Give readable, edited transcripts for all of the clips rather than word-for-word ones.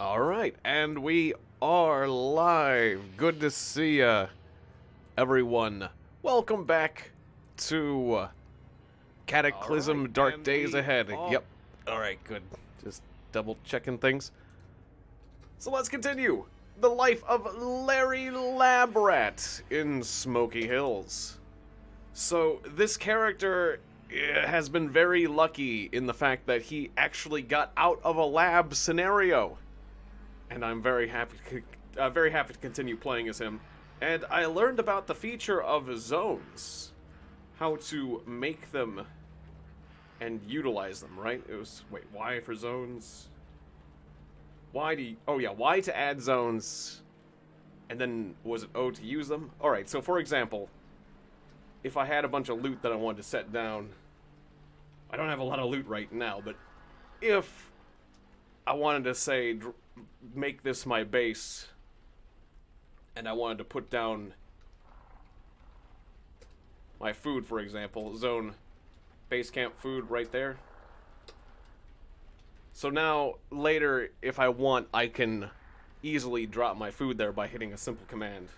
Alright, and we are live. Good to see ya, everyone. Welcome back to Cataclysm Dark Days Ahead. Yep. Alright, good. Just double checking things. So let's continue. The life of Larry Labrat in Smoky Hills. So this character has been very lucky in the fact that he actually got out of a lab scenario. And I'm very happy to continue playing as him. And I learned about the feature of zones. How to make them and utilize them, right? It was, wait, Y for zones? Y to, oh yeah, Y to add zones. And then, was it O to use them? Alright, so for example, if I had a bunch of loot that I wanted to set down, I don't have a lot of loot right now, but if I wanted to say, make this my base, and I wanted to put down my food, for example, zone base camp food right there. So now, later, if I want, I can easily drop my food there by hitting a simple command.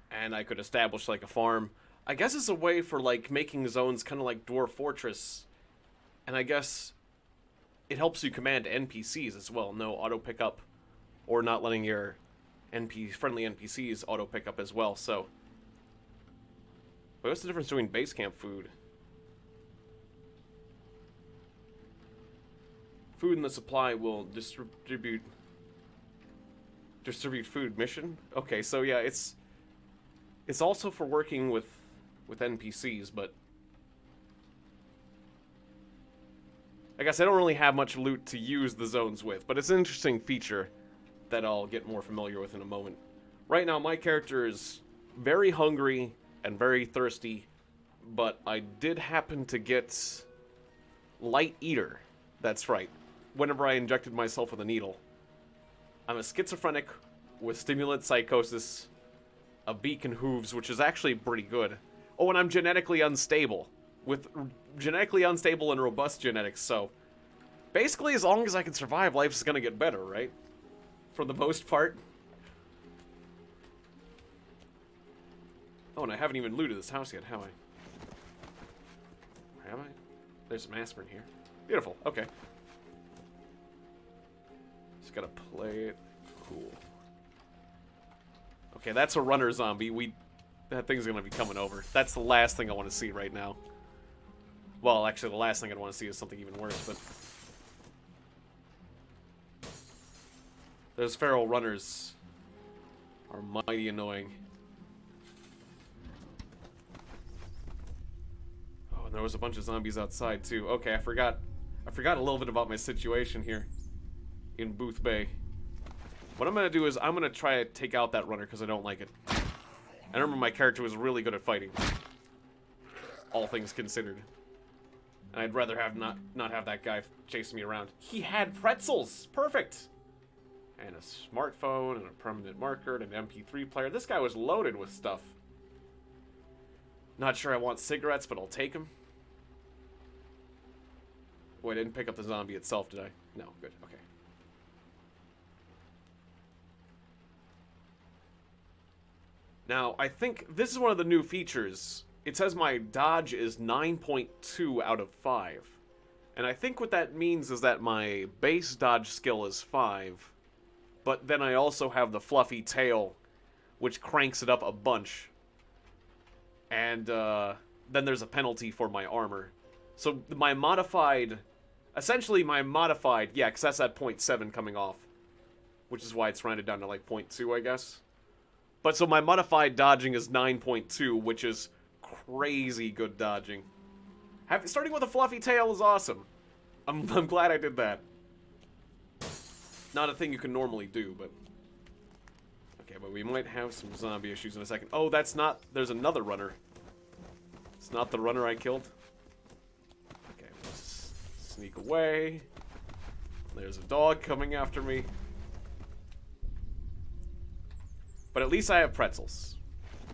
And I could establish, like, a farm. I guess it's a way for, like, making zones kind of like Dwarf Fortress. And I guess it helps you command NPCs as well. No auto pickup, or not letting your friendly NPCs auto pickup as well. So, what's the difference between base camp food? Food in the supply will distribute food mission. Okay, so yeah, it's also for working with NPCs, but I guess I don't really have much loot to use the zones with, but it's an interesting feature that I'll get more familiar with in a moment. Right now, my character is very hungry and very thirsty, but I did happen to get Light Eater. That's right. Whenever I injected myself with a needle. I'm a schizophrenic with stimulant psychosis, a beak and hooves, which is actually pretty good. Oh, and I'm genetically unstable. With genetically unstable and robust genetics, so basically as long as I can survive, life is gonna get better, right? For the most part. Oh, and I haven't even looted this house yet, have I? Have I? There's some aspirin here. Beautiful, okay. Just gotta play it cool. Okay, that's a runner zombie. That thing's gonna be coming over. That's the last thing I want to see right now. Well, actually, the last thing I'd want to see is something even worse, but those feral runners are mighty annoying. Oh, and there was a bunch of zombies outside, too. Okay, I forgot a little bit about my situation here in Booth Bay. What I'm going to do is I'm going to try to take out that runner because I don't like it. I remember my character was really good at fighting, all things considered. And I'd rather have not have that guy chasing me around. He had pretzels! Perfect! And a smartphone, and a permanent marker, and an MP3 player. This guy was loaded with stuff. Not sure I want cigarettes, but I'll take them. Oh, I didn't pick up the zombie itself, did I? No, good, okay. Now, I think this is one of the new features. It says my dodge is 9.2 out of 5. And I think what that means is that my base dodge skill is 5. But then I also have the fluffy tail, which cranks it up a bunch. And then there's a penalty for my armor. So my modified... Essentially my modified... Yeah, because that's at 0.7 coming off. Which is why it's rounded down to like 0.2, I guess. But so my modified dodging is 9.2, which is crazy good dodging. Starting with a fluffy tail is awesome. I'm glad I did that. Not a thing you can normally do, but... Okay, but we might have some zombie issues in a second. Oh, that's not... There's another runner. It's not the runner I killed. Okay, let's sneak away. There's a dog coming after me. But at least I have pretzels.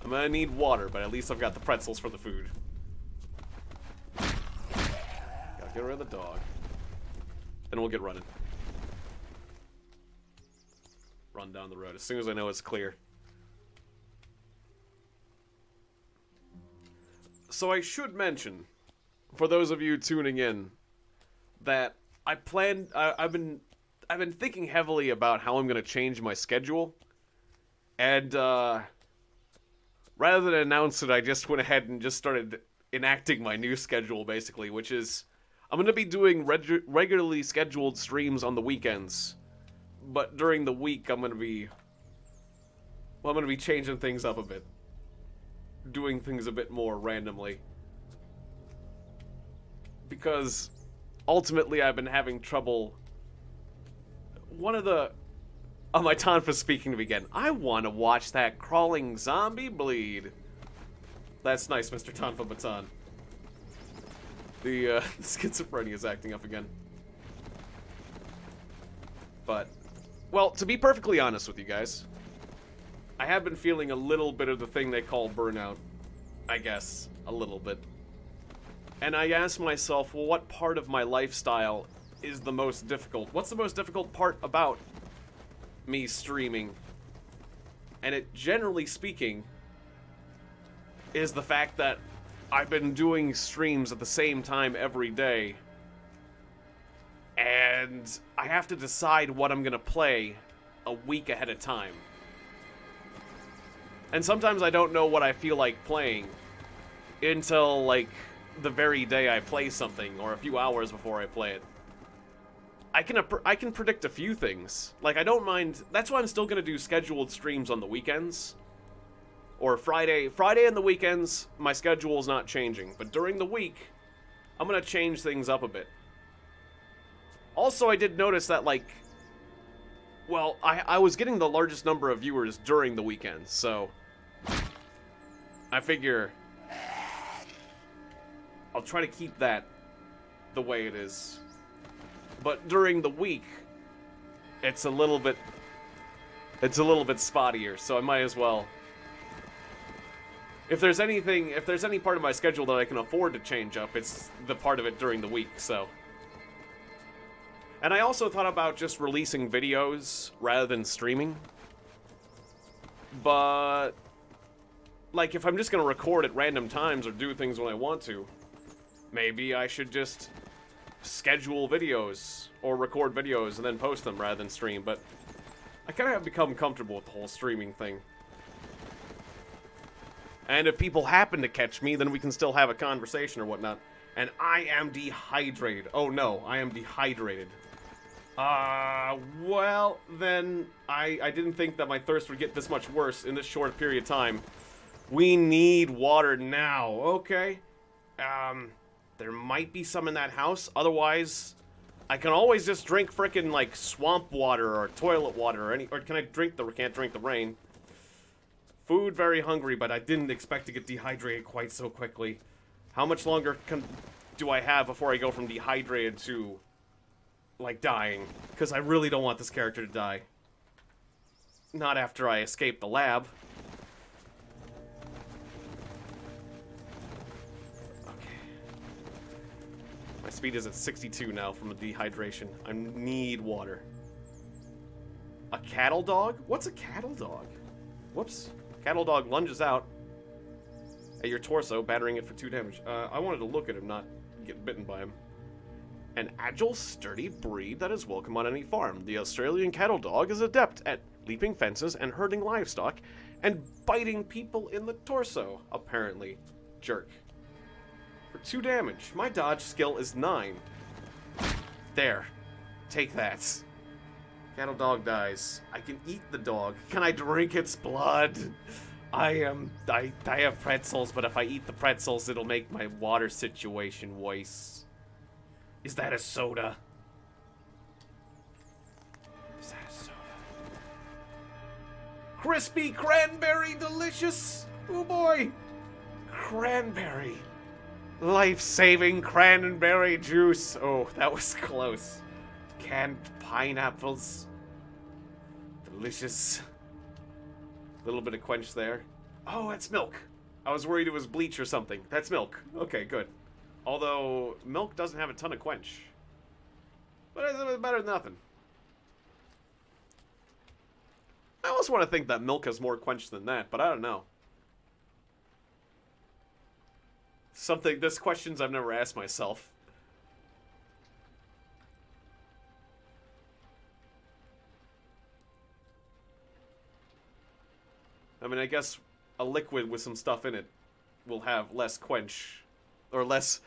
I'm gonna need water, but at least I've got the pretzels for the food. Gotta get rid of the dog. and we'll get running. Run down the road as soon as I know it's clear. So I should mention, for those of you tuning in, that I've been thinking heavily about how I'm gonna change my schedule, and rather than announce it, I just went ahead and just started enacting my new schedule, basically, which is I'm gonna be doing regularly scheduled streams on the weekends, but during the week I'm gonna be changing things up a bit, doing things a bit more randomly, because ultimately I've been having trouble. Oh, my Tonfa's speaking to me again. I want to watch that crawling zombie bleed. That's nice, Mr. Tonfa Baton. The schizophrenia is acting up again. But, well, to be perfectly honest with you guys, I have been feeling a little bit of the thing they call burnout. I guess, a little bit. And I asked myself, well, what part of my lifestyle is the most difficult? What's the most difficult part about me streaming? And it, generally speaking, is the fact that I've been doing streams at the same time every day, and I have to decide what I'm gonna play a week ahead of time. And sometimes I don't know what I feel like playing until, like, the very day I play something, or a few hours before I play it. I can predict a few things. Like, I don't mind. That's why I'm still gonna do scheduled streams on the weekends. Or Friday and the weekends, my schedule's not changing. But during the week, I'm gonna change things up a bit. Also, I did notice that, like, well, I was getting the largest number of viewers during the weekends, so I figure I'll try to keep that the way it is. But during the week, it's a little bit spottier, so I might as well. If there's any part of my schedule that I can afford to change up, it's the part of it during the week, so. And I also thought about just releasing videos rather than streaming. But, like, if I'm just gonna record at random times or do things when I want to, maybe I should just schedule videos or record videos and then post them rather than stream. But I kind of have become comfortable with the whole streaming thing. And if people happen to catch me, then we can still have a conversation or whatnot. And I am dehydrated. Oh no, I am dehydrated. Well, then, I didn't think that my thirst would get this much worse in this short period of time. We need water now, okay? There might be some in that house. Otherwise, I can always just drink frickin' like swamp water or toilet water or can I drink can't drink the rain. Food, very hungry, but I didn't expect to get dehydrated quite so quickly. How much longer do I have before I go from dehydrated to, like, dying? Because I really don't want this character to die. Not after I escape the lab. Okay. My speed is at 62 now from the dehydration. I need water. A cattle dog? What's a cattle dog? Whoops. Cattle dog lunges out at your torso, battering it for 2 damage. I wanted to look at him, not get bitten by him. An agile, sturdy breed that is welcome on any farm. The Australian cattle dog is adept at leaping fences and herding livestock and biting people in the torso, apparently. Jerk. For 2 damage. My dodge skill is 9. There. Take that. Cattle dog dies. I can eat the dog. Can I drink its blood? I have pretzels, but if I eat the pretzels, it'll make my water situation worse. Is that a soda? Is that a soda? Crispy cranberry delicious! Oh boy! Cranberry. Life-saving cranberry juice. Oh, that was close. Canned pineapples. Delicious. A little bit of quench there. Oh, that's milk. I was worried it was bleach or something. That's milk. Okay, good. Although, milk doesn't have a ton of quench. But it's better than nothing. I almost want to think that milk has more quench than that, but I don't know. This questions I've never asked myself. I mean, I guess a liquid with some stuff in it will have less quench. Or less...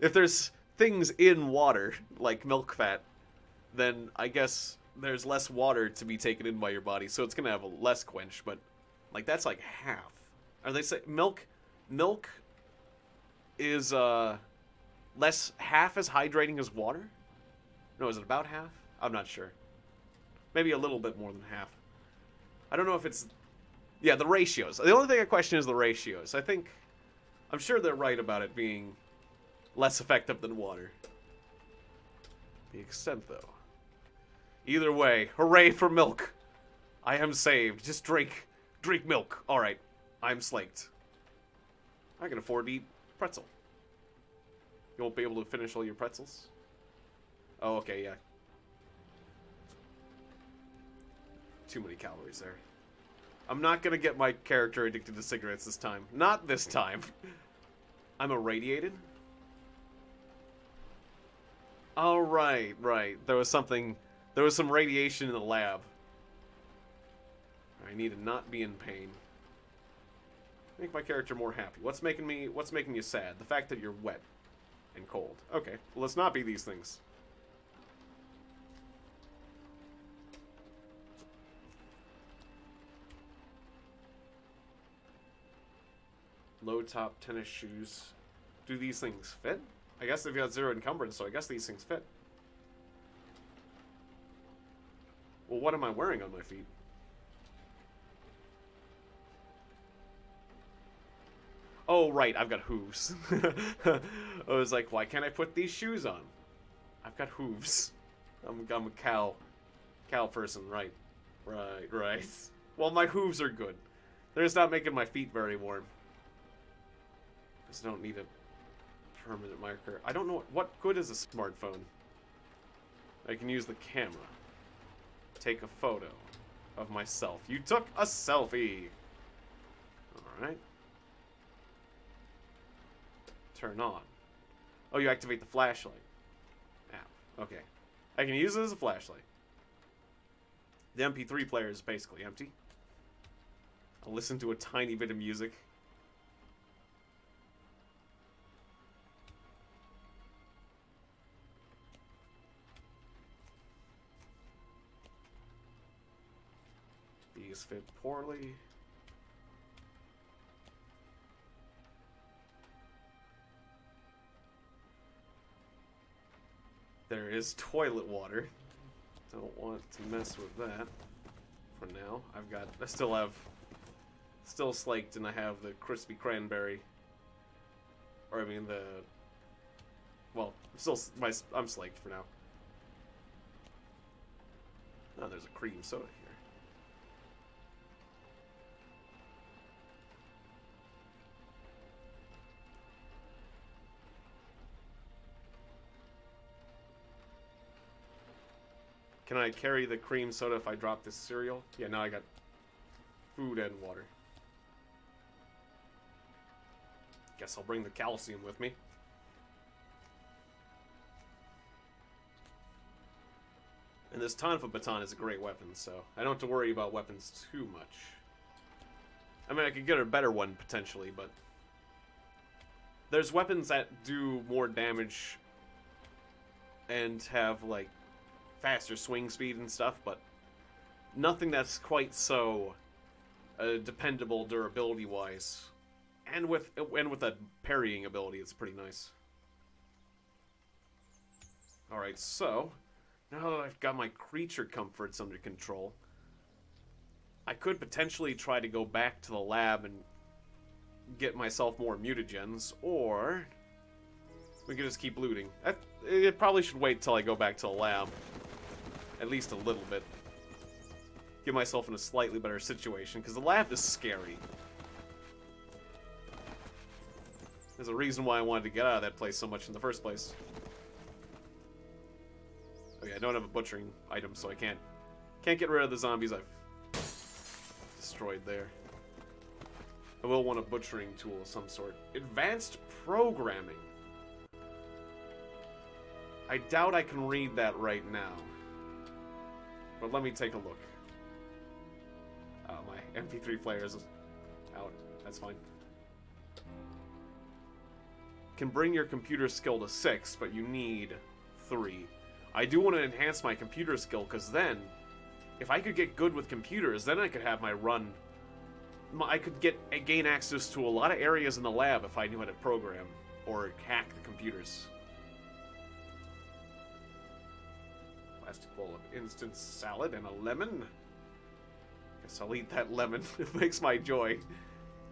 If there's things in water, like milk fat, then I guess there's less water to be taken in by your body, so it's gonna have a less quench, but... Like, that's like half. Are they saying... Milk is, half as hydrating as water? No, is it about half? I'm not sure. Maybe a little bit more than half. I don't know if it's... Yeah, the ratios. The only thing I question is the ratios. I'm sure they're right about it being less effective than water. The extent, though. Either way, hooray for milk. I am saved. Just drink milk. Alright, I'm slaked. I can afford to eat pretzel. You won't be able to finish all your pretzels? Oh, okay, yeah. Too many calories there. I'm not gonna get my character addicted to cigarettes this time. Not this time. I'm irradiated? Oh, right. There was some radiation in the lab. I need to not be in pain. Make my character more happy. What's making you sad? The fact that you're wet and cold. Okay, well, let's not be these things. Low top tennis shoes. Do these things fit? I guess they've got 0 encumbrance, so I guess these things fit. Well, what am I wearing on my feet? Oh, right, I've got hooves. I was like, why can't I put these shoes on? I've got hooves. I'm a cow person, right. Right. Well, my hooves are good. They're just not making my feet very warm. Just don't need a permanent marker. I don't know what good is a smartphone. I can use the camera. Take a photo of myself. You took a selfie. Alright. Turn on. Oh, you activate the flashlight. App. Okay. I can use it as a flashlight. The MP3 player is basically empty. I'll listen to a tiny bit of music. These fit poorly. There is toilet water. Don't want to mess with that for now. Still slaked, and I have the crispy cranberry. Or I mean well, I'm slaked for now. Oh, there's a cream soda here. Can I carry the cream soda if I drop this cereal? Yeah, now I got food and water. Guess I'll bring the calcium with me. And this Tonfa baton is a great weapon, so I don't have to worry about weapons too much. I mean, I could get a better one, potentially, but... There's weapons that do more damage and have, like, faster swing speed and stuff, but nothing that's quite so dependable durability-wise. And with a parrying ability, it's pretty nice. Alright, so, now that I've got my creature comforts under control, I could potentially try to go back to the lab and get myself more mutagens, or we could just keep looting. It probably should wait till I go back to the lab. At least a little bit. Get myself in a slightly better situation, because the lab is scary. There's a reason why I wanted to get out of that place so much in the first place. Oh yeah, I don't have a butchering item, so I can't get rid of the zombies I've destroyed there. I will want a butchering tool of some sort. Advanced programming. I doubt I can read that right now. But let me take a look. Oh, my MP3 player is out. That's fine. Can bring your computer skill to 6, but you need 3. I do want to enhance my computer skill, because then, if I could get good with computers, then I could have my run... I could gain access to a lot of areas in the lab if I knew how to program, or hack the computers. Plastic bowl of instant salad and a lemon. Guess I'll eat that lemon. It makes my joy.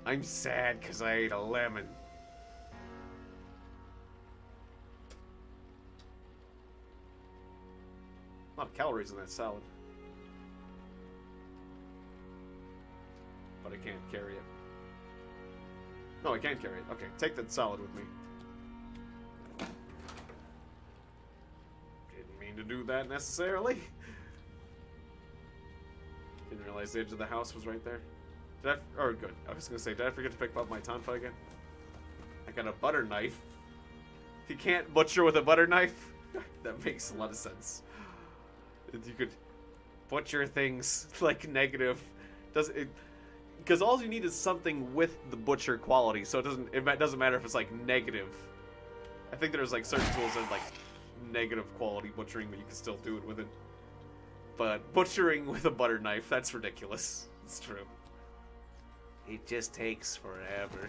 I'm sad because I ate a lemon. A lot of calories in that salad. But I can't carry it. No, I can't carry it. Okay, take that salad with me. Didn't mean to do that necessarily. Didn't realize the edge of the house was right there. Did I... Oh, good. I was gonna say, did I forget to pick up my tonfa again? I got a butter knife. You can't butcher with a butter knife? That makes a lot of sense. You could butcher things like negative. Does it? Because all you need is something with the butcher quality, so it doesn't matter if it's like negative. I think there's like certain tools that are like negative quality butchering, but you can still do it with it. But butchering with a butter knife, that's ridiculous. It's true. It just takes forever.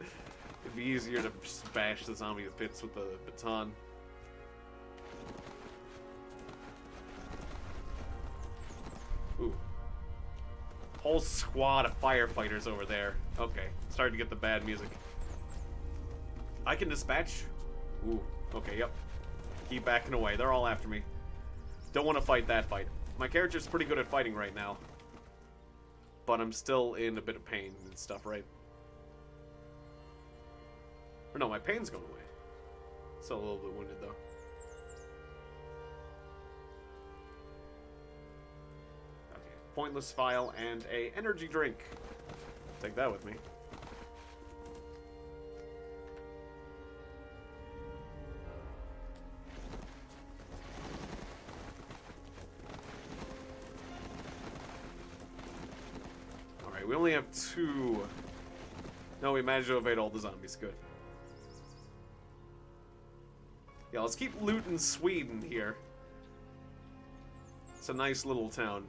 It'd be easier to bash the zombie to bits with the baton. Ooh. Whole squad of firefighters over there. Okay, starting to get the bad music. I can dispatch? Ooh, okay, yep. Keep backing away. They're all after me. Don't want to fight that fight. My character's pretty good at fighting right now. But I'm still in a bit of pain and stuff, right? Or no, my pain's going away. Still a little bit wounded, though. Pointless file and a energy drink. Take that with me. Alright, we only have 2. No, we managed to evade all the zombies. Good. Yeah, let's keep looting Sweden here. It's a nice little town.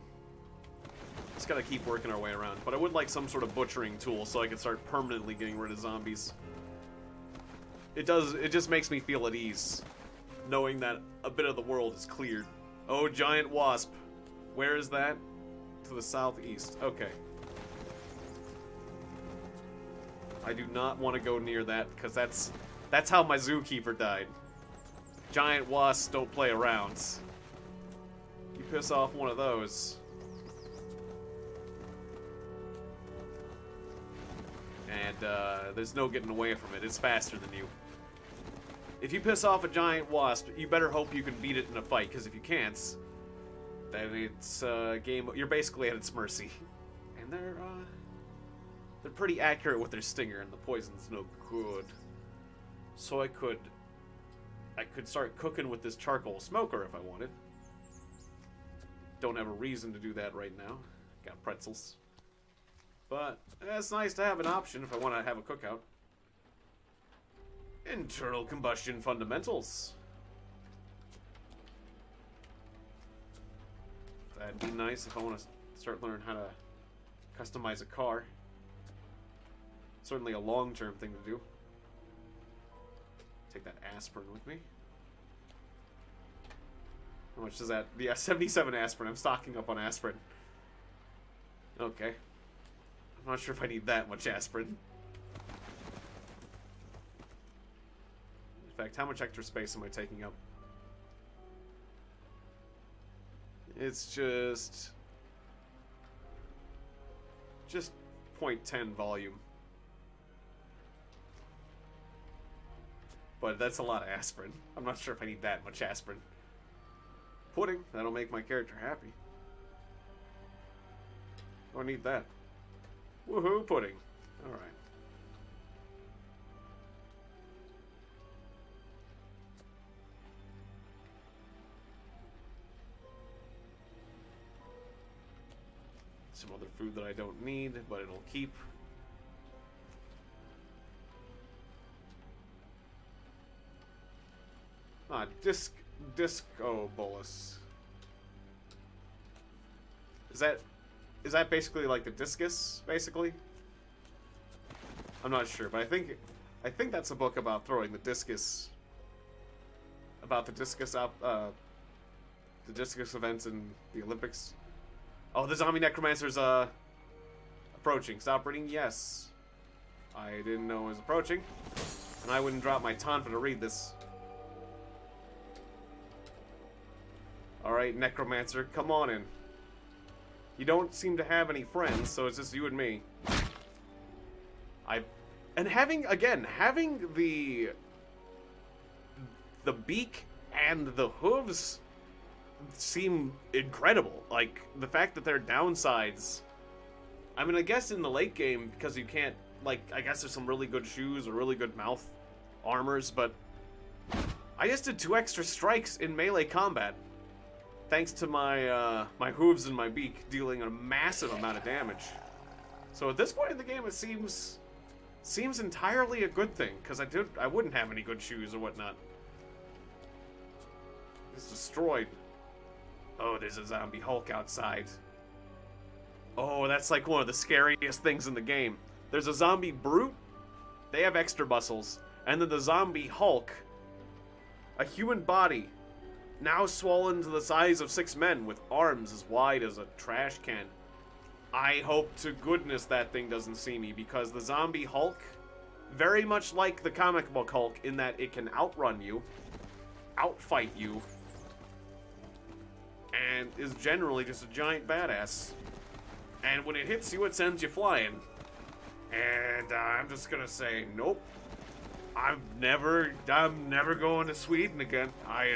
Just gotta keep working our way around. But I would like some sort of butchering tool so I can start permanently getting rid of zombies. It just makes me feel at ease, knowing that a bit of the world is cleared. Oh, giant wasp. Where is that? To the southeast. Okay. I do not want to go near that, because that's how my zookeeper died. Giant wasps don't play around. You piss off one of those... and there's no getting away from it. It's faster than you. If you piss off a giant wasp, you better hope you can beat it in a fight, because if you can't, then it's game. You're basically at its mercy. And they're pretty accurate with their stinger, and the poison's no good. So I could start cooking with this charcoal smoker if I wanted. Don't have a reason to do that right now. Got pretzels. But it's nice to have an option if I want to have a cookout. Internal combustion fundamentals. That'd be nice if I want to start learning how to customize a car. Certainly a long-term thing to do. Take that aspirin with me. How much does that... Yeah, 77 aspirin. I'm stocking up on aspirin. Okay. I'm not sure if I need that much aspirin. In fact, how much extra space am I taking up? It's just 0.10 volume. But that's a lot of aspirin. I'm not sure if I need that much aspirin. pudding. That'll make my character happy. Oh, I need that. Woohoo, pudding. Alright. Some other food that I don't need, but it'll keep. Ah, disco bolus. Is that basically like the discus, basically? I'm not sure, but I think that's a book about throwing the discus. About the discus up, the discus events in the Olympics. Oh, the zombie necromancer's approaching. Stop reading. Yes, I didn't know it was approaching, and I wouldn't drop my tonfa to read this. All right, necromancer, come on in. You don't seem to have any friends, so it's just you and me. And having the beak and the hooves seem incredible. Like, the fact that they're downsides. I mean, I guess in the late game, because you can't, like, I guess there's some really good shoes or really good mouth armors, but I just did 2 extra strikes in melee combat. Thanks to my, my hooves and my beak dealing a massive amount of damage. So at this point in the game, it seems entirely a good thing, because I wouldn't have any good shoes or whatnot. It's destroyed. Oh, there's a zombie Hulk outside. Oh, that's like one of the scariest things in the game. There's a zombie brute. They have extra muscles. And then the zombie Hulk. A human body. Now swollen to the size of 6 men with arms as wide as a trash can. I hope to goodness that thing doesn't see me, because the zombie Hulk, very much like the comic book Hulk in that it can outrun you, outfight you, and is generally just a giant badass. And when it hits you, it sends you flying. And I'm just gonna say, nope. I'm never going to Sweden again. I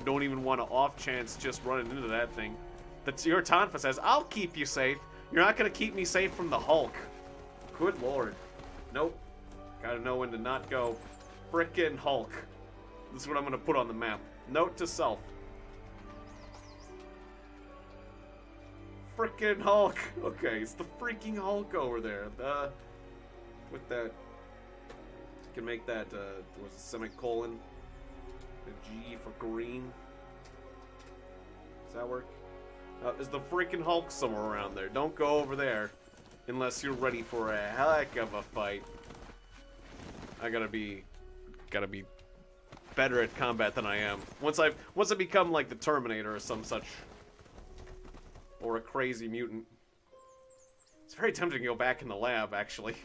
don't even want to off chance just running into that thing. Your Tonfa says, I'll keep you safe. You're not gonna keep me safe from the Hulk. Good lord. Nope. Gotta know when to not go. Frickin' Hulk. This is what I'm gonna put on the map. Note to self. Frickin' Hulk. Okay, it's the freaking Hulk over there. With that. You can make that, was a semicolon. The G for green. Does that work? Is the freaking Hulk somewhere around there? Don't go over there. Unless you're ready for a heck of a fight. I gotta be better at combat than I am. Once I become like the Terminator or some such. Or a crazy mutant. It's very tempting to go back in the lab, actually.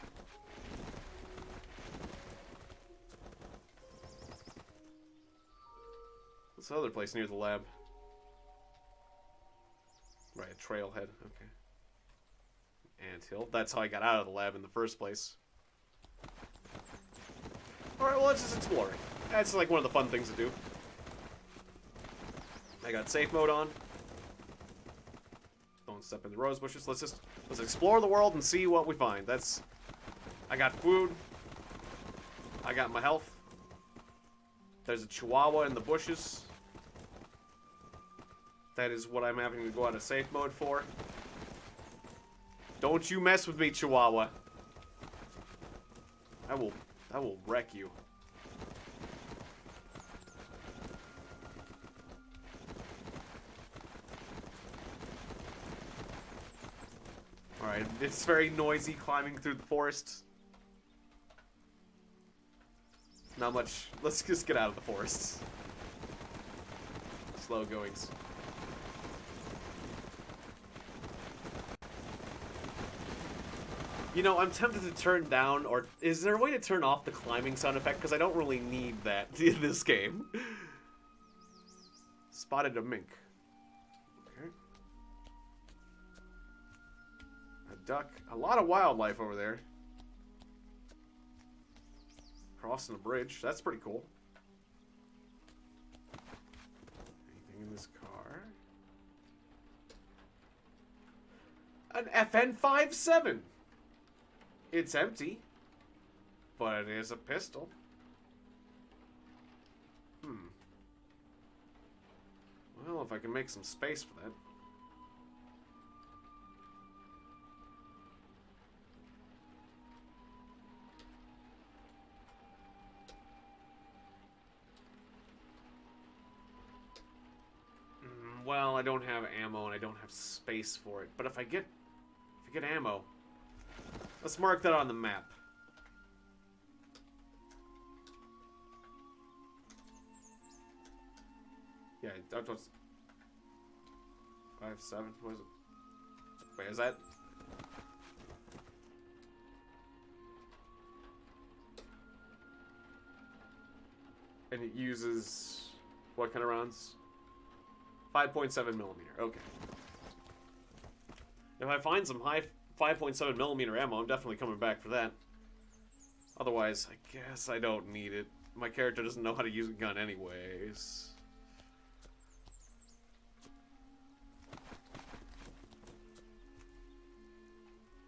What's the other place near the lab? Right, a trailhead. Okay. Anthill. That's how I got out of the lab in the first place. Alright, well, let's just explore it. That's like one of the fun things to do. I got safe mode on. Don't step in the rose bushes. Let's explore the world and see what we find. I got food. I got my health. There's a chihuahua in the bushes. That is what I'm having to go out of safe mode for. Don't you mess with me, chihuahua. I will wreck you. Alright, it's very noisy climbing through the forest. Not much. Let's just get out of the forests. Slow goings. You know, I'm tempted to turn down, or is there a way to turn off the climbing sound effect? Because I don't really need that in this game. Spotted a mink. Okay. A duck. A lot of wildlife over there. Crossing a bridge. That's pretty cool. Anything in this car? An FN-57. It's empty, but it is a pistol. Well, if I can make some space for that. Well, I don't have ammo and I don't have space for it. But if I get ammo, let's mark that on the map. Yeah, that was 5.7. What is it? Wait, is that? And it uses what kind of rounds? 5.7 millimeter. Okay. If I find some high 5.7 millimeter ammo, I'm definitely coming back for that. Otherwise, I guess I don't need it. My character doesn't know how to use a gun anyways.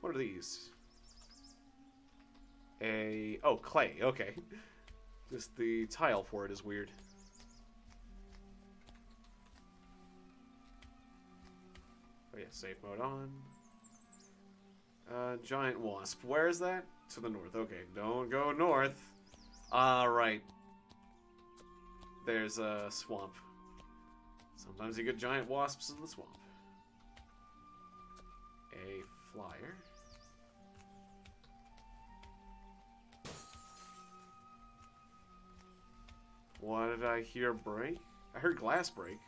What are these? Oh, clay. Okay. Just the tile for it is weird. Oh yeah, safe mode on. Giant wasp. Where is that? To the north. Okay, don't go north. Right. There's a swamp. Sometimes you get giant wasps in the swamp. A flyer. What did I hear break? I heard glass break.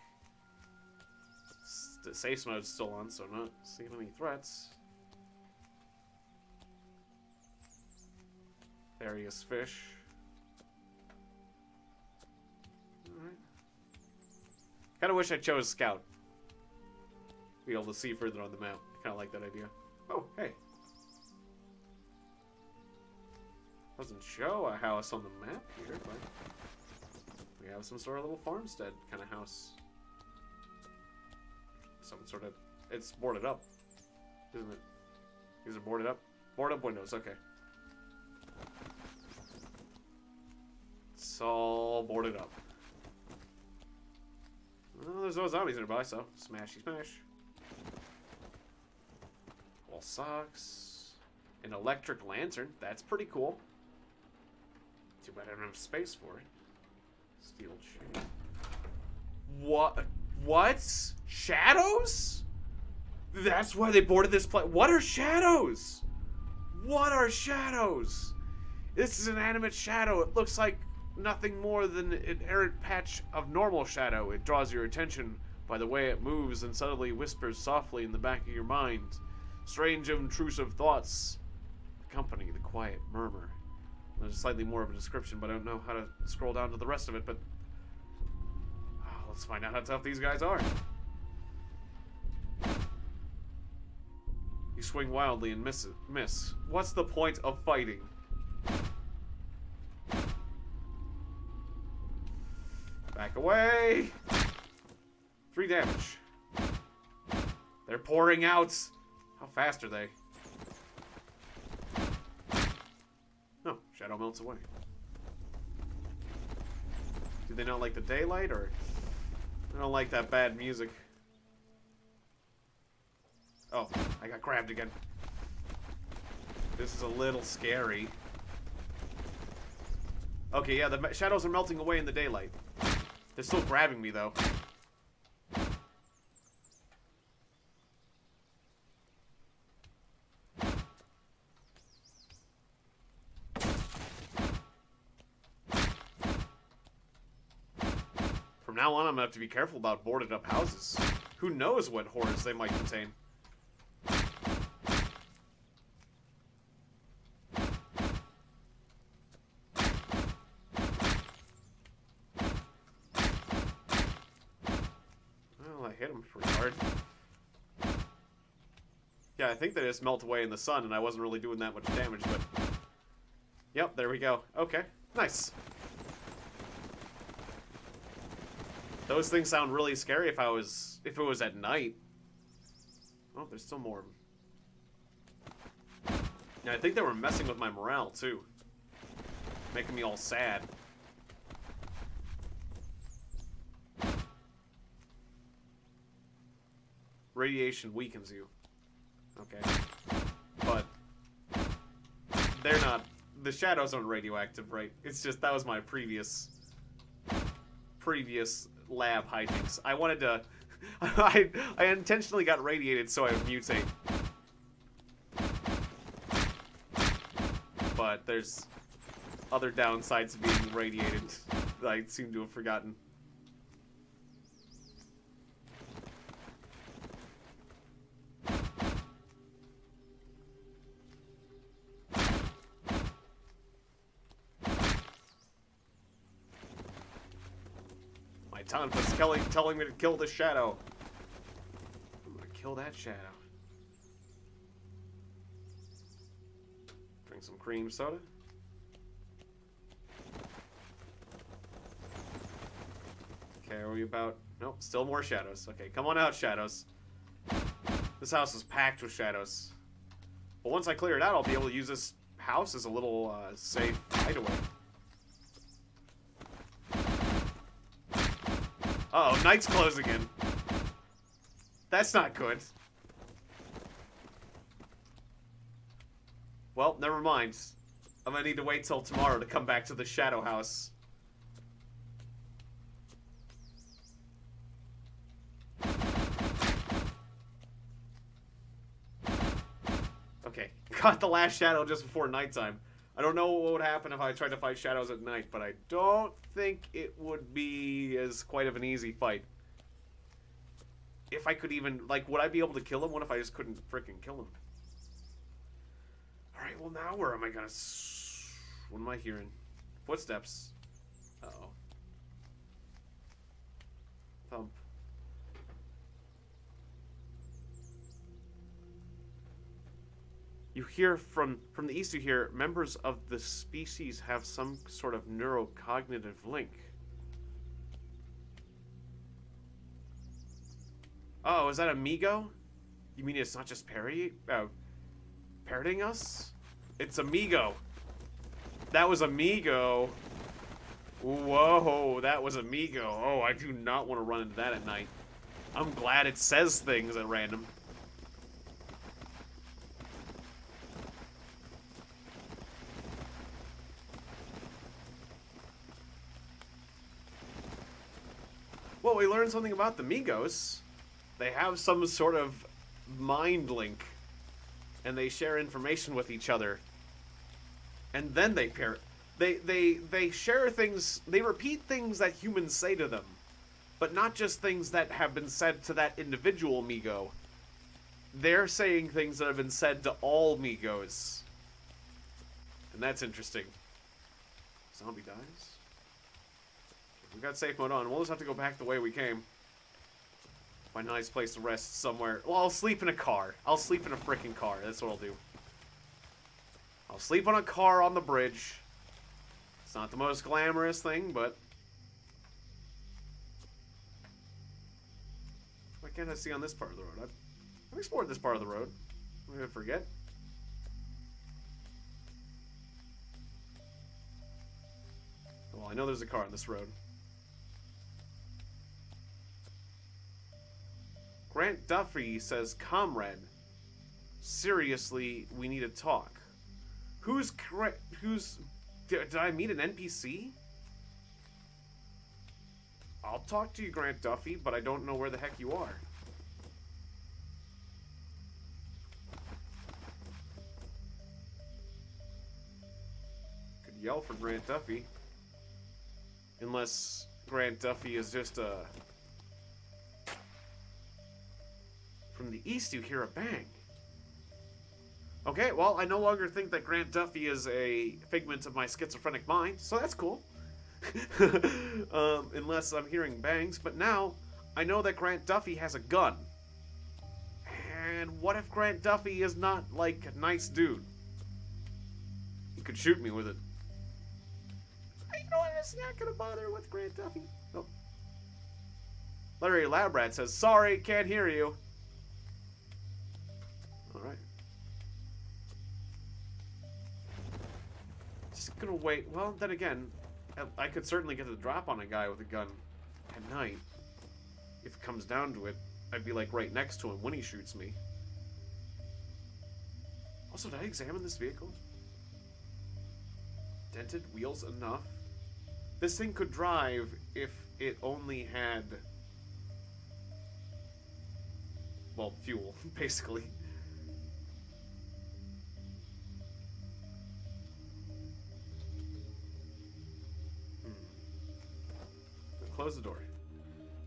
The safe mode's still on, so I'm not seeing any threats. Various fish. Alright. Kinda wish I chose Scout. Be able to see further on the map. Kinda like that idea. Oh, hey. Doesn't show a house on the map here, but we have some sort of little farmstead kind of house. Some sort of... It's boarded up, isn't it? These are boarded up? Boarded up windows, okay. It's all boarded up. Well, there's no zombies nearby, so smashy smash. Wall socks. An electric lantern. That's pretty cool. Too bad I don't have space for it. Steel chain. What? What? Shadows? That's why they boarded this place. What are shadows? What are shadows? This is an animate shadow. It looks like nothing more than an errant patch of normal shadow. It draws your attention by the way it moves and suddenly whispers softly in the back of your mind. Strange, intrusive thoughts accompany the quiet murmur. There's slightly more of a description, but I don't know how to scroll down to the rest of it, but... let's find out how tough these guys are. You swing wildly and miss. What's the point of fighting? Back away! 3 damage. They're pouring out. How fast are they? Oh, shadow melts away. Do they not like the daylight, or... I don't like that bad music. Oh, I got grabbed again. This is a little scary. Okay, yeah, the shadows are melting away in the daylight. They're still grabbing me, though. From now on, I'm gonna have to be careful about boarded up houses. Who knows what horrors they might contain. Well, I hit him pretty hard. Yeah, I think they just melt away in the sun, and I wasn't really doing that much damage, but... Yep, there we go. Okay, nice. Those things sound really scary if it was at night. Oh, there's still more. And I think they were messing with my morale, too. Making me all sad. Radiation weakens you. Okay. But they're not... The shadows aren't radioactive, right? It's just, that was my previous lab hijinks. I wanted to... I intentionally got radiated so I would mutate. But there's other downsides of being radiated that I seem to have forgotten. My tongue was telling me to kill the shadow. I'm gonna kill that shadow. Drink some cream soda. Okay, are we about... Nope, still more shadows. Okay, come on out, shadows. This house is packed with shadows. But once I clear it out, I'll be able to use this house as a little, safe hideaway. Uh-oh, night's closing in. That's not good. Well, never mind. I'm gonna need to wait till tomorrow to come back to the shadow house. Okay, got the last shadow just before nighttime. I don't know what would happen if I tried to fight shadows at night, but I don't think it would be as quite of an easy fight. If I could even, like, would I be able to kill him? What if I just couldn't frickin' kill him? Alright, well now where am I gonna... What am I hearing? Footsteps. Uh-oh. Thump. You hear from the east, you hear members of the species have some sort of neurocognitive link. Oh, is that Amigo? You mean it's not just parroting us? It's Amigo. That was Amigo. Whoa, that was Amigo. Oh, I do not want to run into that at night. I'm glad it says things at random. Well, we learned something about the Migos. They have some sort of mind link. And they share information with each other. And then they pair. They share things, they repeat things that humans say to them. But not just things that have been said to that individual Migo. They're saying things that have been said to all Migos. And that's interesting. Zombie dies. We got safe mode on. We'll just have to go back the way we came. Find a nice place to rest somewhere. Well, I'll sleep in a car. I'll sleep in a freaking car. That's what I'll do. I'll sleep on a car on the bridge. It's not the most glamorous thing, but... Why can't I see on this part of the road? I've explored this part of the road. I'm gonna forget. Well, I know there's a car on this road. Grant Duffy says, "Comrade, seriously, we need to talk." Did I meet an NPC? I'll talk to you, Grant Duffy, but I don't know where the heck you are. Could yell for Grant Duffy. Unless Grant Duffy is just a... From the east, you hear a bang. Okay, well, I no longer think that Grant Duffy is a figment of my schizophrenic mind, so that's cool. Unless I'm hearing bangs, but now I know that Grant Duffy has a gun. And what if Grant Duffy is not, like, a nice dude? He could shoot me with it. You know what, I'm just not gonna bother with Grant Duffy. Oh. Larry Labrat says, "Sorry, can't hear you." Alright. gonna wait. Well, then again, I could certainly get the drop on a guy with a gun at night. If it comes down to it, I'd be like right next to him when he shoots me. Also, did I examine this vehicle? Dented wheels enough. This thing could drive if it only had, well, fuel, basically. Close the door.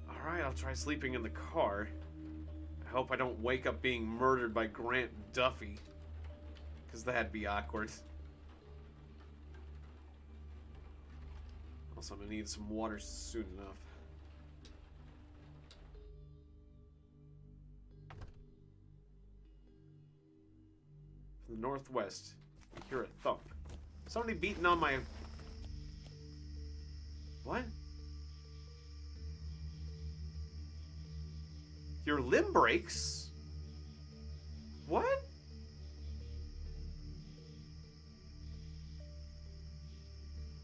Alright, I'll try sleeping in the car. I hope I don't wake up being murdered by Grant Duffy. Because that'd be awkward. Also, I'm gonna need some water soon enough. From the northwest, you hear a thump. Somebody beating on my... What? Your limb breaks? What?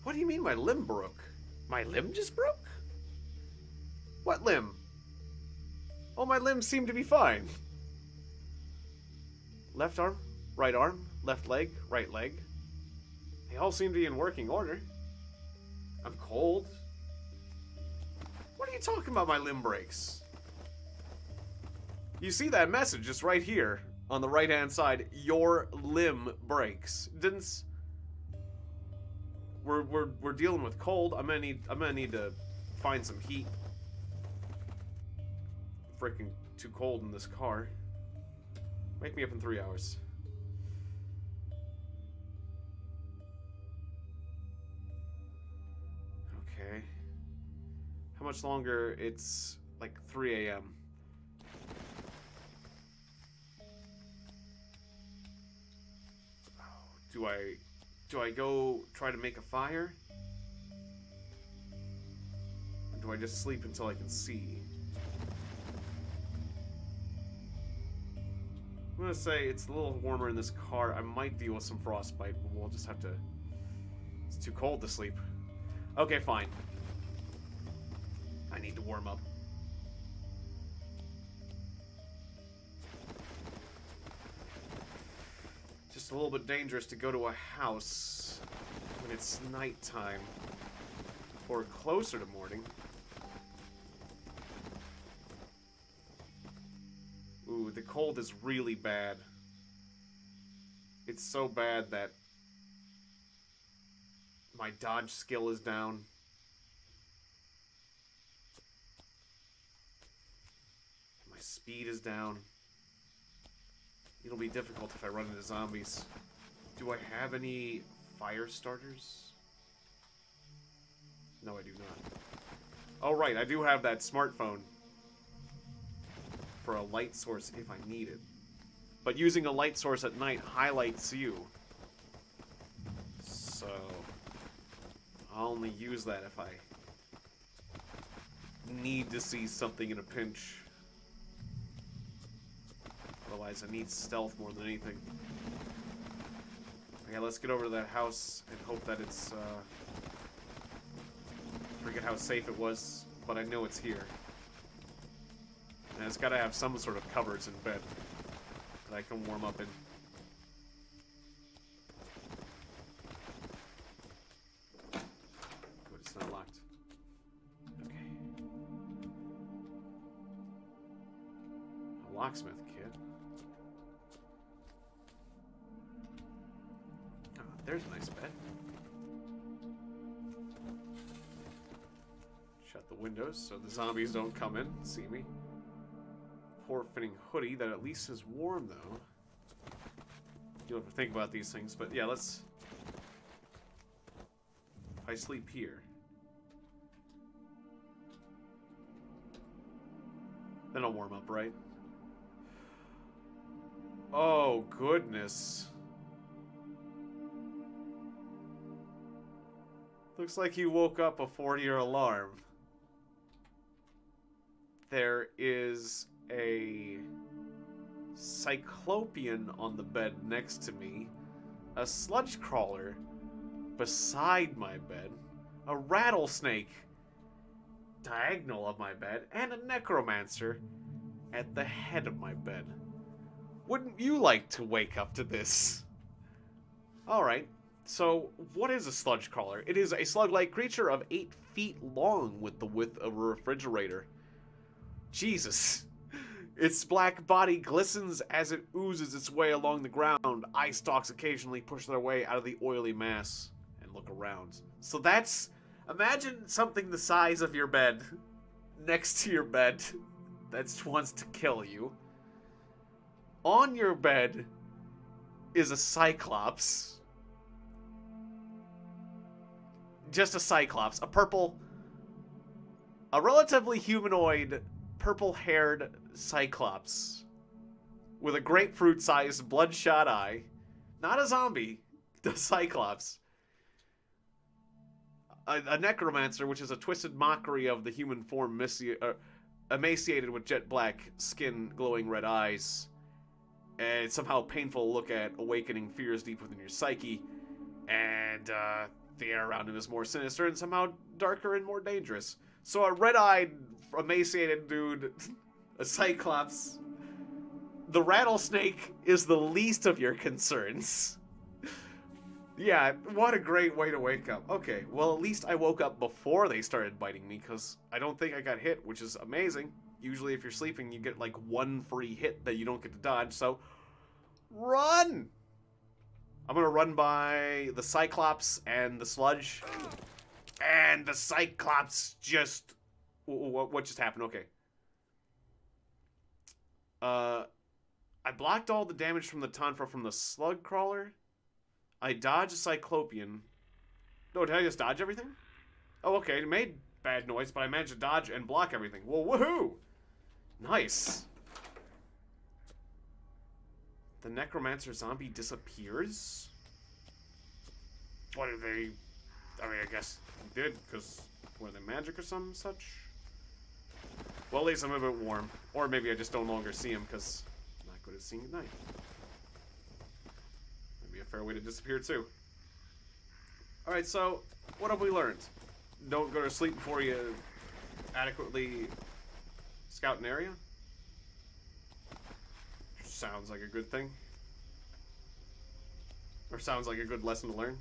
What do you mean my limb broke? My limb just broke? What limb? All my limbs seem to be fine. Left arm, left leg, right leg. They all seem to be in working order. I'm cold. What are you talking about my limb breaks? You see that message just right here on the right-hand side. Your limb breaks. Didn't. We're dealing with cold. I'm gonna need to find some heat. Freaking too cold in this car. Wake me up in 3 hours. Okay. How much longer? It's like 3 a.m. Do I go try to make a fire? Or do I just sleep until I can see? I'm gonna say it's a little warmer in this car. I might deal with some frostbite, but we'll just have to... It's too cold to sleep. Okay, fine. I need to warm up. Just a little bit dangerous to go to a house when it's nighttime or closer to morning. Ooh, the cold is really bad. It's so bad that my dodge skill is down. My speed is down. It'll be difficult if I run into zombies. Do I have any fire starters? No, I do not. Oh, right, I do have that smartphone for a light source if I need it. But using a light source at night highlights you. So, I'll only use that if I need to see something in a pinch. Otherwise, I need stealth more than anything. Okay, let's get over to that house and hope that it's, forget how safe it was, but I know it's here. And it's gotta have some sort of cupboards in bed that I can warm up in. Good, it's not locked. Okay. A locksmith kit. Oh, there's a nice bed. Shut the windows so the zombies don't come in and see me. Poor fitting hoodie that at least is warm though. You don't have to think about these things, but yeah, let's... I sleep here. Then I'll warm up, right? Oh, goodness. Looks like you woke up before your alarm. There is a cyclopean on the bed next to me, a sludge crawler, beside my bed, a rattlesnake diagonal of my bed, and a necromancer at the head of my bed. Wouldn't you like to wake up to this? Alright, so what is a sludge crawler? It is a slug-like creature of 8 feet long with the width of a refrigerator. Jesus. Its black body glistens as it oozes its way along the ground. Eye stalks occasionally push their way out of the oily mass and look around. So that's... Imagine something the size of your bed next to your bed that wants to kill you. On your bed is a cyclops. Just a cyclops. A relatively humanoid, purple-haired cyclops with a grapefruit-sized bloodshot eye. Not a zombie, the cyclops. A necromancer, which is a twisted mockery of the human form, emaciated with jet black skin, glowing red eyes. And it's somehow painful to look at, awakening fears deep within your psyche. And the air around him is more sinister and somehow darker and more dangerous. So a red-eyed, emaciated dude, a cyclops. The rattlesnake is the least of your concerns. Yeah, what a great way to wake up. Okay, well, at least I woke up before they started biting me, because I don't think I got hit, which is amazing. Usually if you're sleeping, you get like one free hit that you don't get to dodge, so... Run! I'm gonna run by the Cyclops and the Sludge. And the Cyclops just... What just happened? Okay. I blocked all the damage from the Tonfa from the Slug Crawler. I dodged a Cyclopean. No, did I just dodge everything? Oh, okay. It made bad noise, but I managed to dodge and block everything. Well, woohoo! Nice. The Necromancer zombie disappears? What are they... I mean, I guess they did, because... Were they magic or some such? Well, at least I'm a bit warm. Or maybe I just no longer see him, because I'm not good at seeing at night. Maybe a fair way to disappear, too. Alright, so, what have we learned? Don't go to sleep before you adequately scout an area? Sounds like a good thing. Or sounds like a good lesson to learn.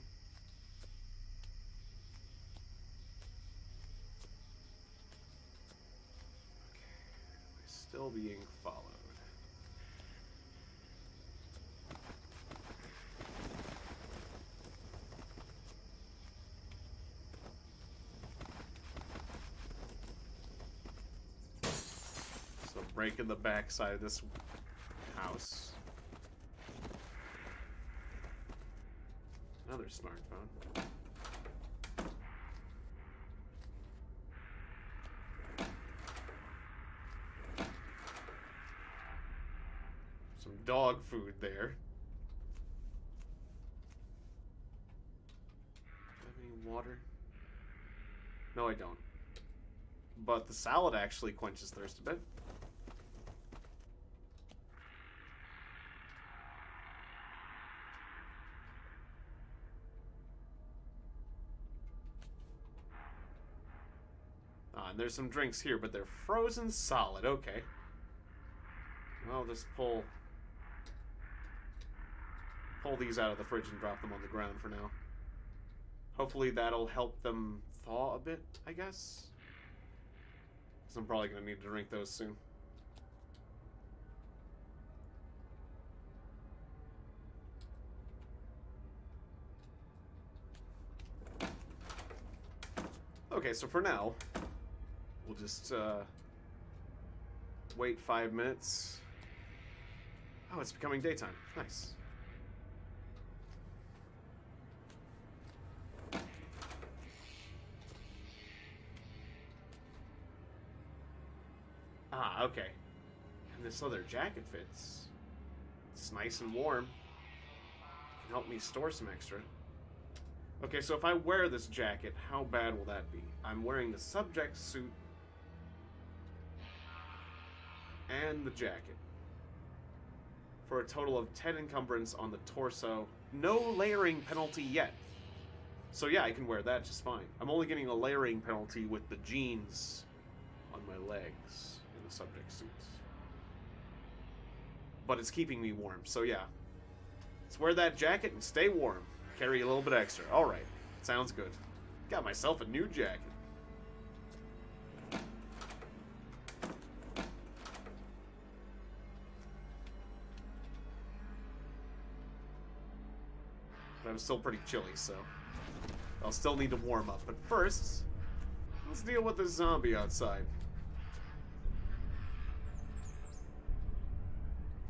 Okay, still being followed. So break in the backside of this house. Another smartphone. Some dog food there. Do I have any water? No, I don't. But the salad actually quenches thirst a bit. And there's some drinks here, but they're frozen solid. Okay. Well, I'll just pull these out of the fridge and drop them on the ground for now. Hopefully that'll help them thaw a bit, I guess. Because I'm probably going to need to drink those soon. Okay, so for now... We'll just wait 5 minutes. Oh, it's becoming daytime. Nice. Ah, okay. And this leather jacket fits. It's nice and warm. Can help me store some extra. Okay, so if I wear this jacket, how bad will that be? I'm wearing the subject suit and the jacket for a total of 10 encumbrance on the torso. No layering penalty yet. So yeah, I can wear that just fine. I'm only getting a layering penalty with the jeans on my legs in the subject suits. But it's keeping me warm, so yeah. Let's wear that jacket and stay warm. Carry a little bit extra. Alright, sounds good. Got myself a new jacket. But I'm still pretty chilly, so I'll still need to warm up. But first, let's deal with this zombie outside.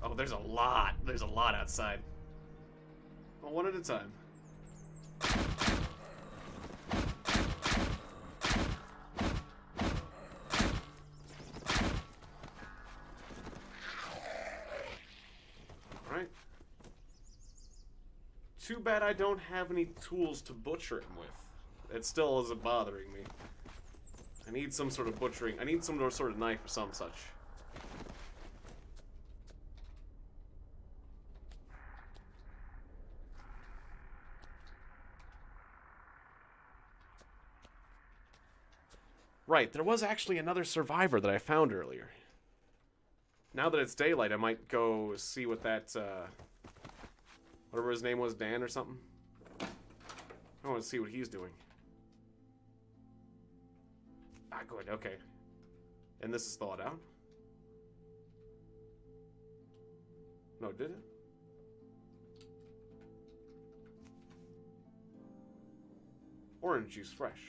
Oh, there's a lot. There's a lot outside. Well, one at a time. Alright. Too bad I don't have any tools to butcher him with. It still isn't bothering me. I need some sort of butchering. I need some sort of knife or some such. Right, there was actually another survivor that I found earlier. Now that it's daylight, I might go see what that, whatever his name was, Dan or something. I want to see what he's doing. Ah, good, okay. And this is thawed out? No, did it? Orange juice, fresh.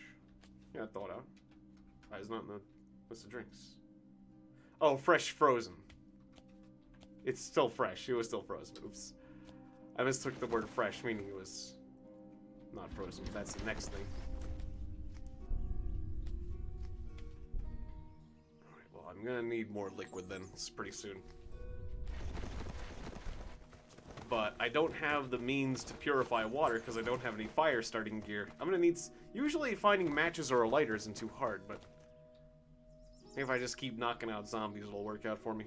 Yeah, thawed out. Why is not in the list of drinks? Oh, fresh frozen. It's still fresh. It was still frozen. Oops. I mistook the word fresh, meaning it was not frozen. That's the next thing. Alright, well, I'm gonna need more liquid then. It's pretty soon. But I don't have the means to purify water because I don't have any fire starting gear. I'm gonna need... Usually finding matches or a lighter isn't too hard, but... maybe if I just keep knocking out zombies, it'll work out for me.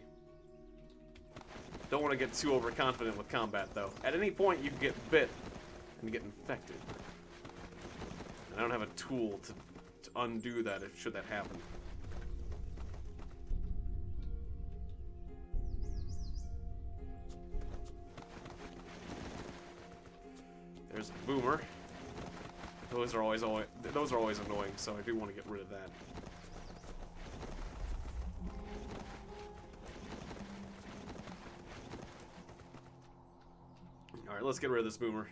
Don't want to get too overconfident with combat, though. At any point, you can get bit and get infected. And I don't have a tool to undo that should that happen. There's a boomer. Those are always annoying, so I do want to get rid of that. Alright, let's get rid of this boomer.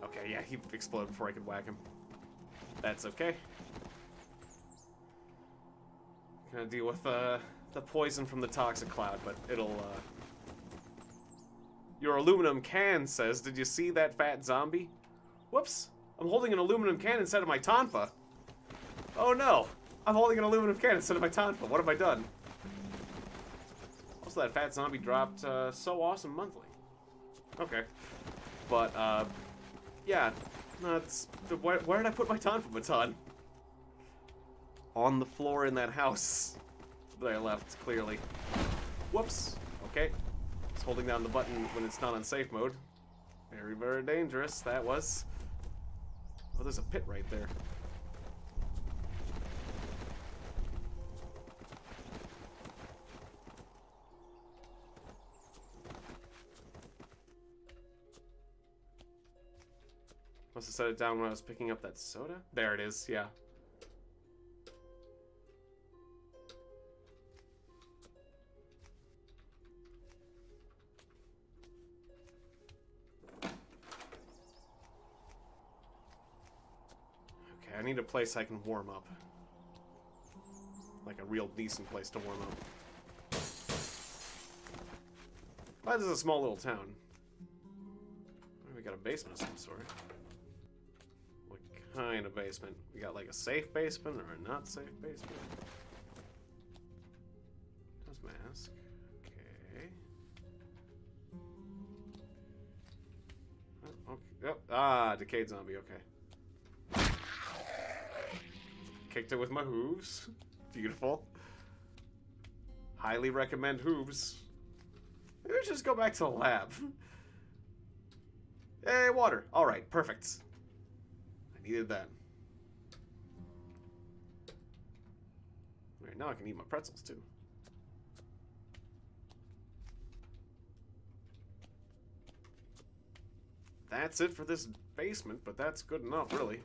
Okay, yeah, he exploded before I could whack him. That's okay. Gonna deal with the poison from the toxic cloud, but it'll Your aluminum can says, did you see that fat zombie? Whoops, I'm holding an aluminum can instead of my tonfa. Oh no, I'm holding an aluminum can instead of my tonfa. What have I done? Also, that fat zombie dropped So Awesome monthly. Okay, but yeah, no, where did I put my tonfa baton? On the floor in that house that I left, clearly. Whoops. Okay. It's holding down the button when it's not on safe mode. Very, very dangerous, that was. Oh, there's a pit right there. Must have set it down when I was picking up that soda. There it is, yeah. I need a place I can warm up. Like a real decent place to warm up. Well, this is a small little town. We got a basement of some sort. What kind of basement? We got like a safe basement or a not safe basement? Does mask. Okay. Oh, okay. Oh, ah, decayed zombie, okay. Kicked it with my hooves. Beautiful. Highly recommend hooves. Maybe we just go back to the lab. Hey, water. Alright, perfect. I needed that. Alright, now I can eat my pretzels, too. That's it for this basement, but that's good enough, really.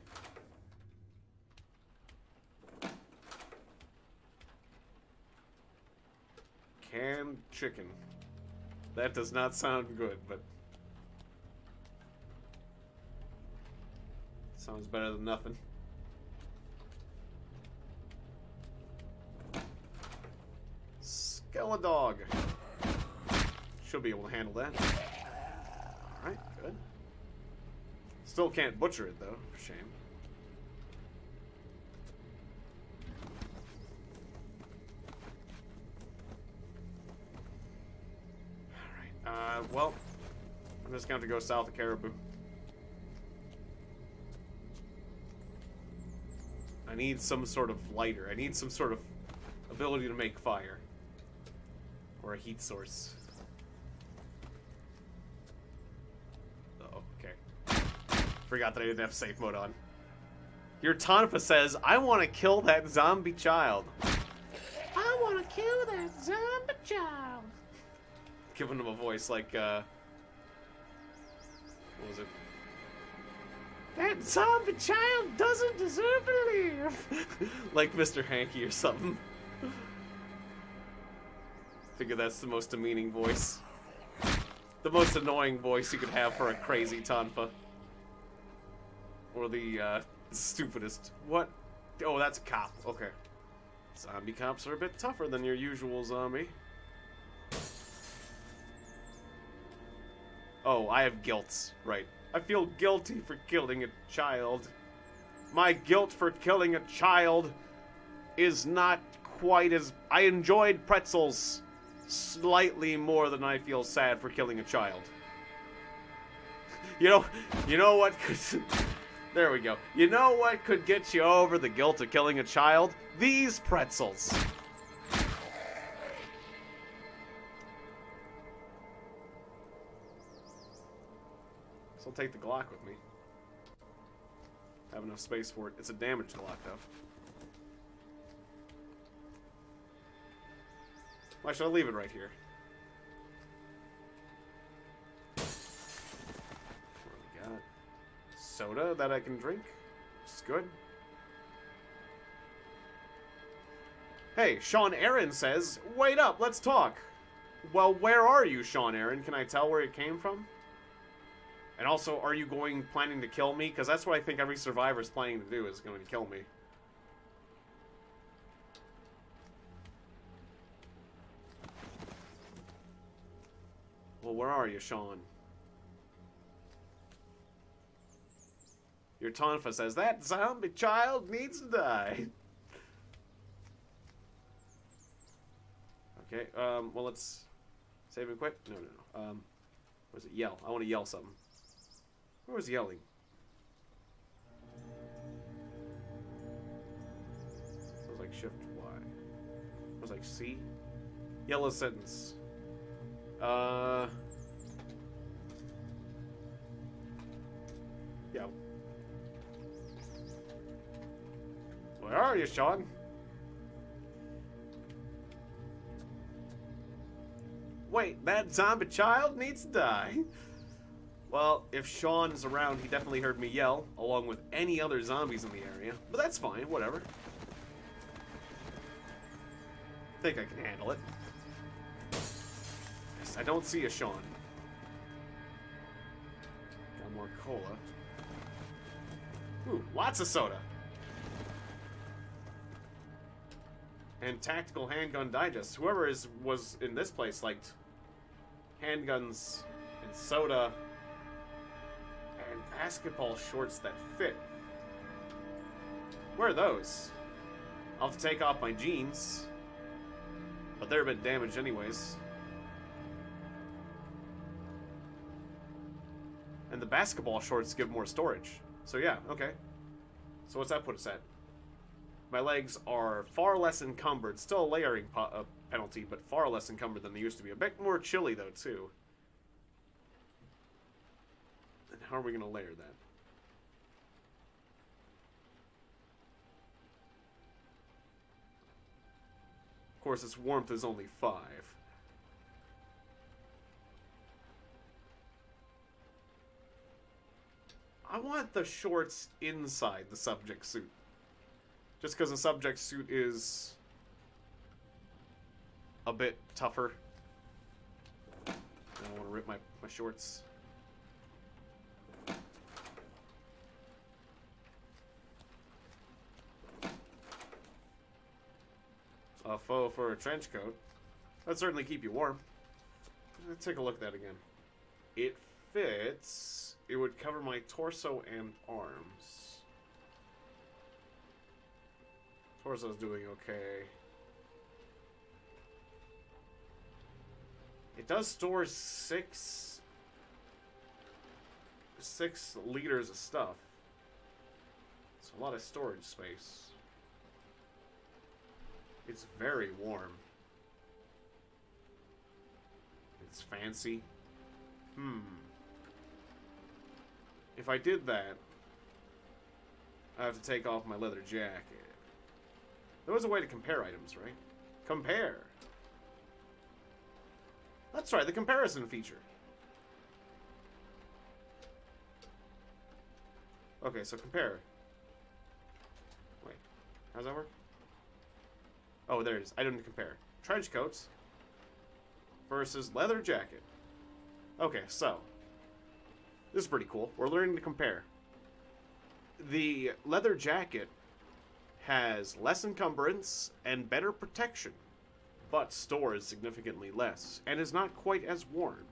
Canned chicken. That does not sound good, but... sounds better than nothing. Skeledog. Should be able to handle that. Alright, good. Still can't butcher it, though. Shame. Alright, well, I'm just going to go south of Caribou. I need some sort of lighter. I need some sort of ability to make fire. Or a heat source. Uh-oh, okay. Forgot that I didn't have safe mode on. Your Tonfa says, I want to kill that zombie child. I want to kill that zombie child. Giving him a voice like, what was it? That zombie child doesn't deserve to live. Like Mr. Hanky or something. Figure that's the most demeaning voice. The most annoying voice you could have for a crazy Tonfa. Or the, stupidest. What? Oh, that's a cop. Okay. Zombie cops are a bit tougher than your usual zombie. Oh, I have guilt. Right. I feel guilty for killing a child. My guilt for killing a child is not quite as... I enjoyed pretzels slightly more than I feel sad for killing a child. You know what could... There we go. You know what could get you over the guilt of killing a child? These pretzels. So I'll take the Glock with me. Have enough space for it. It's a damaged Glock, though. Why should I leave it right here? What do we got? Soda that I can drink. Which is good. Hey, Sean Aaron says, wait up, let's talk. Well, where are you, Sean Aaron? Can I tell where it came from? And also, are you planning to kill me? Because that's what I think every survivor is planning to do, is going to kill me. Well, where are you, Sean? Your Tonfa says, that zombie child needs to die. Okay, well, let's save and quit. No. Where's it? Yell. I want to yell something. Where was yelling? It was like shift Y. It was like C. Yell a sentence. Yeah. Where are you, Sean? Wait, that zombie child needs to die. Well, if Sean is around, he definitely heard me yell, along with any other zombies in the area. But that's fine, whatever. I think I can handle it. Yes, I don't see a Sean. Got more cola. Ooh, lots of soda. And Tactical Handgun Digest. Whoever was in this place liked handguns and soda and basketball shorts that fit. Where are those? I'll have to take off my jeans. But they're a bit damaged anyways. And the basketball shorts give more storage. So yeah, okay. So what's that put us at? My legs are far less encumbered. Still a layering penalty, but far less encumbered than they used to be. A bit more chilly, though, too. And how are we going to layer that? Of course, its warmth is only 5. I want the shorts inside the subject suit. Just because the subject suit is a bit tougher. I don't want to rip my shorts. A faux fur trench coat. That'd certainly keep you warm. Let's take a look at that again. It fits. It would cover my torso and arms. Torso's doing okay. It does store 6 liters of stuff. It's a lot of storage space. It's very warm. It's fancy. If I did that, I have to take off my leather jacket. There was a way to compare items, right? Compare. That's right, the comparison feature. Okay, so compare. Wait, how does that work? Oh, there it is. Item to compare. Trench coats versus leather jacket. Okay, so this is pretty cool. We're learning to compare. The leather jacket has less encumbrance and better protection, but stores significantly less and is not quite as warm.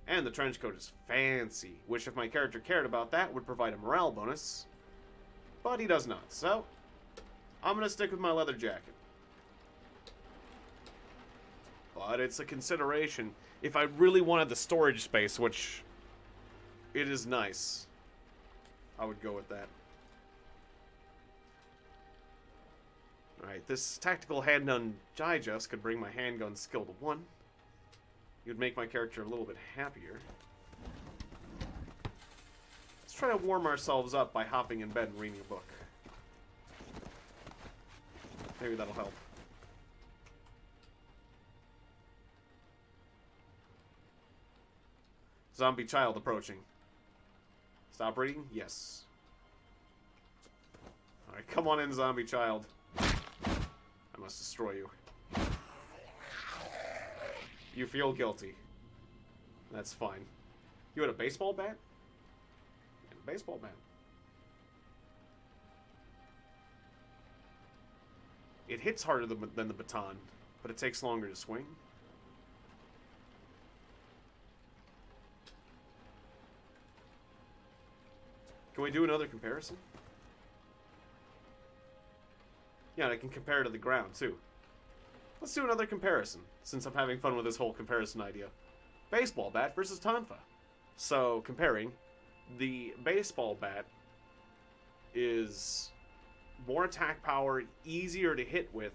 And the trench coat is fancy, which if my character cared about that would provide a morale bonus, but he does not, so I'm going to stick with my leather jacket. But it's a consideration. If I really wanted the storage space, which it is nice, I would go with that. Alright, this tactical handgun digest could bring my handgun skill to 1. It would make my character a little bit happier. Let's try to warm ourselves up by hopping in bed and reading a book. Maybe that'll help. Zombie child approaching. Stop reading? Yes. Alright, come on in, zombie child. I must destroy you. You feel guilty. That's fine. You had a baseball bat? And a baseball bat. It hits harder than the baton, but it takes longer to swing. Can we do another comparison? Yeah, and I can compare to the ground, too. Let's do another comparison, since I'm having fun with this whole comparison idea. Baseball bat versus tonfa. So, comparing, the baseball bat is more attack power, easier to hit with,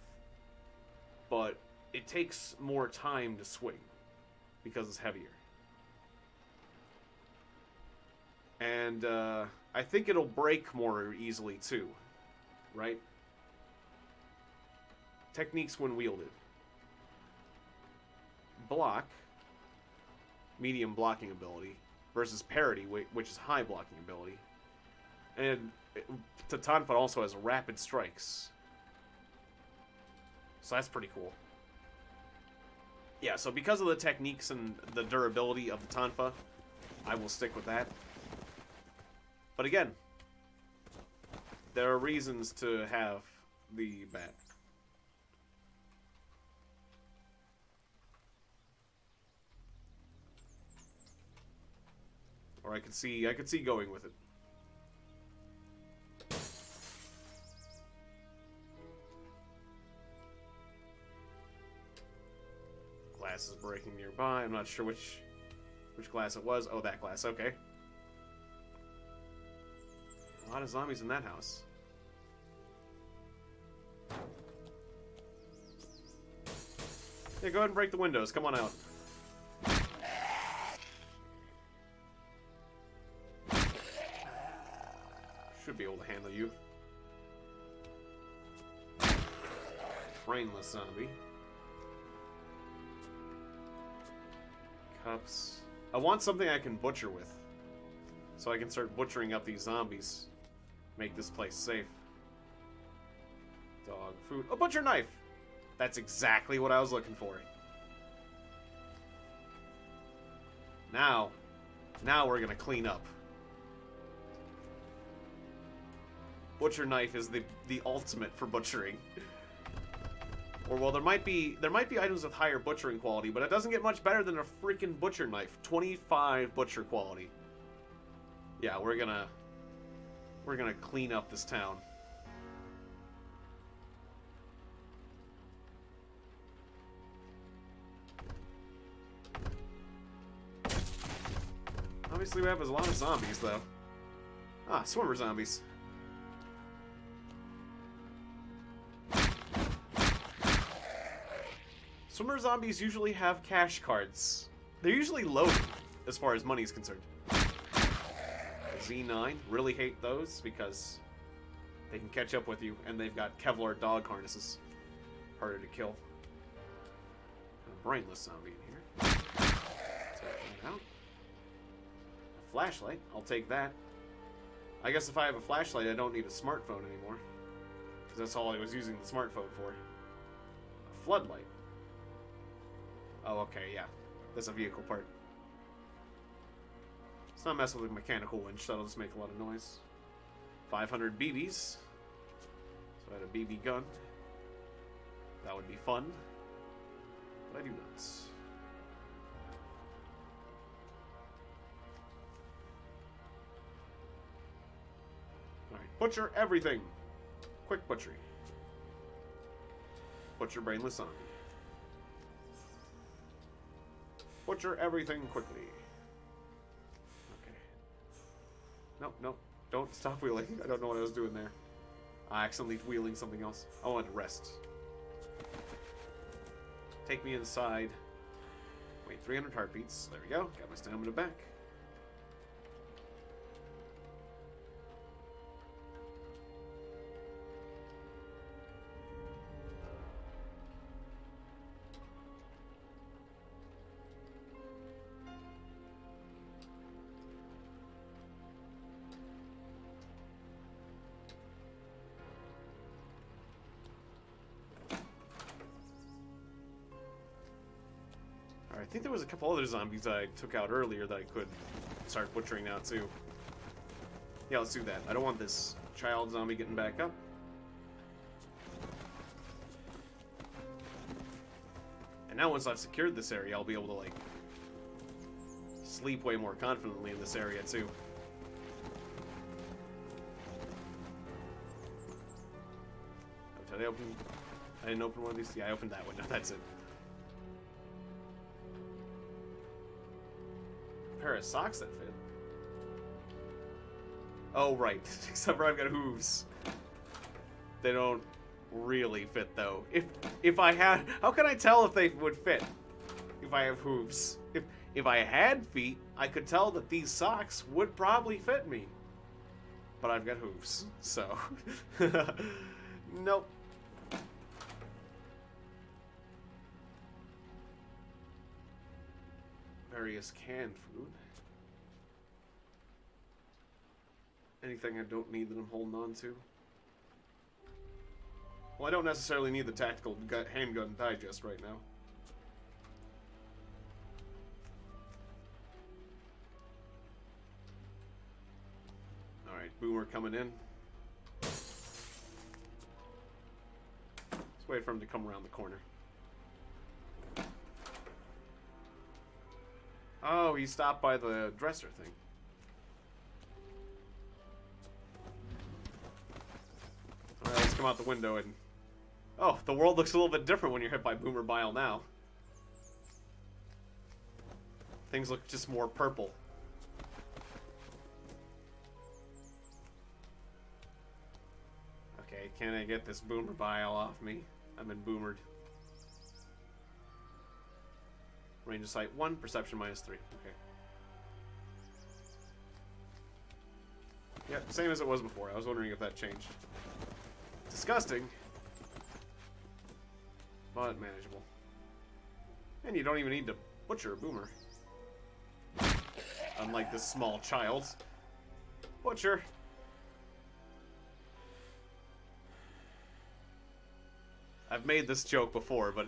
but it takes more time to swing, because it's heavier. And, I think it'll break more easily, too. Right? Techniques when wielded. Block, medium blocking ability, versus parry, which is high blocking ability. And Tonfa also has rapid strikes. So that's pretty cool. Yeah, so because of the techniques and the durability of the Tonfa, I will stick with that. But again, there are reasons to have the bat. Or I could see going with it. Glass is breaking nearby. I'm not sure which glass it was. Oh, that glass. Okay. A lot of zombies in that house. Yeah, go ahead and break the windows. Come on out. you. Brainless zombie. Cups. I want something I can butcher with. So I can start butchering up these zombies. Make this place safe. Dog food. A butcher knife! That's exactly what I was looking for. Now we're gonna clean up. Butcher knife is the ultimate for butchering. Or well, there might be items with higher butchering quality, but it doesn't get much better than a freaking butcher knife. 25 butcher quality. Yeah, we're gonna clean up this town. Obviously, we have a lot of zombies, though. Ah, swimmer zombies. Swimmer zombies usually have cash cards. They're usually loaded, as far as money is concerned. Z9, really hate those because they can catch up with you, and they've got Kevlar dog harnesses. Harder to kill. A brainless zombie in here. Take that out. A flashlight, I'll take that. I guess if I have a flashlight, I don't need a smartphone anymore. Because that's all I was using the smartphone for. A floodlight. Oh, okay, yeah. That's a vehicle part. Let's not mess with a mechanical winch, that'll just make a lot of noise. 500 BBs. So I had a BB gun. That would be fun. But I do not. Alright, butcher everything. Quick butchery. Butcher brainless zombie. Butcher everything quickly. Okay. Nope, nope. Don't stop wheeling. I don't know what I was doing there. I accidentally wheeling something else. I wanted to rest. Take me inside. Wait, 300 heartbeats. There we go. Got my stamina back. I think there was a couple other zombies I took out earlier that I could start butchering now too. Yeah, let's do that. I don't want this child zombie getting back up. And now once I've secured this area, I'll be able to, like, sleep way more confidently in this area too. Oh, did I open... I didn't open one of these? Yeah, I opened that window. That's it. Pair of socks that fit. Oh, right. Except for I've got hooves. They don't really fit, though. If I had... How can I tell if they would fit? If I have hooves. If I had feet, I could tell that these socks would probably fit me. But I've got hooves, so... Nope. Various canned food. Anything I don't need that I'm holding on to. Well, I don't necessarily need the tactical handgun digest right now. Alright, Boomer coming in. Let's wait for him to come around the corner. Oh, he stopped by the dresser thing. Alright, let's come out the window and... Oh, the world looks a little bit different when you're hit by Boomer Bile now. Things look just more purple. Okay, can I get this Boomer Bile off me? I've been boomered. Range of sight 1, perception -3. Okay. Yep, same as it was before. I was wondering if that changed. Disgusting. But manageable. And you don't even need to butcher a boomer. Unlike this small child. Butcher. I've made this joke before, but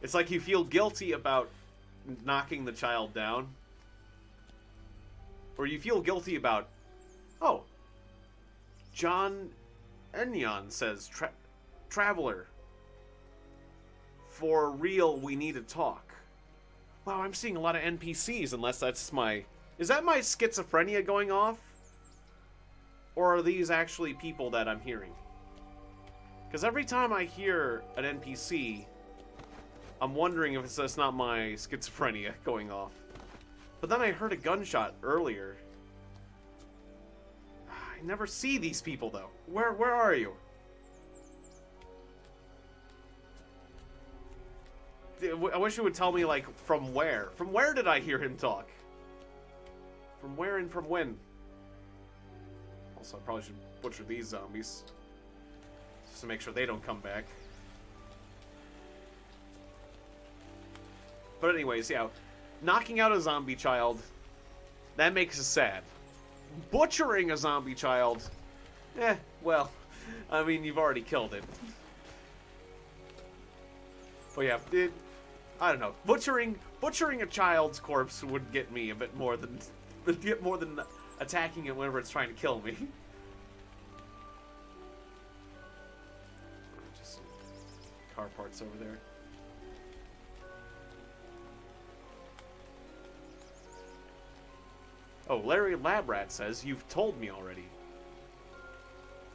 it's like you feel guilty about knocking the child down. Or you feel guilty about, oh, John Enyon says, Traveler, for real, we need to talk. Wow, I'm seeing a lot of NPCs, unless that's my... Is that my schizophrenia going off? Or are these actually people that I'm hearing? Because every time I hear an NPC, I'm wondering if it's just not my schizophrenia going off. But then I heard a gunshot earlier. I never see these people, though. Where are you? I wish you would tell me, like, from where. From where did I hear him talk? From where and from when? Also, I probably should butcher these zombies. Just to make sure they don't come back. But anyways, yeah. Knocking out a zombie child, that makes us sad. Butchering a zombie child, well, I mean, you've already killed it. But yeah, I don't know. Butchering a child's corpse would get me a bit more than attacking it whenever it's trying to kill me. Just some car parts over there. Oh, Larry Labrat says, you've told me already.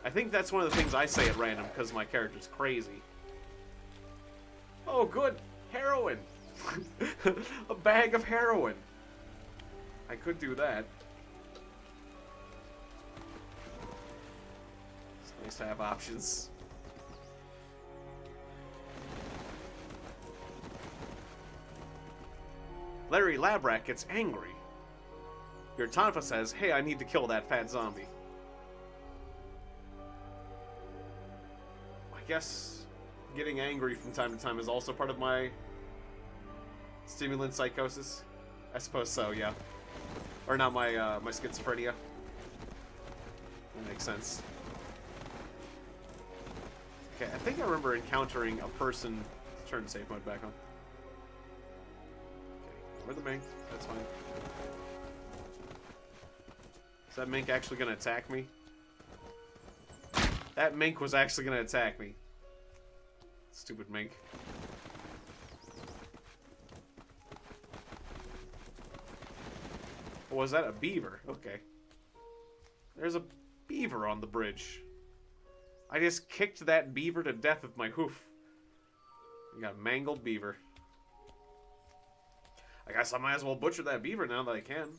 I think that's one of the things I say at random because my character's crazy. Oh, good. Heroin. A bag of heroin. I could do that. It's nice to have options. Larry Labrat gets angry. Your Tonfa says, hey, I need to kill that fat zombie. I guess getting angry from time to time is also part of my stimulant psychosis. I suppose so, yeah. Or not my, my schizophrenia. That makes sense. Okay, I think I remember encountering a person... Turn safe mode back on. Okay, we're the mink. That's fine. Is that mink actually going to attack me? That mink was actually going to attack me. Stupid mink. Or was that a beaver? Okay. There's a beaver on the bridge. I just kicked that beaver to death with my hoof. We got a mangled beaver. I guess I might as well butcher that beaver now that I can.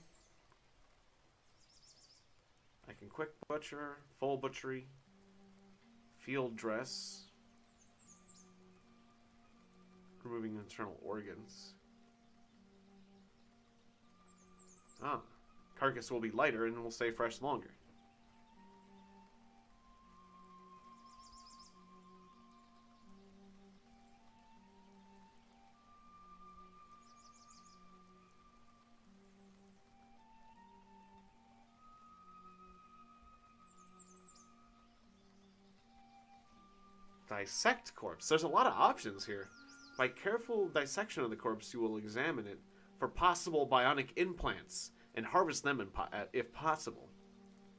I can quick butcher, full butchery, field dress, removing internal organs. Ah, carcass will be lighter and will stay fresh longer. Dissect corpse. There's a lot of options here. By careful dissection of the corpse, you will examine it for possible bionic implants and harvest them if possible.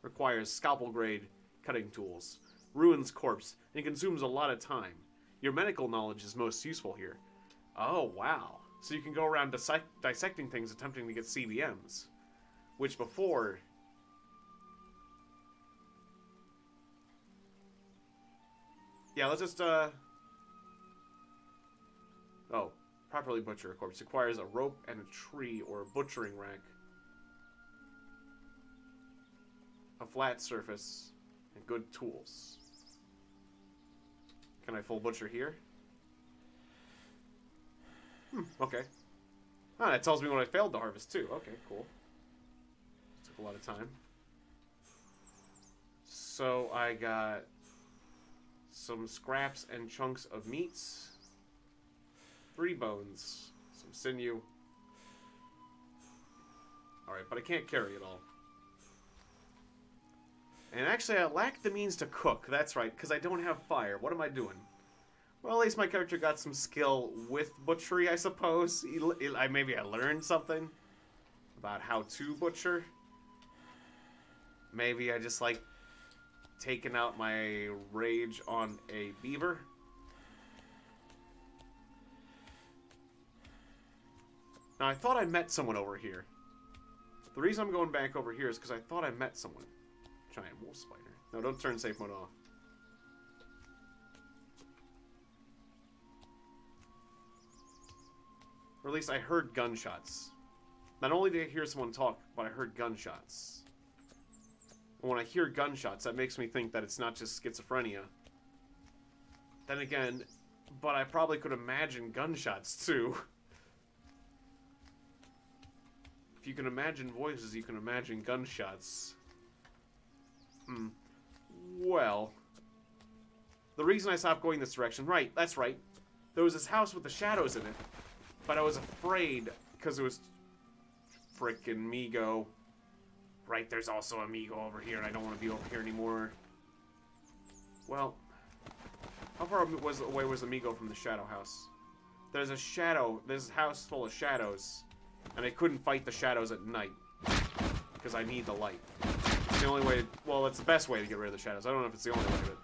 Requires scalpel-grade cutting tools. Ruins corpse and consumes a lot of time. Your medical knowledge is most useful here. Oh, wow. So you can go around dissecting things attempting to get CBMs. Which before... Yeah, let's just, Oh. Properly butcher a corpse. Requires a rope and a tree or a butchering rack. A flat surface. And good tools. Can I full butcher here? Okay. Ah, that tells me when I failed to harvest too. Okay, cool. Took a lot of time. So I got some scraps and chunks of meats, 3 bones, some sinew. Alright, but I can't carry it all. And actually, I lack the means to cook. That's right, because I don't have fire. What am I doing? Well, at least my character got some skill with butchery, I suppose. Maybe I learned something about how to butcher. Maybe I just like taking out my rage on a beaver. Now, I thought I met someone over here. The reason I'm going back over here is because I thought I met someone. Giant wolf spider. No, don't turn safe mode off. Or at least I heard gunshots. Not only did I hear someone talk, but I heard gunshots. And when I hear gunshots, that makes me think that it's not just schizophrenia. Then again, but I probably could imagine gunshots too. If you can imagine voices, you can imagine gunshots. Well, the reason I stopped going this direction, right, that's right. There was this house with the shadows in it, but I was afraid because it was frickin' Migo. Right, there's also a Migo over here, and I don't want to be over here anymore. Well, how far away was the Migo from the shadow house? There's a house full of shadows, and I couldn't fight the shadows at night because I need the light. It's the only way, well, it's the best way to get rid of the shadows. I don't know if it's the only way of it.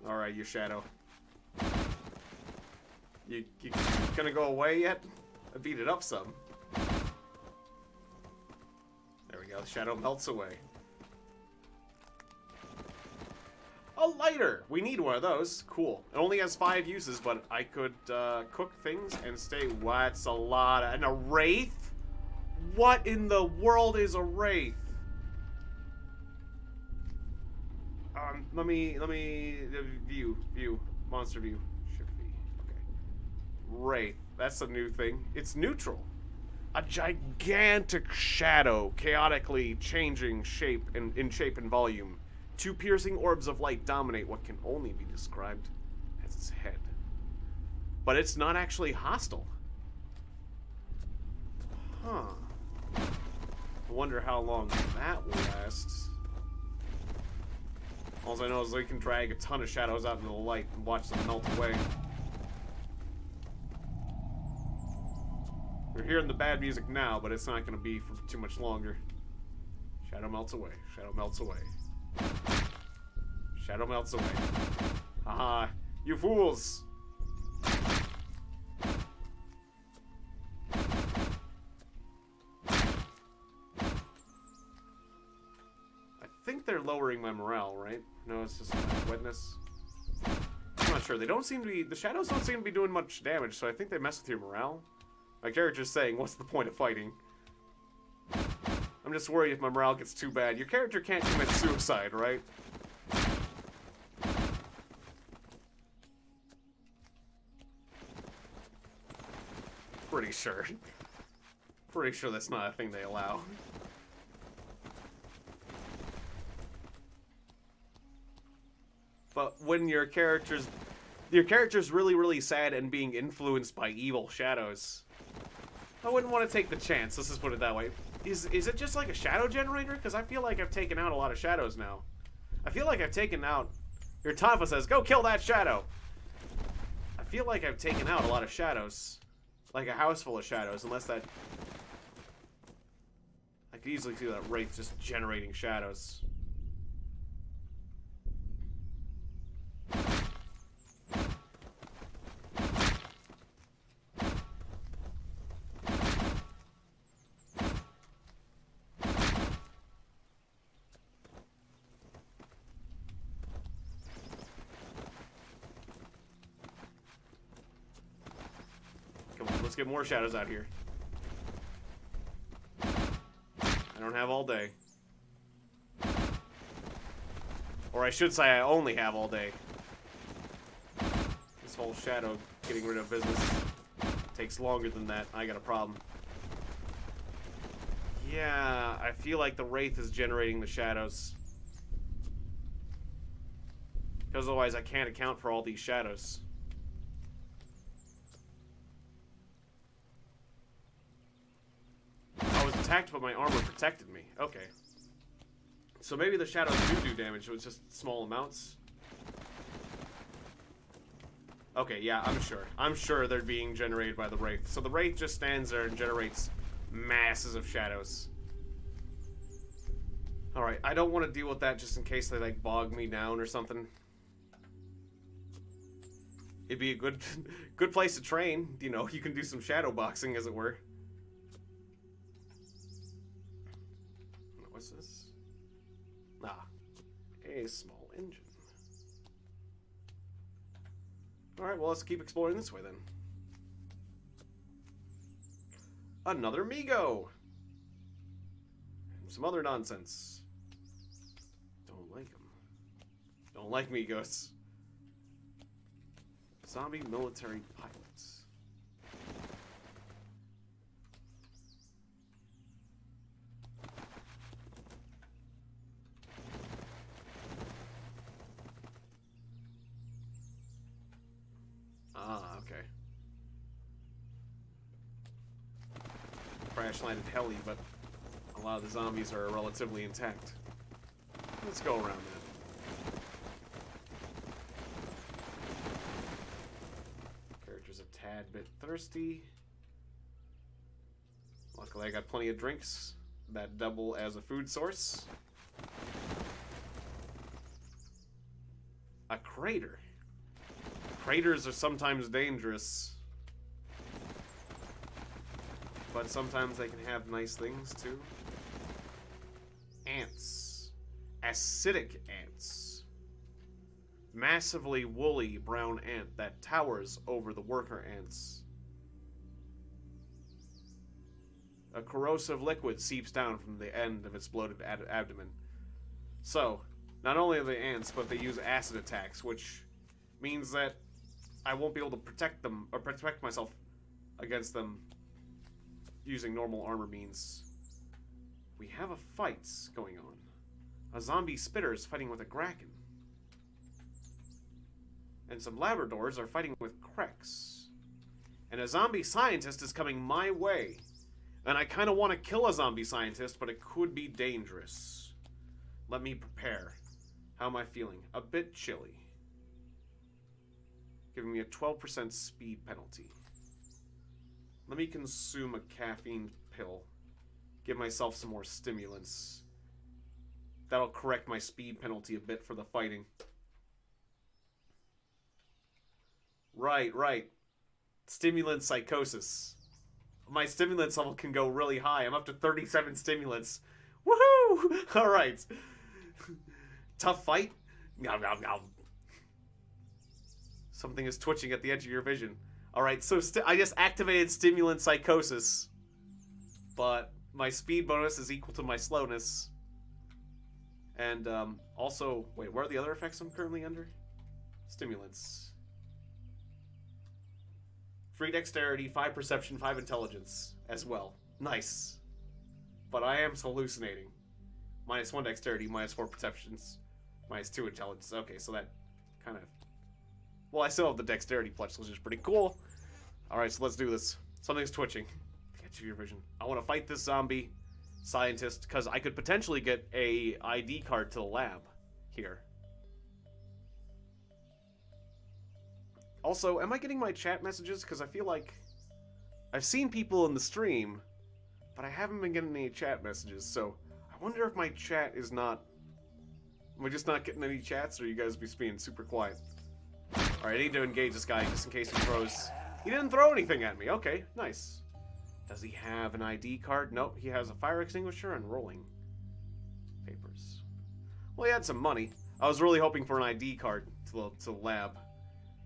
Alright, you shadow. You gonna go away yet? I beat it up some. There we go, the shadow melts away. A lighter! We need one of those. Cool. It only has 5 uses, but I could cook things and stay. What's a lot of... And a wraith? What in the world is a wraith? Let me view, monster view, shift V, okay. Wraith, that's a new thing. It's neutral. A gigantic shadow, chaotically changing shape and in shape and volume. 2 piercing orbs of light dominate what can only be described as its head. But it's not actually hostile. Huh. I wonder how long that will last. All I know is they can drag a ton of shadows out into the light and watch them melt away. We're hearing the bad music now, but it's not going to be for too much longer. Shadow melts away. Shadow melts away. Shadow melts away. Haha, you fools! I think they're lowering my morale, right? No, it's just my wetness. I'm not sure. They don't seem to be... The shadows don't seem to be doing much damage, so I think they mess with your morale. My character's saying, what's the point of fighting? I'm just worried if my morale gets too bad. Your character can't commit suicide, right? Pretty sure. Pretty sure that's not a thing they allow. But when your character's really, really sad and being influenced by evil shadows, I wouldn't want to take the chance. Let's just put it that way. Is it just like a shadow generator? Because I feel like I've taken out a lot of shadows now. I feel like I've taken out... Your Tafa says, go kill that shadow! I feel like I've taken out a lot of shadows. Like a house full of shadows, unless that... I could easily see that Wraith just generating shadows. Let's get more shadows out here. I don't have all day. Or I should say I only have all day. This whole shadow getting rid of business takes longer than that. I got a problem. Yeah, I feel like the Wraith is generating the shadows. Because otherwise I can't account for all these shadows. I was attacked, but my armor protected me. Okay. So maybe the shadows do damage, it was just small amounts. Okay, yeah, I'm sure. I'm sure they're being generated by the Wraith. So the Wraith just stands there and generates masses of shadows. Alright, I don't want to deal with that just in case they, like, bog me down or something. It'd be a good place to train. You know, you can do some shadow boxing, as it were. What's this? Ah, a small engine. Alright, well, let's keep exploring this way, then. Another Migo! And some other nonsense. Don't like them. Don't like Migos. Zombie military pilots. Ah, okay. Crash landed heli, but a lot of the zombies are relatively intact. Let's go around that. Character's a tad bit thirsty. Luckily I got plenty of drinks that double as a food source. A crater. Craters are sometimes dangerous. But sometimes they can have nice things too. Ants. Acidic ants. Massively woolly brown ant that towers over the worker ants. A corrosive liquid seeps down from the end of its bloated abdomen. So, not only are they ants, but they use acid attacks, which means that I won't be able to protect them, or protect myself against them using normal armor means. We have a fight going on. A zombie spitter is fighting with a kraken. And some Labradors are fighting with Krex. And a zombie scientist is coming my way. And I kind of want to kill a zombie scientist, but it could be dangerous. Let me prepare. How am I feeling? A bit chilly. Giving me a 12% speed penalty. Let me consume a caffeine pill. Give myself some more stimulants. That'll correct my speed penalty a bit for the fighting. Right. Stimulant psychosis. My stimulants level can go really high. I'm up to 37 stimulants. Woohoo! Alright. Tough fight? Nom nom nom. Something is twitching at the edge of your vision. Alright, so I just activated stimulant psychosis. But my speed bonus is equal to my slowness. And also, wait, what are the other effects I'm currently under? Stimulants. 3 dexterity, 5 perception, 5 intelligence as well. Nice. But I am hallucinating. -1 dexterity, -4 perceptions, -2 intelligence. Okay, so that kind of... Well, I still have the dexterity plus, which is pretty cool. Alright, so let's do this. Something's twitching. Catch your vision. I want to fight this zombie scientist, because I could potentially get a ID card to the lab here. Also, am I getting my chat messages? Because I feel like I've seen people in the stream, but I haven't been getting any chat messages, so I wonder if my chat is not... Am I just not getting any chats, or you guys be being super quiet? Alright, I need to engage this guy just in case he throws... He didn't throw anything at me. Okay, nice. Does he have an ID card? Nope, he has a fire extinguisher and rolling papers. Well, he had some money. I was really hoping for an ID card to the lab,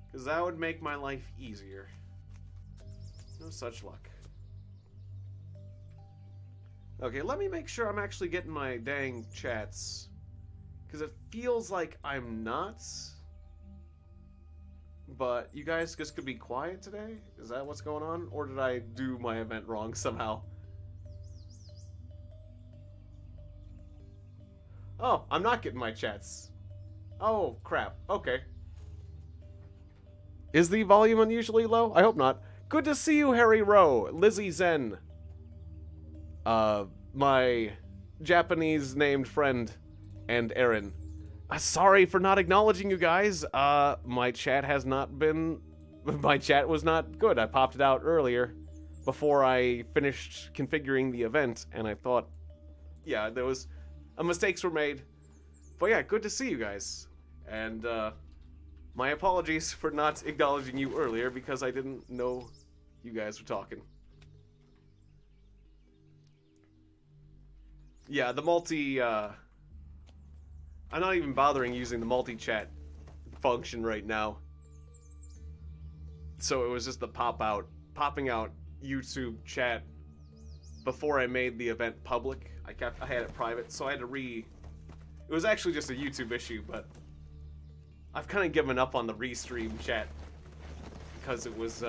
because that would make my life easier. No such luck. Okay, let me make sure I'm actually getting my dang chats. Because it feels like I'm not. But you guys just could be quiet today? Is that what's going on? Or did I do my event wrong somehow? Oh, I'm not getting my chats. Oh, crap. Okay. Is the volume unusually low? I hope not. Good to see you, Harry Rowe. Lizzie Zen. My Japanese named friend. And Aaron. Sorry for not acknowledging you guys. My chat has not been... My chat was not good. I popped it out earlier before I finished configuring the event, and I thought, yeah, there was... mistakes were made. But yeah, good to see you guys. And, my apologies for not acknowledging you earlier because I didn't know you guys were talking. Yeah, the multi, I'm not even bothering using the multi-chat function right now. So it was just the popping out YouTube chat before I made the event public. I had it private, so I had to it was actually just a YouTube issue, but I've kind of given up on the restream chat because it was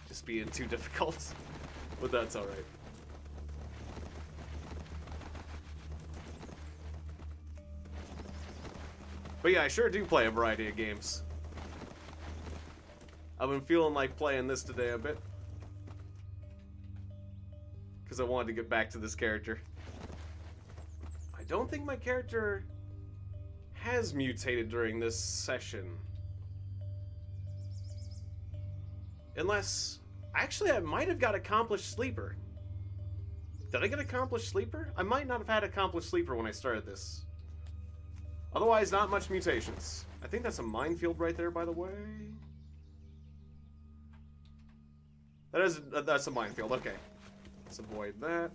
just being too difficult, but that's alright. But yeah, I sure do play a variety of games. I've been feeling like playing this today a bit. Because I wanted to get back to this character. I don't think my character has mutated during this session. Unless... Actually, I might have got Accomplished Sleeper. Did I get Accomplished Sleeper? I might not have had Accomplished Sleeper when I started this. Otherwise, not much mutations. I think that's a minefield right there, by the way. That's a minefield, okay. Let's avoid that.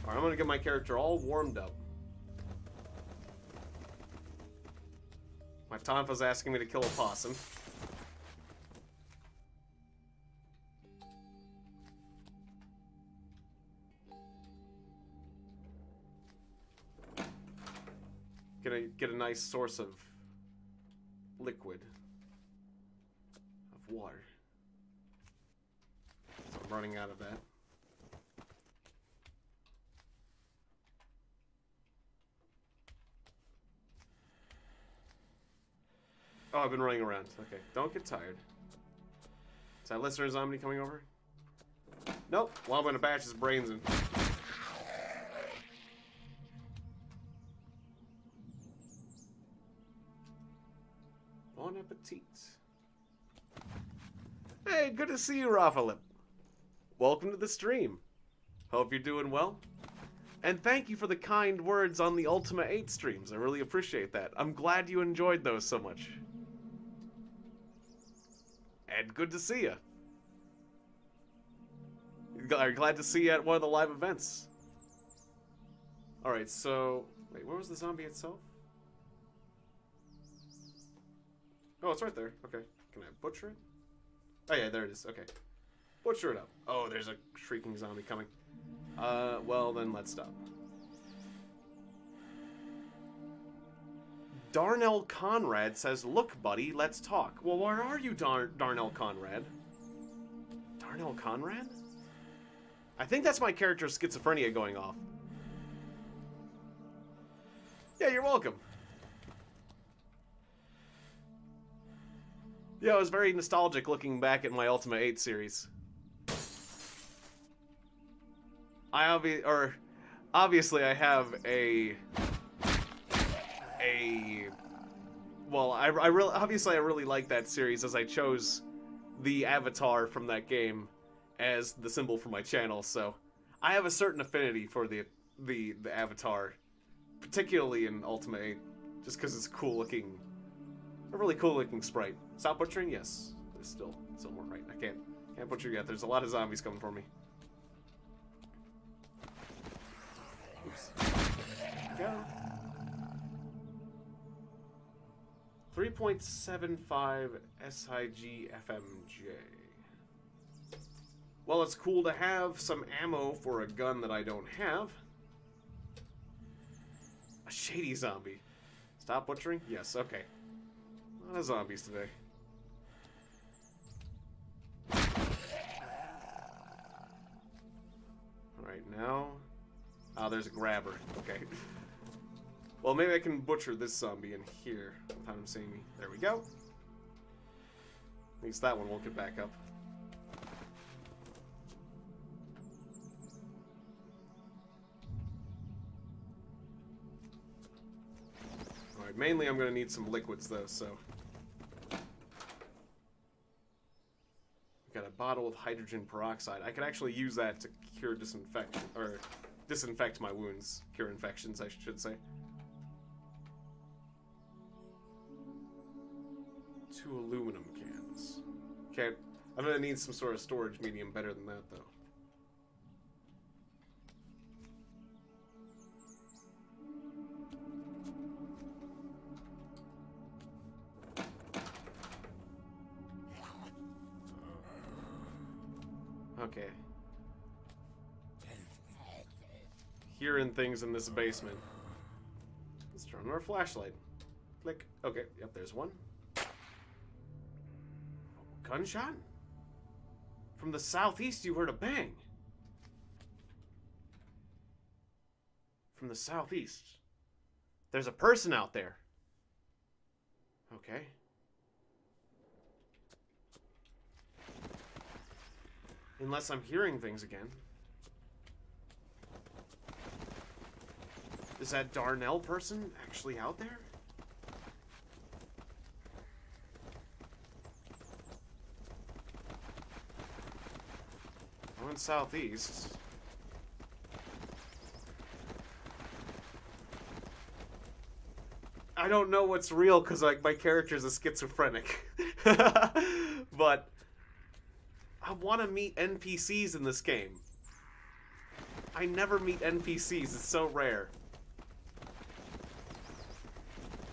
Alright, I'm gonna get my character all warmed up. My Tonfa's asking me to kill a possum. Gonna get a nice source of liquid. Of water. So I'm running out of that. Oh, I've been running around. Okay, don't get tired. Is that listener zombie coming over? Nope. Well, I'm gonna bash his brains in. Bon appetit. Hey, good to see you, Raphalip. Welcome to the stream. Hope you're doing well. And thank you for the kind words on the Ultima 8 streams. I really appreciate that. I'm glad you enjoyed those so much. And good to see you. Glad to see you at one of the live events. Alright, so... Wait, where was the zombie itself? Oh, it's right there. Okay. Can I butcher it? Oh yeah, there it is. Okay. Butcher it up. Oh, there's a shrieking zombie coming. Well, then let's stop. Darnell Conrad says, "Look, buddy, let's talk." Well, where are you, Darnell Conrad? Darnell Conrad? I think that's my character's schizophrenia going off. Yeah, you're welcome. Yeah, it was very nostalgic looking back at my Ultima 8 series. Obviously I have well, I really like that series, as I chose the avatar from that game as the symbol for my channel, so I have a certain affinity for the avatar, particularly in Ultima 8, just because it's a really cool looking sprite. Stop butchering? Yes. there's still more. Right, I can't butcher yet. There's a lot of zombies coming for me. Oops. Go. 3.75 SIG FMJ. Well, it's cool to have some ammo for a gun that I don't have. A shady zombie. Stop butchering? Yes, okay. A lot of zombies today. Alright, now... Oh, there's a grabber. Okay. Well, maybe I can butcher this zombie in here without him seeing me. There we go. At least that one won't get back up. Alright, mainly I'm going to need some liquids, though, so... Got a bottle of hydrogen peroxide. I could actually use that to cure disinfection, or disinfect my wounds. Cure infections, I should say. 2 aluminum cans. Okay, I'm gonna need some sort of storage medium better than that, though. Okay. Hearing things in this basement. Let's turn on our flashlight. Click. Okay, yep, there's one. Gunshot? From the southeast you heard a bang. From the southeast. There's a person out there. Okay. Unless I'm hearing things again. Is that Darnell person actually out there? I went southeast. I don't know what's real because like my character's a schizophrenic. But I want to meet NPCs in this game. I never meet NPCs. It's so rare.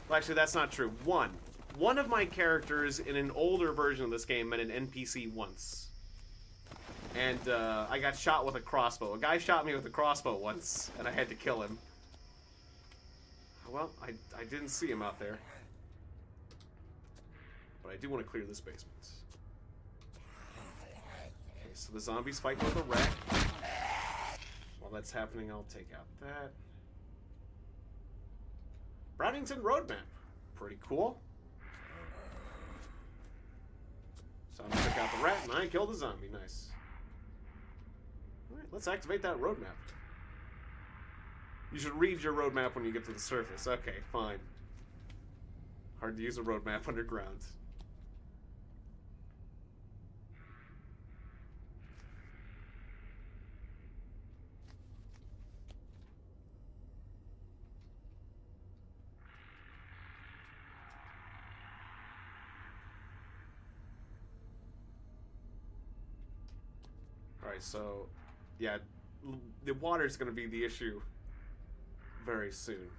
Well, actually, that's not true. One of my characters in an older version of this game met an NPC once. And I got shot with a crossbow. A guy shot me with a crossbow once, and I had to kill him. Well, I didn't see him out there. But I do want to clear this basement. Okay, so the zombie's fighting with a rat. While that's happening, I'll take out that. Brownington Road Map. Pretty cool. So I'm gonna took out the rat and I killed the zombie. Nice. Alright, let's activate that road map. You should read your road map when you get to the surface. Okay, fine. Hard to use a road map underground. Alright, so, yeah, the water's gonna be the issue very soon.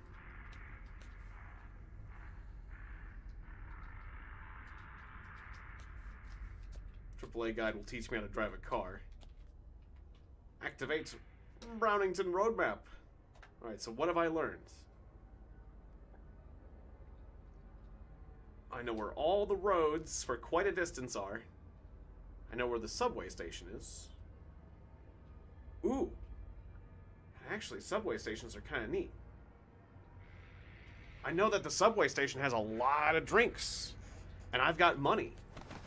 AAA guide will teach me how to drive a car. Activate Brownington Road Map. Alright, so what have I learned? I know where all the roads for quite a distance are. I know where the subway station is. Ooh. Actually, subway stations are kind of neat. I know that the subway station has a lot of drinks. And I've got money.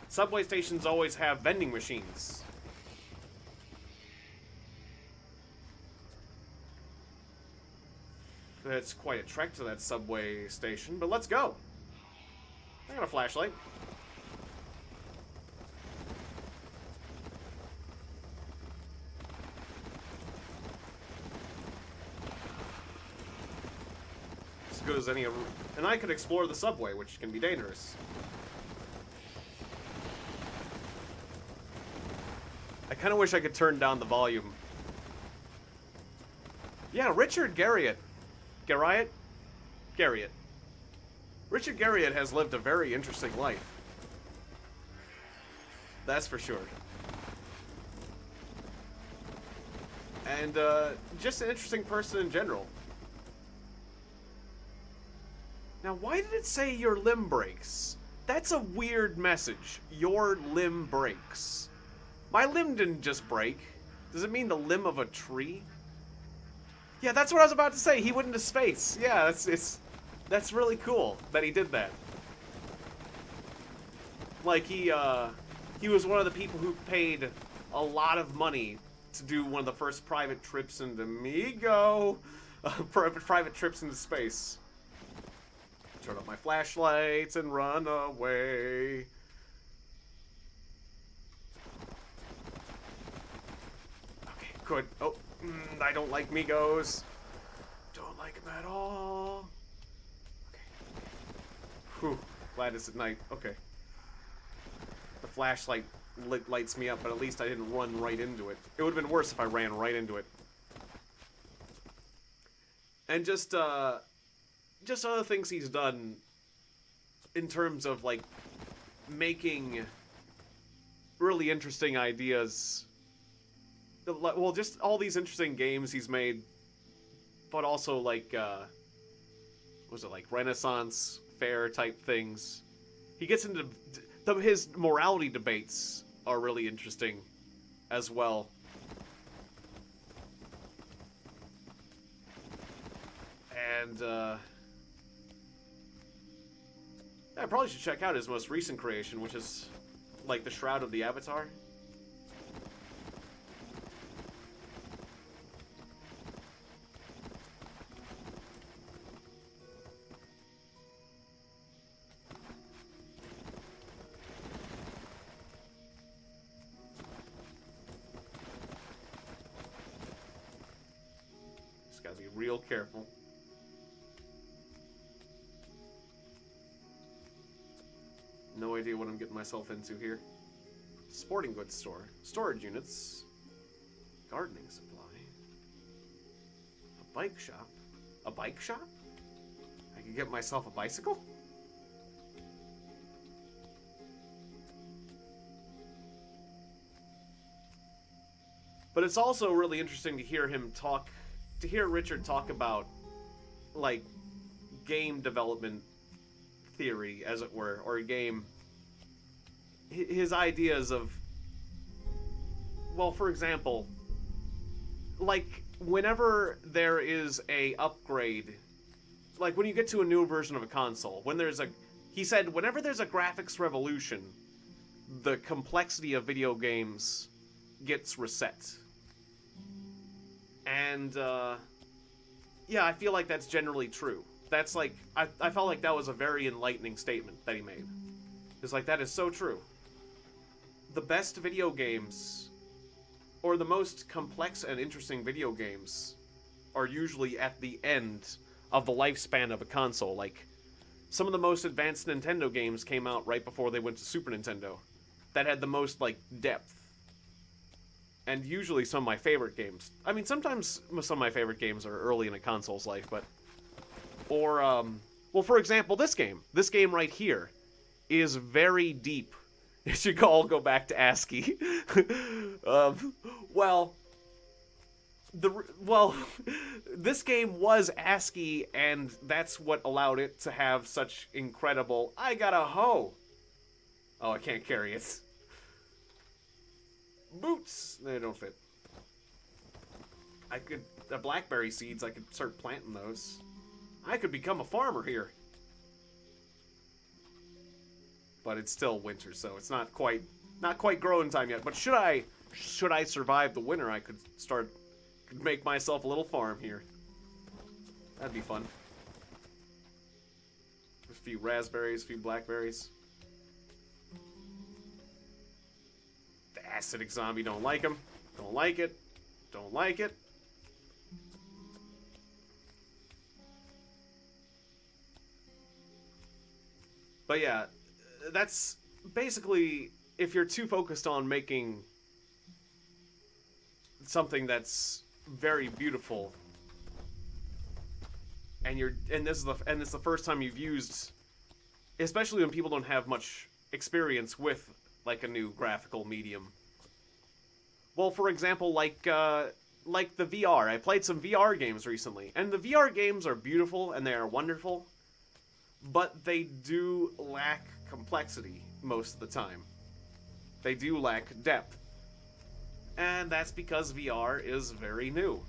Subway stations always have vending machines. That's quite a trek to that subway station, but let's go. I got a flashlight. As good as any of them. And I could explore the subway, which can be dangerous. kind of wish I could turn down the volume. Yeah, Richard Garriott. Garriott. Richard Garriott has lived a very interesting life. That's for sure. And, just an interesting person in general. Now, why did it say your limb breaks? That's a weird message. Your limb breaks. My limb didn't just break. Does it mean the limb of a tree? Yeah, that's what I was about to say. He went into space. Yeah, that's really cool that he did that. Like, he was one of the people who paid a lot of money to do one of the first private trips into private trips into space. Turn off my flashlights and run away. Okay, good. Oh, I don't like Migos. Don't like them at all. Okay. Whew. Glad it's at night. Okay. The flashlight lights me up, but at least I didn't run right into it. It would have been worse if I ran right into it. And just other things he's done in terms of, like, making really interesting ideas. Well, just all these interesting games he's made, but also, like, was it, like, Renaissance fair type things. He gets into... his morality debates are really interesting as well. And, I probably should check out his most recent creation, which is, like, the Shroud of the Avatar. Just gotta be real careful. No idea what I'm getting myself into here. Sporting goods store. Storage units. Gardening supply. A bike shop. A bike shop? I could get myself a bicycle? But it's also really interesting to hear him talk, to hear Richard talk about, like, game development theory, as it were, or his ideas of, well, for example, like, whenever there is a upgrade, like, when you get to a new version of a console, he said, whenever there's a graphics revolution, the complexity of video games gets reset. And, yeah, I feel like that's generally true. That's like, I felt like that was a very enlightening statement that he made. It's like, that is so true. The best video games, or the most complex and interesting video games, are usually at the end of the lifespan of a console. Like, some of the most advanced Nintendo games came out right before they went to Super Nintendo. That had the most, like, depth. And usually some of my favorite games. I mean, sometimes some of my favorite games are early in a console's life, but... Or, well, for example, this game. This game right here is very deep. It should all go back to ASCII. Well, this game was ASCII, and that's what allowed it to have such incredible... I got a hoe! Oh, I can't carry it. Boots! They don't fit. The blackberry seeds, I could start planting those. I could become a farmer here. But it's still winter, so it's not quite growing time yet. But should I survive the winter, I could make myself a little farm here. That'd be fun. A few raspberries, a few blackberries. The acidic zombie, don't like him. Don't like it. Don't like it. But yeah, that's basically, if you're too focused on making something that's very beautiful, and this is the first time you've used, especially when people don't have much experience with like a new graphical medium. Well, for example, like the VR. I played some VR games recently, and the VR games are beautiful and they are wonderful, but they do lack complexity most of the time. They do lack depth. And that's because VR is very new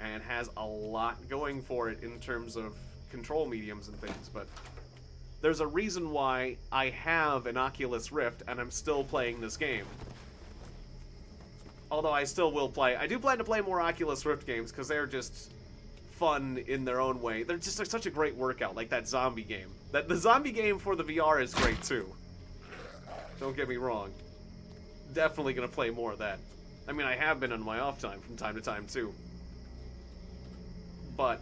and has a lot going for it in terms of control mediums and things, but there's a reason why I have an Oculus Rift and I'm still playing this game. Although I still will play. I do plan to play more Oculus Rift games because they're just fun in their own way. They're just such a great workout, like that zombie game. The zombie game for the VR is great too. Don't get me wrong. Definitely gonna play more of that. I mean, I have been on my off time from time to time too. But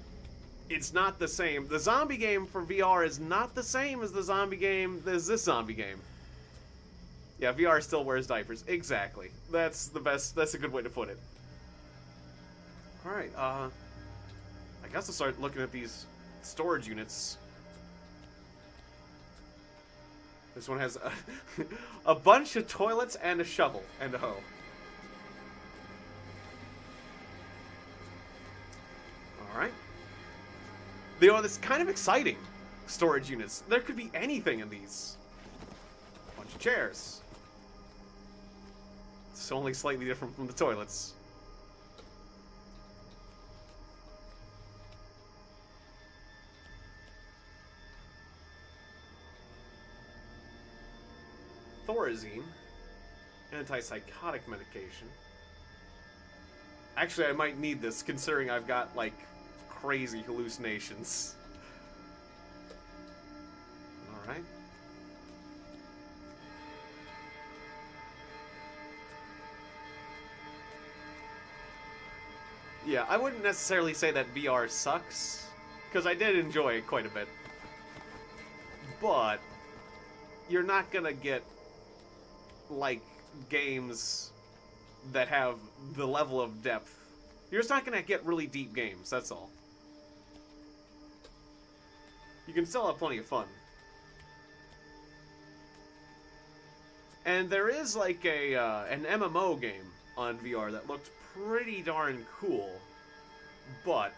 it's not the same. The zombie game for VR is not the same as the zombie game as this zombie game. Yeah, VR still wears diapers. Exactly. That's the best. That's a good way to put it. Alright, I guess I'll start looking at these storage units. This one has a bunch of toilets and a shovel and a hoe. Alright. They are this kind of exciting storage units. There could be anything in these. Bunch of chairs. It's only slightly different from the toilets. Thorazine. Antipsychotic medication. Actually, I might need this, considering I've got, like, crazy hallucinations. Alright. Yeah, I wouldn't necessarily say that VR sucks, because I did enjoy it quite a bit. But you're not gonna get, like, games that have the level of depth. You're just not gonna get really deep games, that's all. You can still have plenty of fun. And there is, like, an MMO game on VR that looked pretty darn cool, but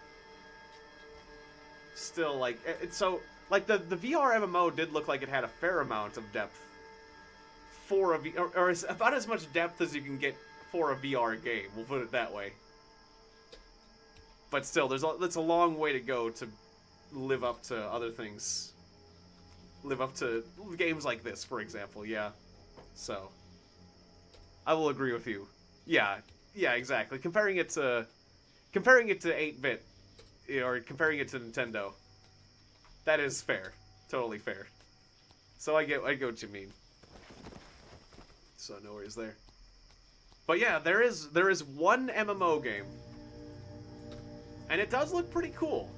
still, like, so, like, the VR MMO did look like it had a fair amount of depth for a or about as much depth as you can get for a VR game, we'll put it that way. But still, that's a long way to go to live up to other things. Live up to games like this, for example, yeah. So, I will agree with you. Yeah, exactly. Comparing it to 8-bit, or comparing it to Nintendo, that is fair. Totally fair. So I get what you mean. So no worries there. But yeah, there is one MMO game, and it does look pretty cool.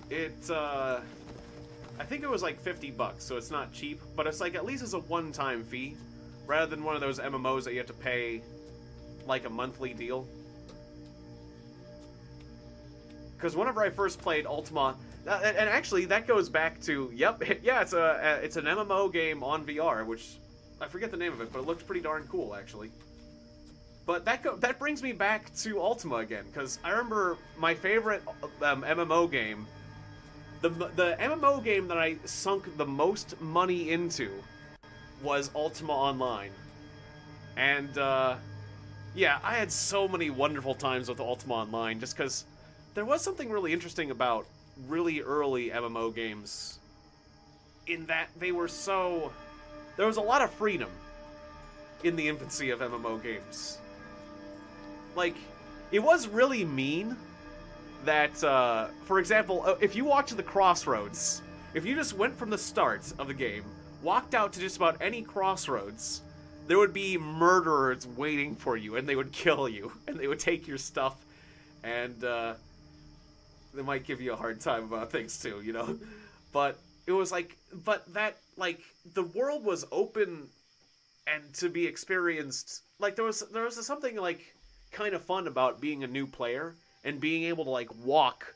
I think it was like $50, so it's not cheap, but it's like at least it's a one-time fee, rather than one of those MMOs that you have to pay like a monthly deal. Because whenever I first played Ultima, and actually that goes back to, yep, yeah, it's an MMO game on VR, which I forget the name of it, but it looked pretty darn cool actually. But that brings me back to Ultima again, because I remember my favorite MMO game. The MMO game that I sunk the most money into was Ultima Online. And, yeah, I had so many wonderful times with Ultima Online, just because there was something really interesting about really early MMO games, in that they were so... There was a lot of freedom in the infancy of MMO games. Like, it was really mean that, for example, if you walked to the crossroads, if you just went from the start of the game, walked out to just about any crossroads, there would be murderers waiting for you, and they would kill you, and they would take your stuff, and, they might give you a hard time about things too, you know? But it was like, but that, like, the world was open and to be experienced. Like, there was something, like, kind of fun about being a new player and being able to, like, walk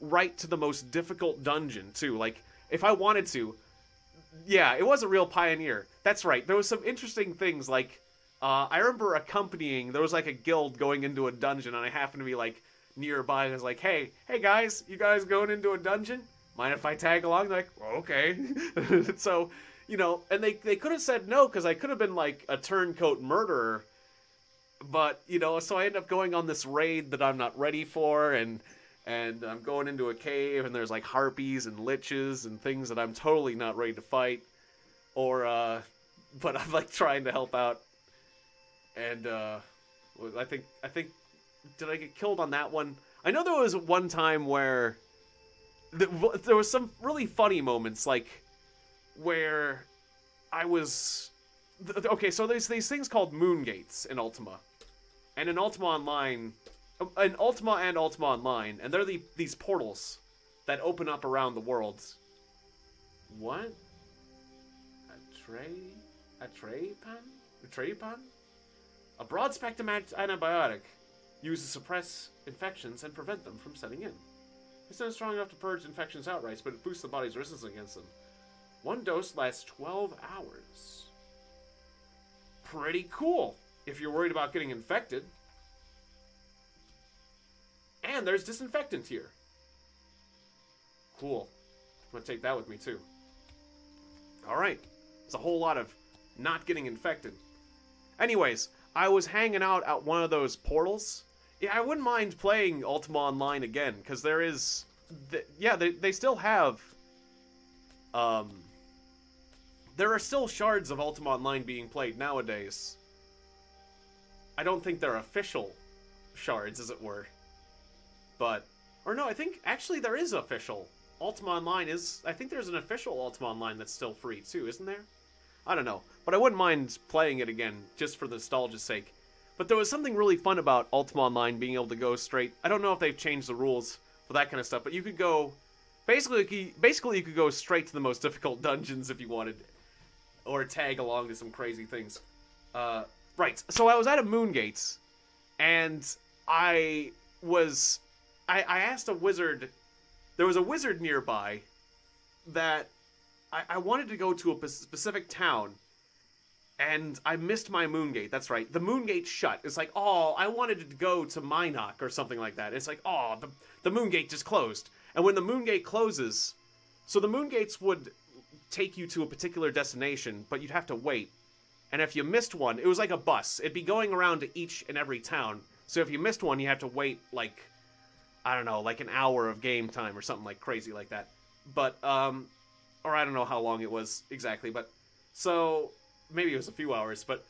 right to the most difficult dungeon, too. Like, if I wanted to, yeah, it was a real pioneer. That's right. There was some interesting things, like, I remember accompanying, there was, like, a guild going into a dungeon, and I happened to be, like, nearby, and I was like, hey guys, you guys going into a dungeon? Mind if I tag along? They're like, well, okay. So, you know, and they could have said no, because I could have been, like, a turncoat murderer, but, you know, so I end up going on this raid that I'm not ready for, and I'm going into a cave, and there's, like, harpies and liches and things that I'm totally not ready to fight, or, but I'm, like, trying to help out, and, I think, did I get killed on that one? I know there was one time where there was some really funny moments, like, where I was... Okay, so there's these things called moon gates in Ultima. And in Ultima Online... In Ultima and Ultima Online, and they're these portals that open up around the world. What? A Trepan? A broad-spectrum antibiotic used to suppress infections and prevent them from setting in. It's not strong enough to purge infections outright, but it boosts the body's resistance against them. One dose lasts 12 hours. Pretty cool, if you're worried about getting infected. And there's disinfectant here. Cool. I'm gonna take that with me, too. Alright. It's a whole lot of not getting infected. Anyways, I was hanging out at one of those portals. Yeah, I wouldn't mind playing Ultima Online again, because there is... yeah, they still have... there are still shards of Ultima Online being played nowadays. I don't think they're official shards, as it were. But... Or no, I think... Actually, there is official. Ultima Online is... I think there's an official Ultima Online that's still free, too, isn't there? I don't know. But I wouldn't mind playing it again, just for nostalgia's sake. But there was something really fun about Ultima Online being able to go straight... I don't know if they've changed the rules for that kind of stuff, but you could go... Basically, you could go straight to the most difficult dungeons if you wanted. Or tag along to some crazy things. Right, so I was at a Moongates, and I asked a wizard... There was a wizard nearby that I wanted to go to a specific town, and I missed my Moongate. That's right. The Moongate shut. It's like, oh, I wanted to go to Minok or something like that. It's like, oh, the Moongate just closed. And when the Moongate closes, so the Moongates would take you to a particular destination, but you'd have to wait. And if you missed one, it was like a bus. It'd be going around to each and every town. So if you missed one, you have to wait, like, I don't know, like an hour of game time or something like crazy like that. But, or I don't know how long it was exactly, but, so, maybe it was a few hours, but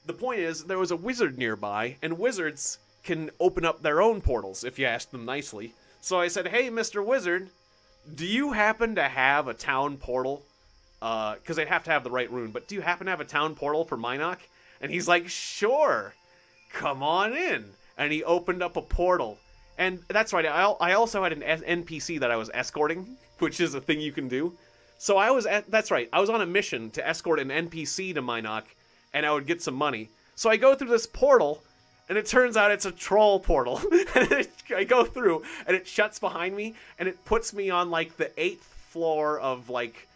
the point is, there was a wizard nearby, and wizards can open up their own portals, if you ask them nicely. So I said, hey, Mr. Wizard, do you happen to have a town portal? Because they'd have to have the right rune, but do you happen to have a town portal for Minok? And he's like, sure, come on in. And he opened up a portal. And that's right, I also had an NPC that I was escorting, which is a thing you can do. So I was that's right, I was on a mission to escort an NPC to Minok, and I would get some money. So I go through this portal, and it turns out it's a troll portal. And I go through, and it shuts behind me, and it puts me on, like, the 8th floor of, like,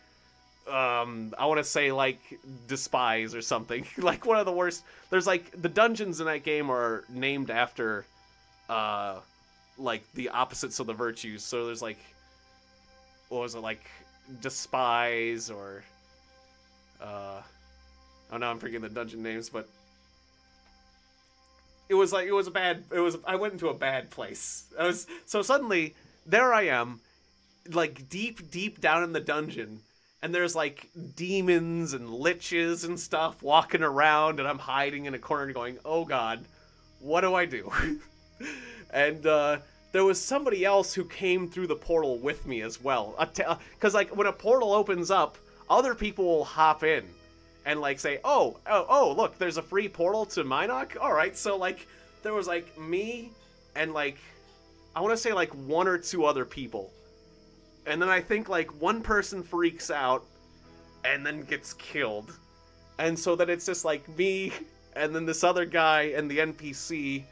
I want to say, like, Despise or something. Like, one of the worst. There's, like, the dungeons in that game are named after, like, the opposites of the virtues. So there's, like, what was it, like, Despise, or, oh no, I'm forgetting the dungeon names, but it was like, I went into a bad place. So suddenly, there I am, like, deep down in the dungeon, and there's, like, demons and liches and stuff walking around, and I'm hiding in a corner going, oh god, what do I do? And, there was somebody else who came through the portal with me as well. Because, like, when a portal opens up, other people will hop in and, like, say, oh, look, there's a free portal to Minok? Alright, so, like, there was, like, me and, like, I want to say, like, 1 or 2 other people. And then I think, like, one person freaks out and then gets killed. And so then it's just like me and then this other guy and the NPC,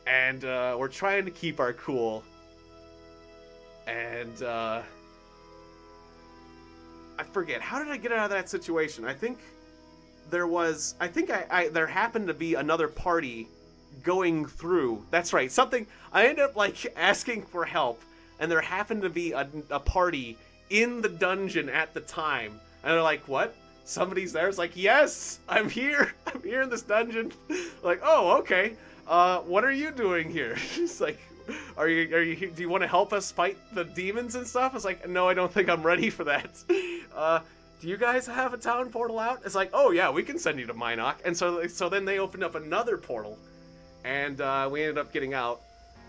and we're trying to keep our cool. And I forget, how did I get out of that situation? I think there was, there happened to be another party going through. That's right, something, I ended up like asking for help, and there happened to be a party in the dungeon at the time. And they're like, what? Somebody's there? It's like, yes, I'm here. I'm here in this dungeon. Like, oh, okay. What are you doing here? It's like, are you do you want to help us fight the demons and stuff? It's like, no, I don't think I'm ready for that. Do you guys have a town portal out? It's like, oh yeah, we can send you to Minok. And so then they opened up another portal, and we ended up getting out.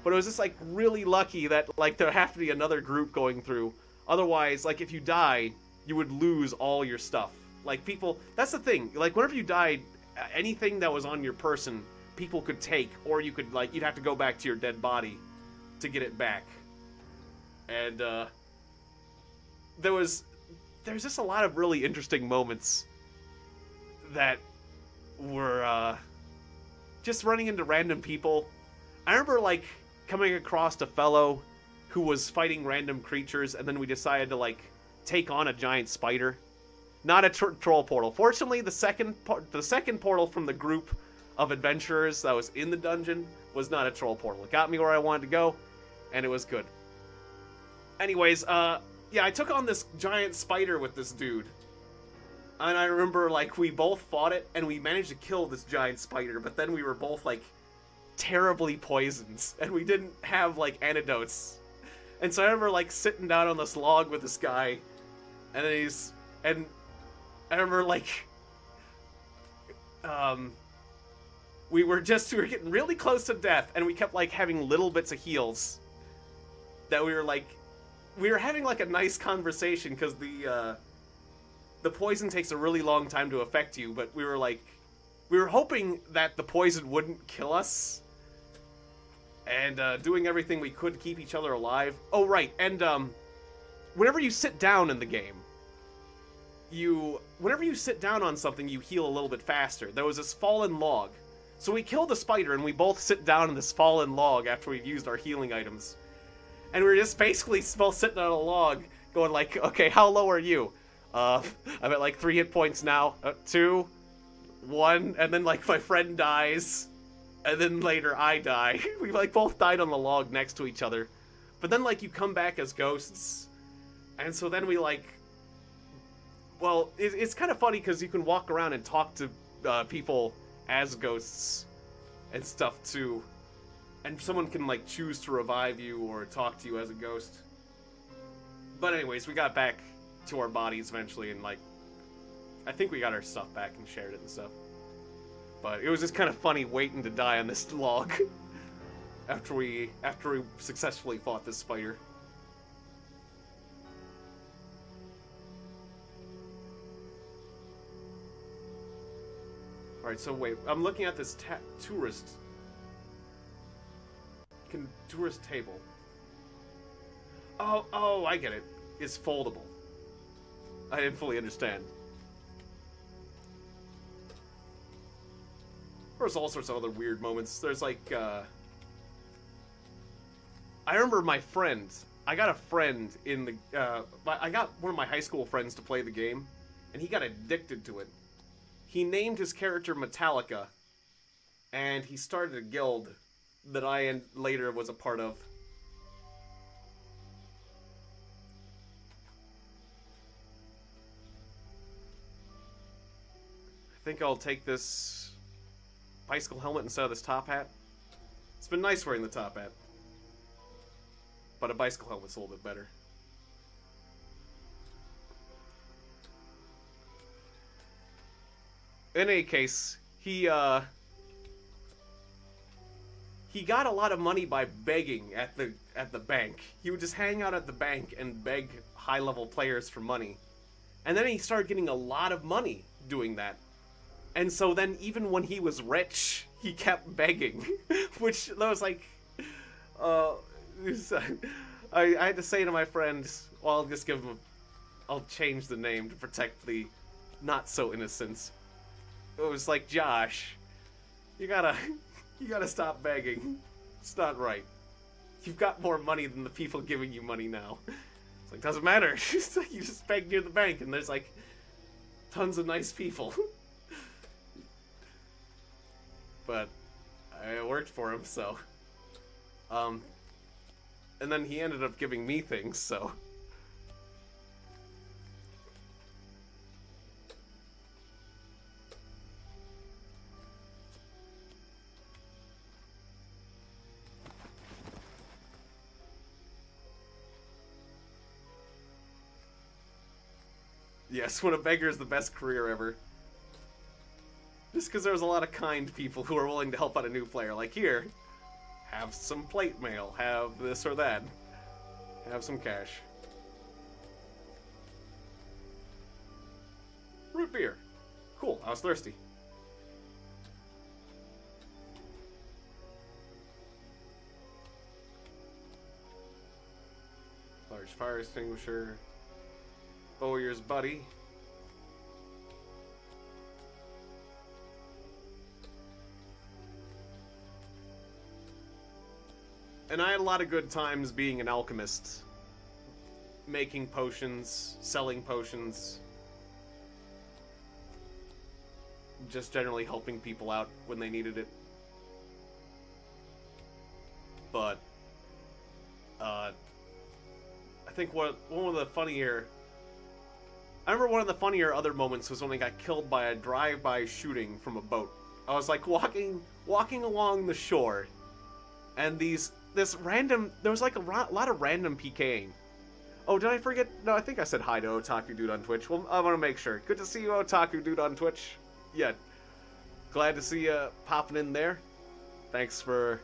But it was just like really lucky that like there have to be another group going through. Otherwise, like if you died, you would lose all your stuff. Like people, that's the thing. Like whenever you died, anything that was on your person, people could take, or you could like you'd have to go back to your dead body to get it back. And there's just a lot of really interesting moments that were just running into random people. I remember like coming across a fellow who was fighting random creatures, and then we decided to like take on a giant spider. Not a troll portal. Fortunately, the second portal from the group of adventurers that was in the dungeon was not a troll portal. It got me where I wanted to go, and it was good. Anyways, yeah, I took on this giant spider with this dude. And I remember, like, we both fought it, and we managed to kill this giant spider, but then we were both, like, terribly poisoned, and we didn't have, like, antidotes. And so I remember, like, sitting down on this log with this guy, and then and I remember, like, we were getting really close to death, and we kept, like, having little bits of heals that we were having, like, a nice conversation, because the poison takes a really long time to affect you, but we were hoping that the poison wouldn't kill us, and doing everything we could to keep each other alive. Oh, right, and whenever you sit down in the game, whenever you sit down on something, you heal a little bit faster. There was this fallen log. So we killed the spider, and we both sit down in this fallen log after we've used our healing items. And we were just basically both sitting on a log, going like, okay, how low are you? I'm at like 3 hit points now. 2, 1, and then like my friend dies. And then later I die. We like both died on the log next to each other. But then like you come back as ghosts. And so then we like... Well, it's kind of funny because you can walk around and talk to people as ghosts and stuff too. And someone can like choose to revive you or talk to you as a ghost. But anyways, we got back to our bodies eventually, and like I think we got our stuff back and shared it and stuff. But it was just kind of funny waiting to die on this log after we successfully fought this spider. Alright, so wait, I'm looking at this tourist table. Oh, I get it. It's foldable. I didn't fully understand. There's all sorts of other weird moments. There's like, I remember my friend. I got a friend in the, I got one of my high school friends to play the game, and he got addicted to it. He named his character Metallica, and he started a guild that I later was a part of. I think I'll take this bicycle helmet instead of this top hat. It's been nice wearing the top hat, but a bicycle helmet's a little bit better. In any case, he got a lot of money by begging at the bank. He would just hang out at the bank and beg high-level players for money. And then he started getting a lot of money doing that. And so then even when he was rich, he kept begging. Which, that was like... I had to say to my friend, well, I'll just give him... I'll change the name to protect the not-so-innocents. it was like, Josh, you gotta stop begging. It's not right. You've got more money than the people giving you money now. It's like, doesn't matter. It's like you just beg near the bank and there's like tons of nice people. But it worked for him, so. And then he ended up giving me things, so. Yes, when a beggar is the best career ever. Just because there's a lot of kind people who are willing to help out a new player. Like, here, have some plate mail, have this or that. Have some cash. Root beer. Cool, I was thirsty. Large fire extinguisher. Bowyer's buddy. And I had a lot of good times being an alchemist. Making potions, selling potions. Just generally helping people out when they needed it. But, I think one of the funnier... I remember one of the funnier other moments was when I got killed by a drive-by shooting from a boat. I was like walking along the shore, and there was like a lot of random PKing. Oh, did I forget? No, I think I said hi to Otaku Dude on Twitch. Well, I want to make sure. Good to see you, Otaku Dude on Twitch. Yeah, glad to see you popping in there. Thanks for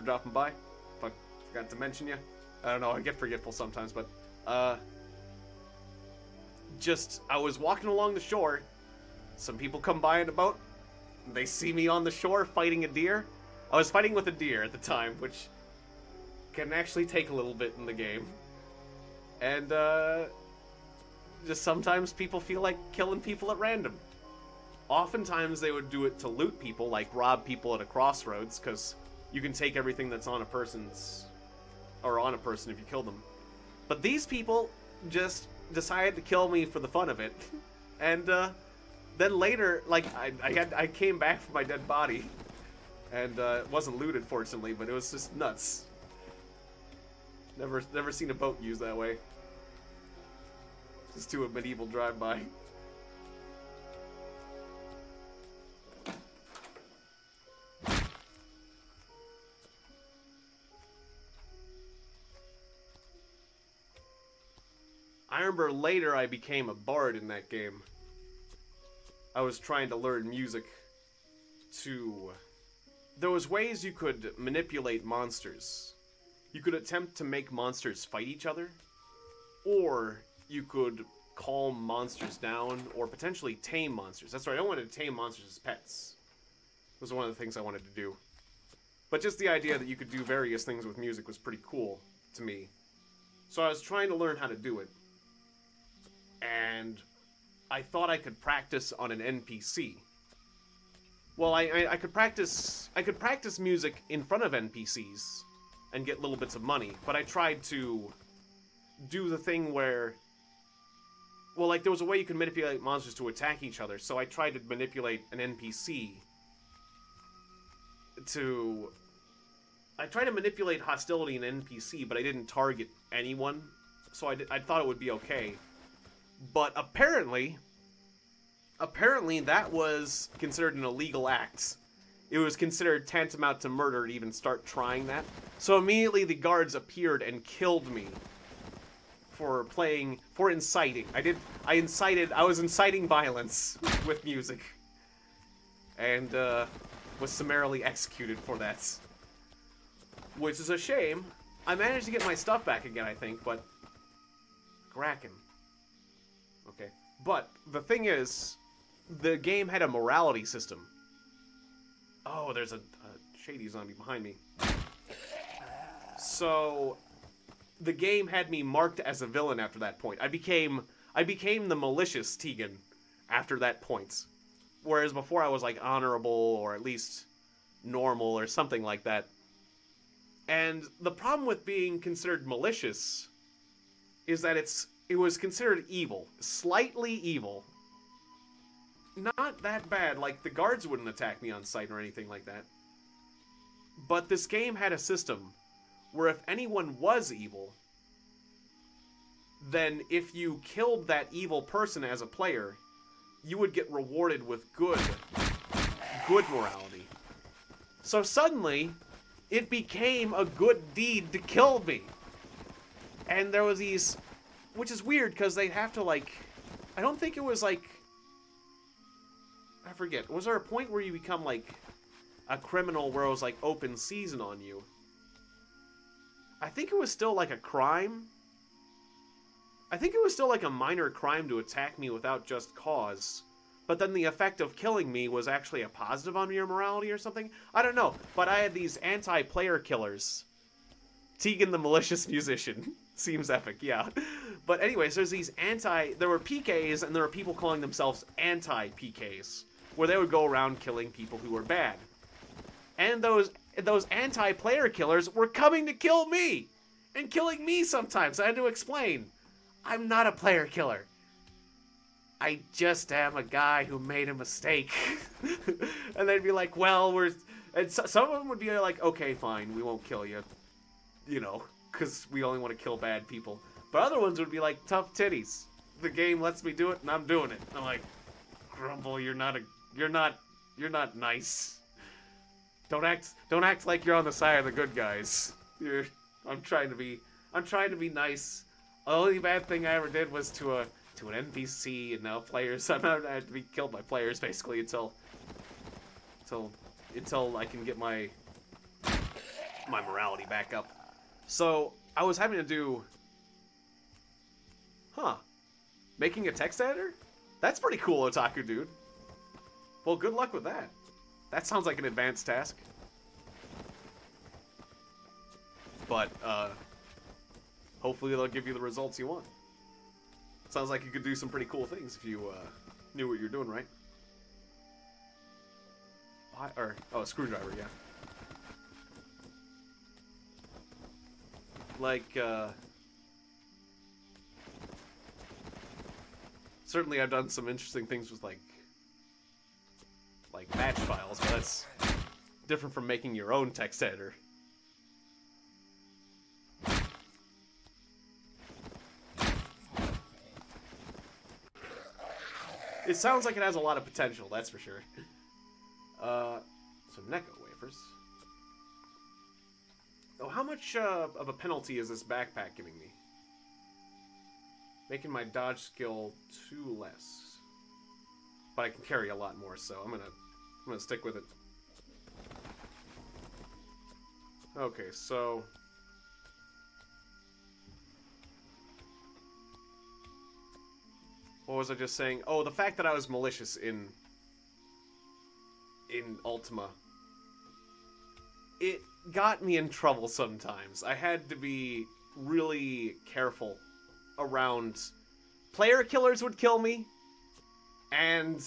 dropping by. Forgot to mention you. I don't know, I get forgetful sometimes, but I was walking along the shore. Some people come by in a boat. They see me on the shore fighting a deer. I was fighting with a deer at the time, which can actually take a little bit in the game. And just sometimes people feel like killing people at random. Oftentimes they would do it to loot people, like rob people at a crossroads, because you can take everything that's on a person if you kill them. But these people just decided to kill me for the fun of it. And then later, like, I came back from my dead body, and it wasn't looted, fortunately, but it was just nuts. Never seen a boat used that way. Just do a medieval drive-by. I remember later I became a bard in that game. I was trying to learn music There was ways you could manipulate monsters. You could attempt to make monsters fight each other, or you could calm monsters down, or potentially tame monsters. That's right, I wanted to tame monsters as pets. Was one of the things I wanted to do. But just the idea that you could do various things with music was pretty cool to me. So I was trying to learn how to do it. And I thought I could practice on an NPC. Well, I could practice music in front of NPCs and get little bits of money, but I tried to do the thing where, well, like, there was a way you could manipulate monsters to attack each other, so I tried to manipulate an NPC I tried to manipulate hostility in an NPC, but I didn't target anyone, so I thought it would be okay. But apparently that was considered an illegal act. It was considered tantamount to murder to even start trying that. So immediately the guards appeared and killed me for inciting. I was inciting violence with music. And, was summarily executed for that. Which is a shame. I managed to get my stuff back again, I think, but... Kraken. Okay. But, the thing is, the game had a morality system. Oh, there's a shady zombie behind me. So, the game had me marked as a villain after that point. I became the malicious Tiegon after that point. Whereas before I was, like, honorable or at least normal or something like that. And the problem with being considered malicious is that it was considered evil. Slightly evil. Not that bad. Like, the guards wouldn't attack me on sight or anything like that. But this game had a system where if anyone was evil, then if you killed that evil person as a player, you would get rewarded with good morality. So suddenly, it became a good deed to kill me. And there was these, which is weird because they'd have to, like, I don't think it was like, I forget, was there a point where you become like a criminal where it was like open season on you? I think it was still like a crime. I think it was still like a minor crime to attack me without just cause. But then the effect of killing me was actually a positive on your morality or something? I don't know, but I had these anti-player killers. Tiegon the malicious musician. Seems epic, yeah. But anyways, there were PKs and there were people calling themselves anti-PKs, where they would go around killing people who were bad. And those anti-player killers were coming to kill me! And killing me sometimes. I had to explain. I'm not a player killer. I just am a guy who made a mistake. And they'd be like, well, and some of them would be like, okay, fine, we won't kill you. You know, because we only want to kill bad people. But other ones would be like, tough titties. The game lets me do it, and I'm doing it. And I'm like, Grumble, you're not nice. Don't act like you're on the side of the good guys. I'm trying to be nice. The only bad thing I ever did was to an NPC, and now players. I have to be killed by players basically until I can get my morality back up. So I was having to do, making a text editor? That's pretty cool, Otaku dude. Well, good luck with that. That sounds like an advanced task. But hopefully they'll give you the results you want. Sounds like you could do some pretty cool things if you knew what you're doing, right? A screwdriver, yeah. Like, certainly I've done some interesting things with, like batch files, but that's different from making your own text editor. It sounds like it has a lot of potential, that's for sure. Some Neko wafers. Oh, how much of a penalty is this backpack giving me? Making my dodge skill 2 less. But I can carry a lot more, so I'm gonna stick with it. Okay, so what was I just saying? Oh, the fact that I was malicious in Ultima. It got me in trouble sometimes. I had to be really careful around player killers would kill me, and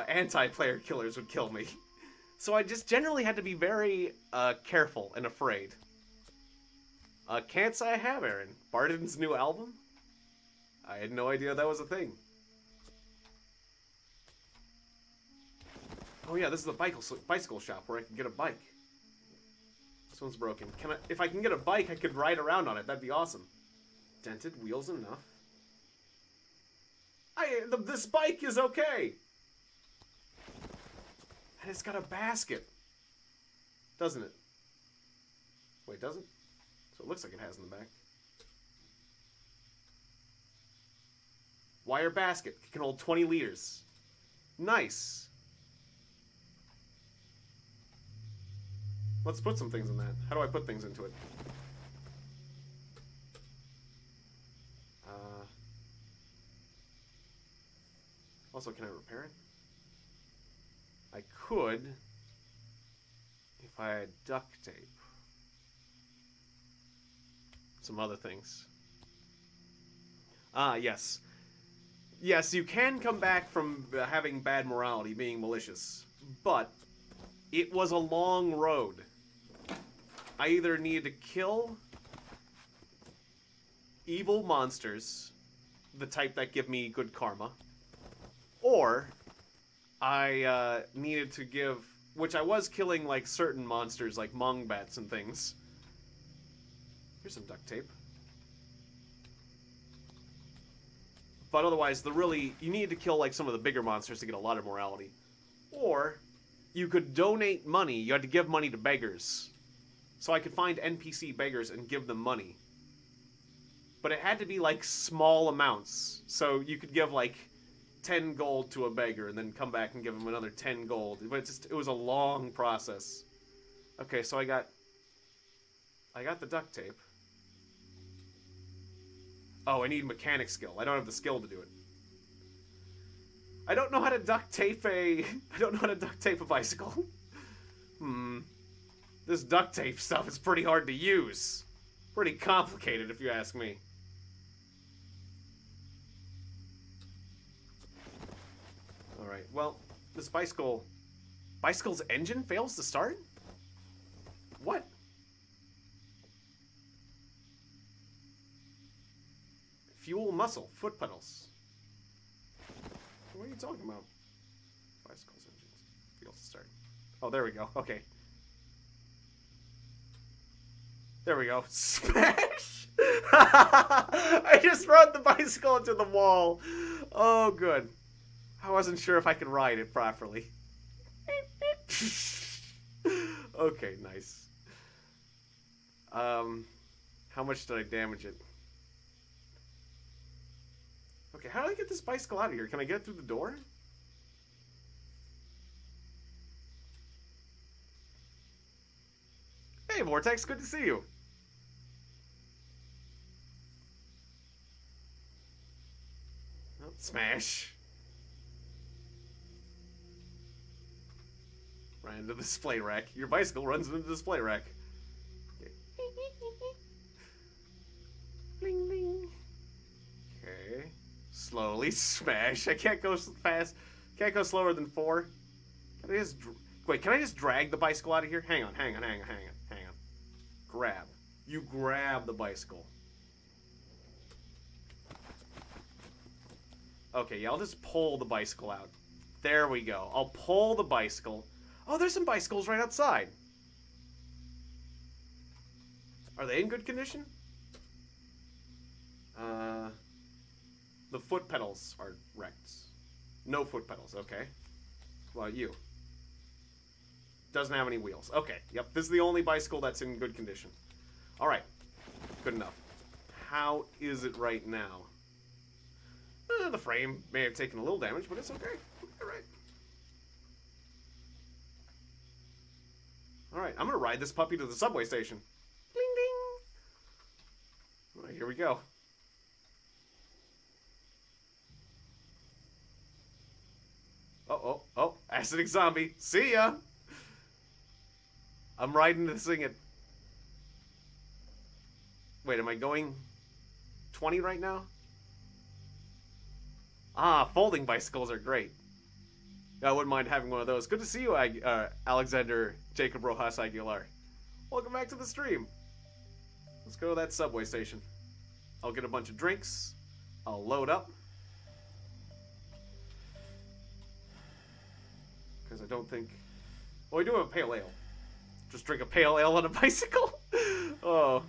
anti-player killers would kill me. So I just generally had to be very careful and afraid. Can't say I have, Aaron. Barden's new album? I had no idea that was a thing. Oh yeah, this is the bicycle shop where I can get a bike. This one's broken. If I can get a bike, I could ride around on it. That'd be awesome. Dented wheels enough. This bike is okay. And it's got a basket. Doesn't it? Wait, does it? So it looks like it has in the back. Wire basket. It can hold 20 liters. Nice. Let's put some things in that. How do I put things into it? Also, can I repair it? I could if I had duct tape. Some other things. Ah, yes. Yes, you can come back from having bad morality, being malicious, but it was a long road. I either needed to kill evil monsters, the type that give me good karma, or I needed to give, which I was killing like certain monsters like mongbats and things. Here's some duct tape. But otherwise, you need to kill like some of the bigger monsters to get a lot of morality. Or you could donate money. You had to give money to beggars. So I could find NPC beggars and give them money. But it had to be like small amounts. So you could give like 10 gold to a beggar and then come back and give him another 10 gold. But it was a long process. Okay, so I got the duct tape. Oh, I need mechanic skill. I don't have the skill to do it. I don't know how to duct tape a bicycle. This duct tape stuff is pretty hard to use. Pretty complicated, if you ask me. Alright, well, this bicycle's engine fails to start? What? Fuel muscle, foot pedals. What are you talking about? Bicycle's engines fails to start. Oh, there we go. Okay. There we go. Smash! I just rode the bicycle into the wall. Oh, good. I wasn't sure if I could ride it properly. Okay, nice. How much did I damage it? Okay, how do I get this bicycle out of here? Can I get it through the door? Hey, Vortex, good to see you. Oh, smash. Ran into the display rack. Your bicycle runs into the display rack. Okay. Bling, bling. Okay. Slowly smash. I can't go fast. Can't go slower than 4. Can I just... Wait, can I just drag the bicycle out of here? Hang on. Grab. You grab the bicycle. Okay, yeah, I'll just pull the bicycle out. There we go. I'll pull the bicycle. Oh, there's some bicycles right outside. Are they in good condition? The foot pedals are wrecked. No foot pedals, okay. Well, you. Doesn't have any wheels. Okay, yep, this is the only bicycle that's in good condition. Alright, good enough. How is it right now? The frame may have taken a little damage, but it's okay. Alright. Alright, I'm gonna ride this puppy to the subway station. Ding ding! Alright, here we go. Oh, acidic zombie. See ya! I'm riding this thing at... Wait, am I going 20 right now? Ah, folding bicycles are great. I wouldn't mind having one of those. Good to see you, Alexander Jacob Rojas Aguilar. Welcome back to the stream. Let's go to that subway station. I'll get a bunch of drinks. I'll load up. Because I don't think... Well, we do have a pale ale. Just drink a pale ale on a bicycle? Oh.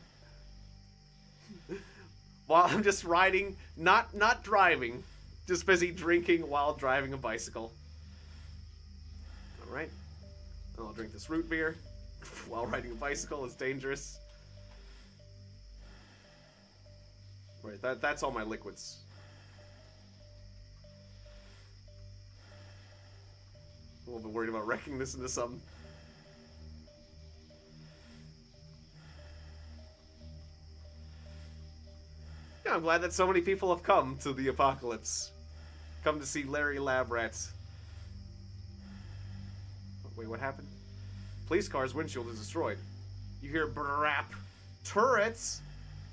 While I'm just riding, not driving. Just busy drinking while driving a bicycle. Alright. I'll drink this root beer while riding a bicycle. It's dangerous. Right, that's all my liquids. A little bit worried about wrecking this into something. Yeah, I'm glad that so many people have come to the apocalypse. Come to see Larry Labrat. Wait, what happened? Police car's windshield is destroyed. You hear brap. Turrets?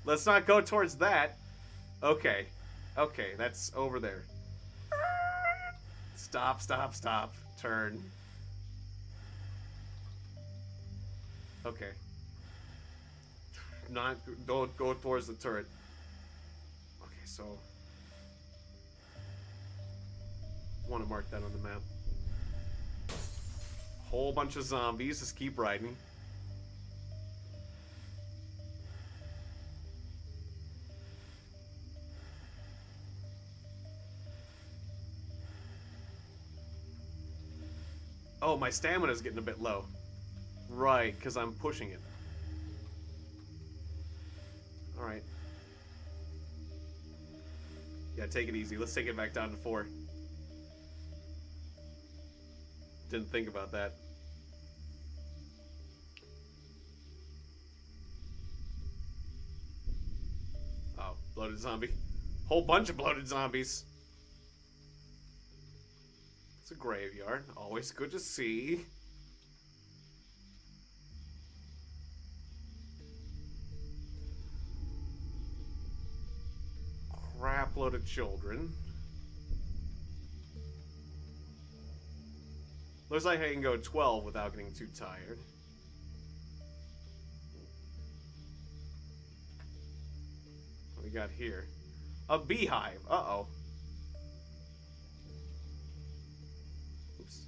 Let's not go towards that. Okay. Okay, that's over there. Stop, stop, stop. Turn. Okay. Don't go towards the turret. Okay, so want to mark that on the map. Whole bunch of zombies. Just keep riding. Oh, my stamina's getting a bit low. Right, because I'm pushing it. Alright. Yeah, take it easy. Let's take it back down to 4. Didn't think about that. Oh, bloated zombie. Whole bunch of bloated zombies. It's a graveyard. Always good to see. Crap-loaded children. Looks like I can go 12 without getting too tired. What we got here? A beehive. Uh-oh. Oops.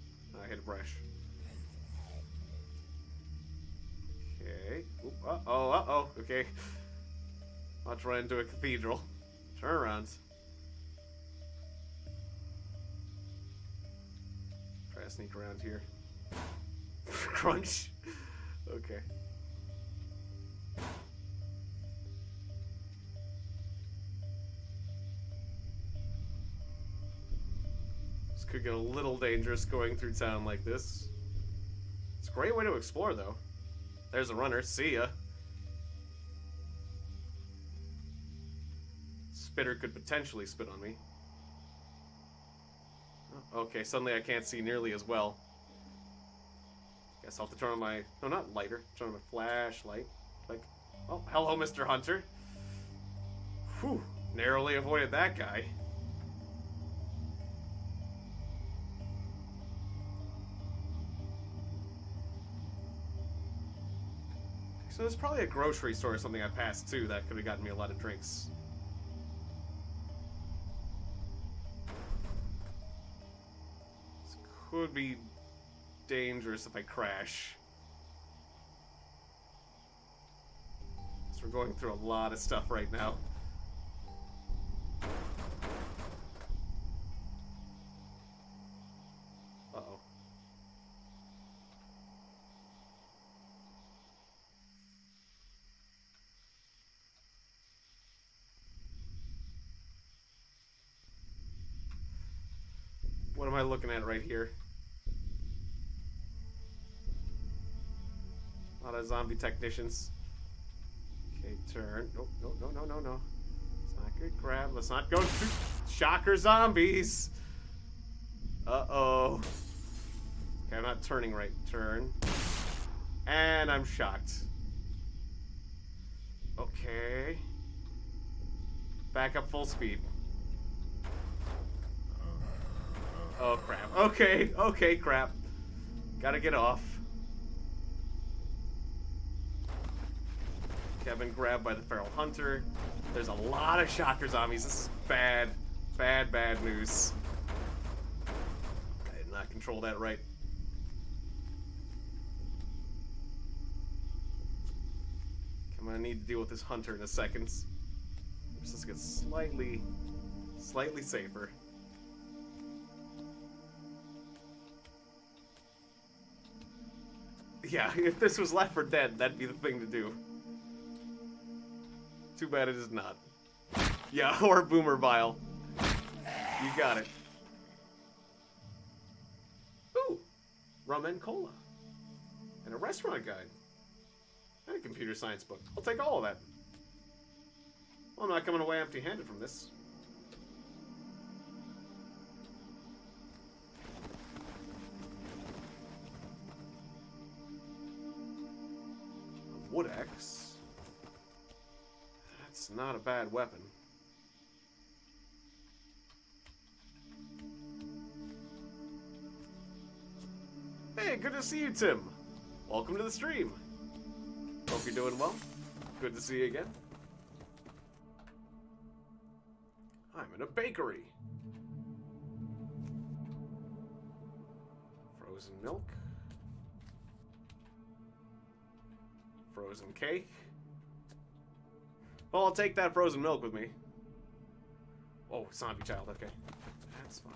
I hit a brush. Okay. Uh-oh, uh-oh. Okay. Let's run into a cathedral. Turnarounds. Try to sneak around here. Crunch. Okay. This could get a little dangerous going through town like this. It's a great way to explore, though. There's a runner. See ya. Spitter could potentially spit on me. Oh, okay, suddenly I can't see nearly as well. Guess I'll have to turn on my... No, not lighter. Turn on my flashlight. Like, oh, hello, Mr. Hunter. Whew, narrowly avoided that guy. So there's probably a grocery store or something I passed too that could have gotten me a lot of drinks. Would be dangerous if I crash. So we're going through a lot of stuff right now. Uh-oh. What am I looking at right here? A lot of zombie technicians. Okay, turn. Nope, no. Let's not get grabbed. Let's not go through shocker zombies. Uh-oh. Okay, I'm not turning right. Turn. And I'm shocked. Okay. Back up full speed. Oh, crap. Okay, crap. Gotta get off. I've been grabbed by the feral hunter. There's a lot of shocker zombies. This is bad news. I did not control that right. I'm gonna need to deal with this hunter in a second. Let's just get slightly safer. Yeah, if this was Left 4 Dead, that'd be the thing to do. Too bad it is not. Yeah, or Boomer Vial. You got it. Ooh, rum and cola. And a restaurant guide. And a computer science book. I'll take all of that. Well, I'm not coming away empty-handed from this. A wood axe. That's not a bad weapon. to see you, Tim. Welcome to the stream. Hope you're doing well. Good to see you again. I'm in a bakery. Frozen milk. Frozen cake. Well, I'll take that frozen milk with me. Oh, zombie child, okay. That's fine.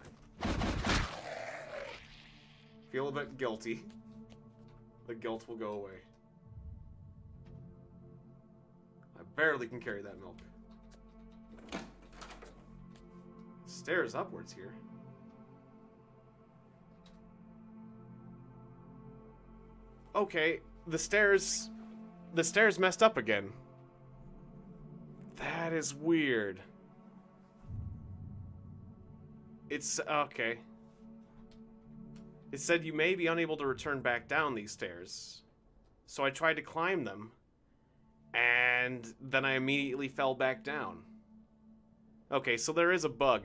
Feel a bit guilty. The guilt will go away. I barely can carry that milk. Stairs upwards here. Okay, the stairs messed up again. That is weird. It's okay. It said you may be unable to return back down these stairs. So I tried to climb them, and then I immediately fell back down. Okay, so there is a bug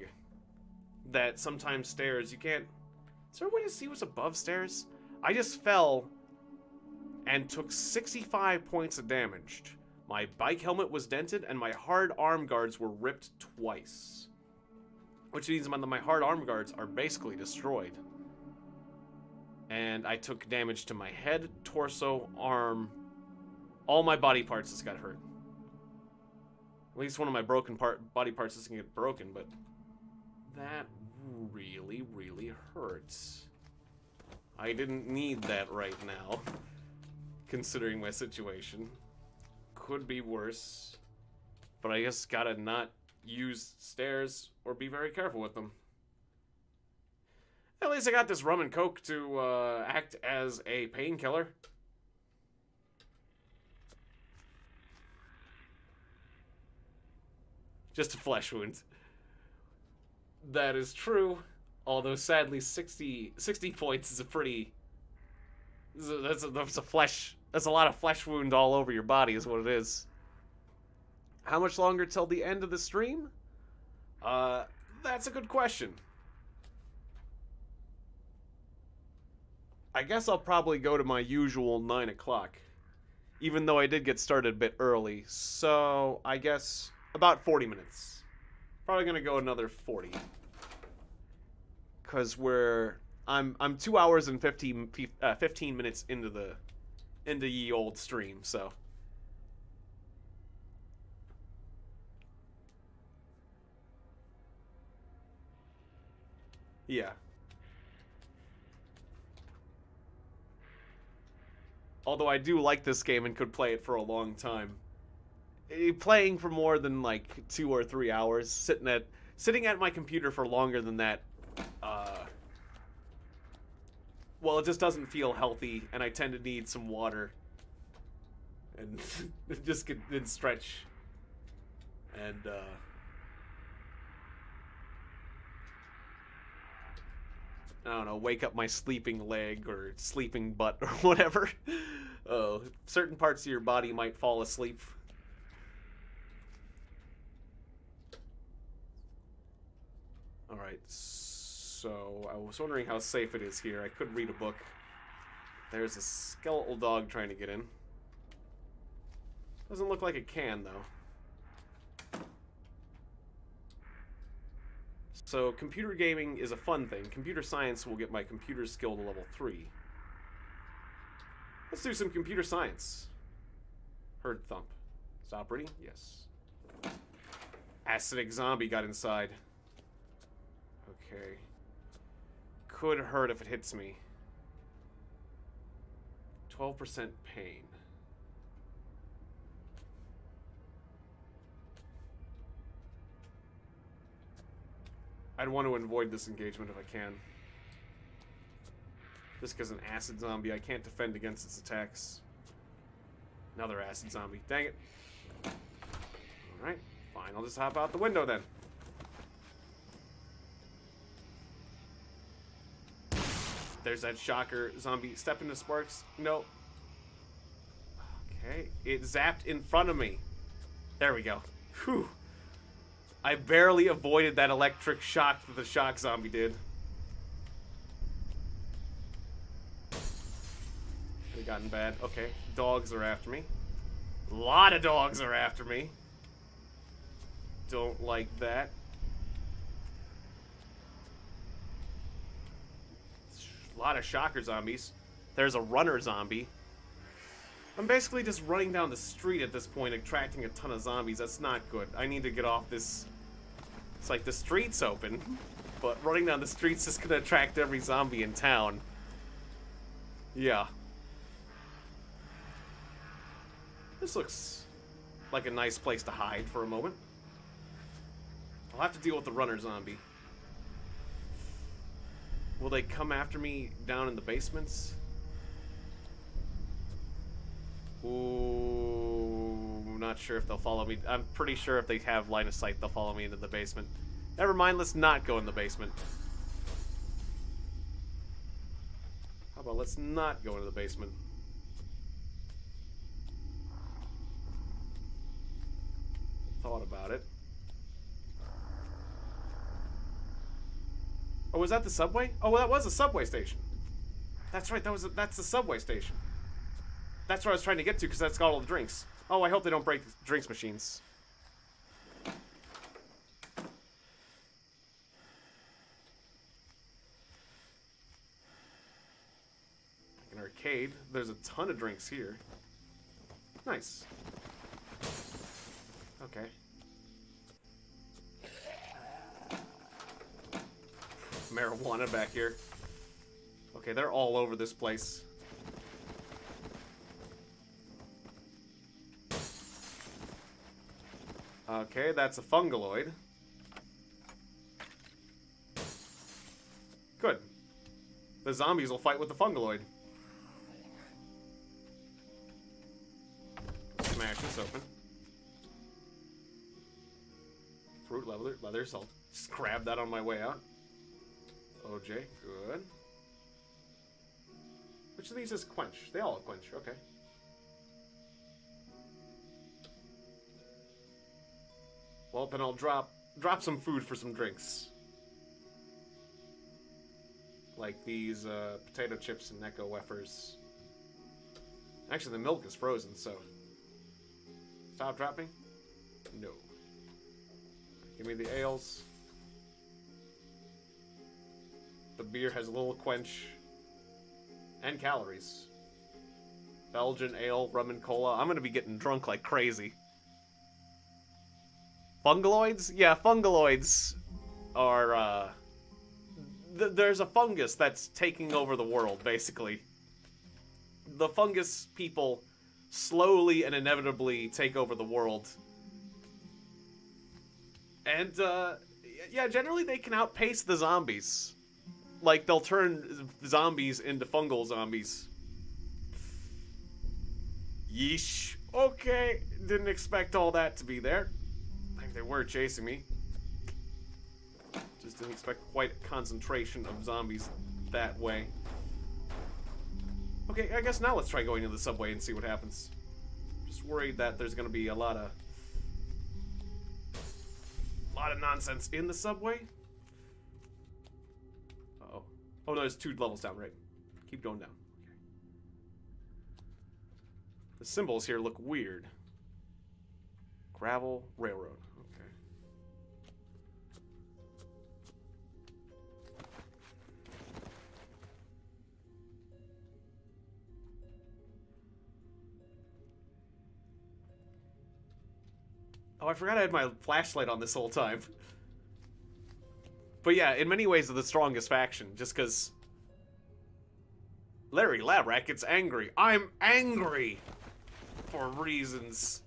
that sometimes stairs you can't... Is there a way to see what's above stairs? I just fell and took 65 points of damage. My bike helmet was dented, and my hard arm guards were ripped twice. Which means my hard arm guards are basically destroyed. And I took damage to my head, torso, arm. All my body parts just got hurt. At least one of my body parts doesn't get broken, but that really, really hurts. I didn't need that right now, considering my situation. Could be worse, but I just gotta not use stairs or be very careful with them. At least I got this rum and coke to act as a painkiller. Just a flesh wound. That is true. Although sadly 60 points is a pretty... That's a lot of flesh wound all over your body is what it is. How much longer till the end of the stream? That's a good question. I guess I'll probably go to my usual 9 o'clock. Even though I did get started a bit early. So, I guess about 40 minutes. Probably gonna go another 40. Cause I'm 2 hours and 15 minutes into ye old stream, so. Yeah. Although I do like this game and could play it for a long time. Playing for more than like 2 or 3 hours, sitting at my computer for longer than that, well, it just doesn't feel healthy, and I tend to need some water. And just and stretch. And, I don't know, wake up my sleeping leg or sleeping butt or whatever. Oh, certain parts of your body might fall asleep. Alright, so I was wondering how safe it is here. I could read a book. There's a skeletal dog trying to get in. Doesn't look like it can, though. So, computer gaming is a fun thing. Computer science will get my computer skill to level 3. Let's do some computer science. Heard thump. Stop reading? Yes. Acidic zombie got inside. Okay. Could hurt if it hits me. 12% pain. I'd want to avoid this engagement if I can. Just because an acid zombie, I can't defend against its attacks. Another acid zombie. Dang it. Alright, fine. I'll just hop out the window then. There's that shocker zombie. Step into sparks. No. Okay. It zapped in front of me. There we go. Whew. I barely avoided that electric shock that the shock zombie did. gotten bad. Okay, dogs are after me. A lot of dogs are after me. Don't like that. A lot of shocker zombies. There's a runner zombie. I'm basically just running down the street at this point, attracting a ton of zombies. That's not good. I need to get off this. It's like the street's open, but running down the street's just gonna attract every zombie in town. Yeah. This looks like a nice place to hide for a moment. I'll have to deal with the runner zombie. Will they come after me down in the basements? Ooh, not sure if they'll follow me. I'm pretty sure if they have line of sight, they'll follow me into the basement. Never mind, let's not go in the basement. How about let's not go into the basement? Thought about it. Oh, was that the subway? Oh, well, that was a subway station. That's right, that's the subway station. That's where I was trying to get to, because that's got all the drinks. Oh, I hope they don't break the drinks machines. Like an arcade. There's a ton of drinks here. Nice. Okay. Marijuana back here. Okay, they're all over this place. Okay, that's a fungaloid. Good. The zombies will fight with the fungaloid. Smash this open. Fruit, leather, salt. Just grab that on my way out. OJ, good. Which of these is quench? They all quench, okay. Well, then I'll drop some food for some drinks. Like these potato chips and Necco wafers. Actually, the milk is frozen, so... Stop dropping? No. Give me the ales. The beer has a little quench. And calories. Belgian ale, rum and cola. I'm gonna be getting drunk like crazy. Fungaloids? Yeah, fungaloids are, there's a fungus that's taking over the world, basically. The fungus people slowly and inevitably take over the world. And, yeah, generally they can outpace the zombies. Like, they'll turn zombies into fungal zombies. Yeesh. Okay, didn't expect all that to be there. They were chasing me. Just didn't expect quite a concentration of zombies that way. Okay, I guess now let's try going to the subway and see what happens. Just worried that there's gonna be a lot of nonsense in the subway. Uh-oh. Oh no, there's 2 levels down, right? Keep going down. Okay. The symbols here look weird. Gravel railroad. Oh, I forgot I had my flashlight on this whole time. But yeah, in many ways they're the strongest faction, just because... Larry Labrat gets angry. I'm angry! For reasons.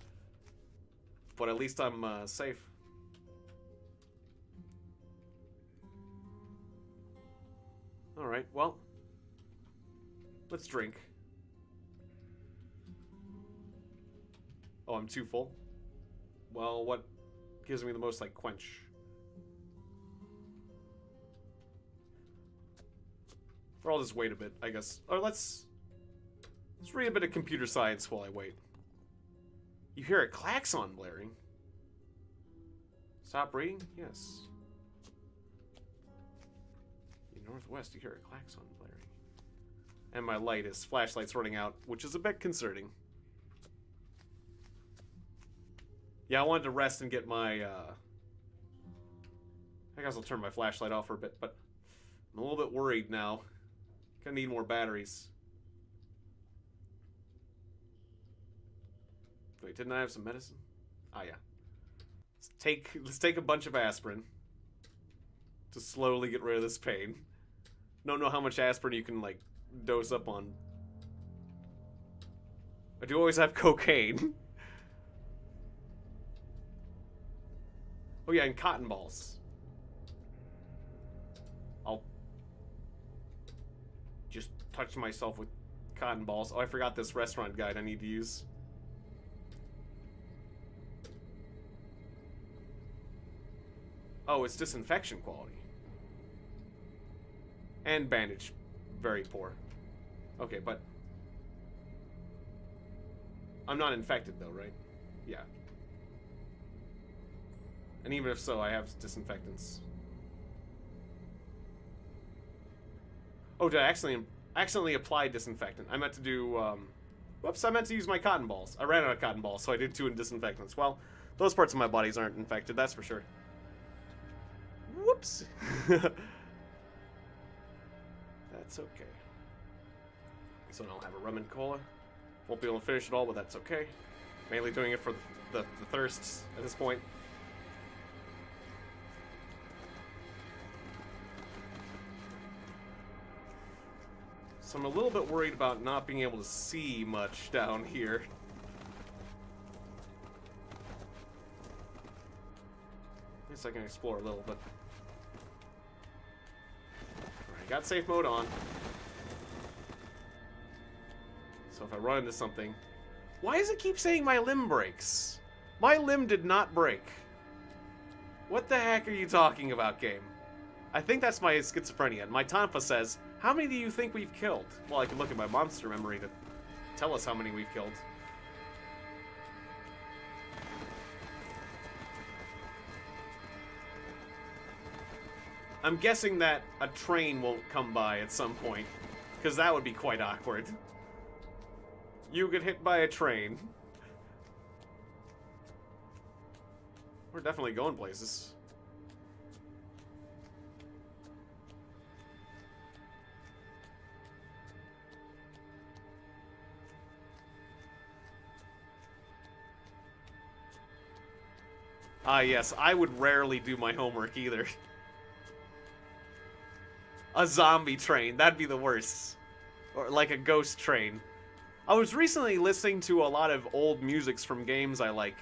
But at least I'm safe. Alright, well. Let's drink. Oh, I'm too full? Well, what gives me the most, like, quench? Or I'll just wait a bit, I guess. Or let's read a bit of computer science while I wait. You hear a klaxon blaring. Stop reading? Yes. In Northwest, you hear a klaxon blaring. And my flashlight's running out, which is a bit concerning. Yeah, I wanted to rest and get my, I guess I'll turn my flashlight off for a bit, but I'm a little bit worried now. Gonna need more batteries. Wait, didn't I have some medicine? Ah, yeah. Let's take a bunch of aspirin to slowly get rid of this pain. Don't know how much aspirin you can, like, dose up on. I do always have cocaine. Oh yeah, and cotton balls. I'll just touch myself with cotton balls. Oh, I forgot this restaurant guide I need to use. Oh, it's disinfection quality. And bandage. Very poor. Okay, but I'm not infected though, right? Yeah. And even if so, I have disinfectants. Oh, did I accidentally apply disinfectant? I meant to do, whoops, I meant to use my cotton balls. I ran out of cotton balls, so I did 2 in disinfectants. Well, those parts of my bodies aren't infected, that's for sure. Whoops. That's okay. So now I'll have a rum and cola. Won't be able to finish it all, but that's okay. Mainly doing it for the thirsts at this point. So I'm a little bit worried about not being able to see much down here. At least I can explore a little bit. Alright, got safe mode on. So if I run into something... Why does it keep saying my limb breaks? My limb did not break. What the heck are you talking about, game? I think that's my schizophrenia. And my Tonfa says, how many do you think we've killed? Well, I can look at my monster memory to tell us how many we've killed. I'm guessing that a train won't come by at some point, because that would be quite awkward. You get hit by a train. We're definitely going places. Ah, yes, I would rarely do my homework either. A zombie train, that'd be the worst. Or like a ghost train. I was recently listening to a lot of old musics from games I like.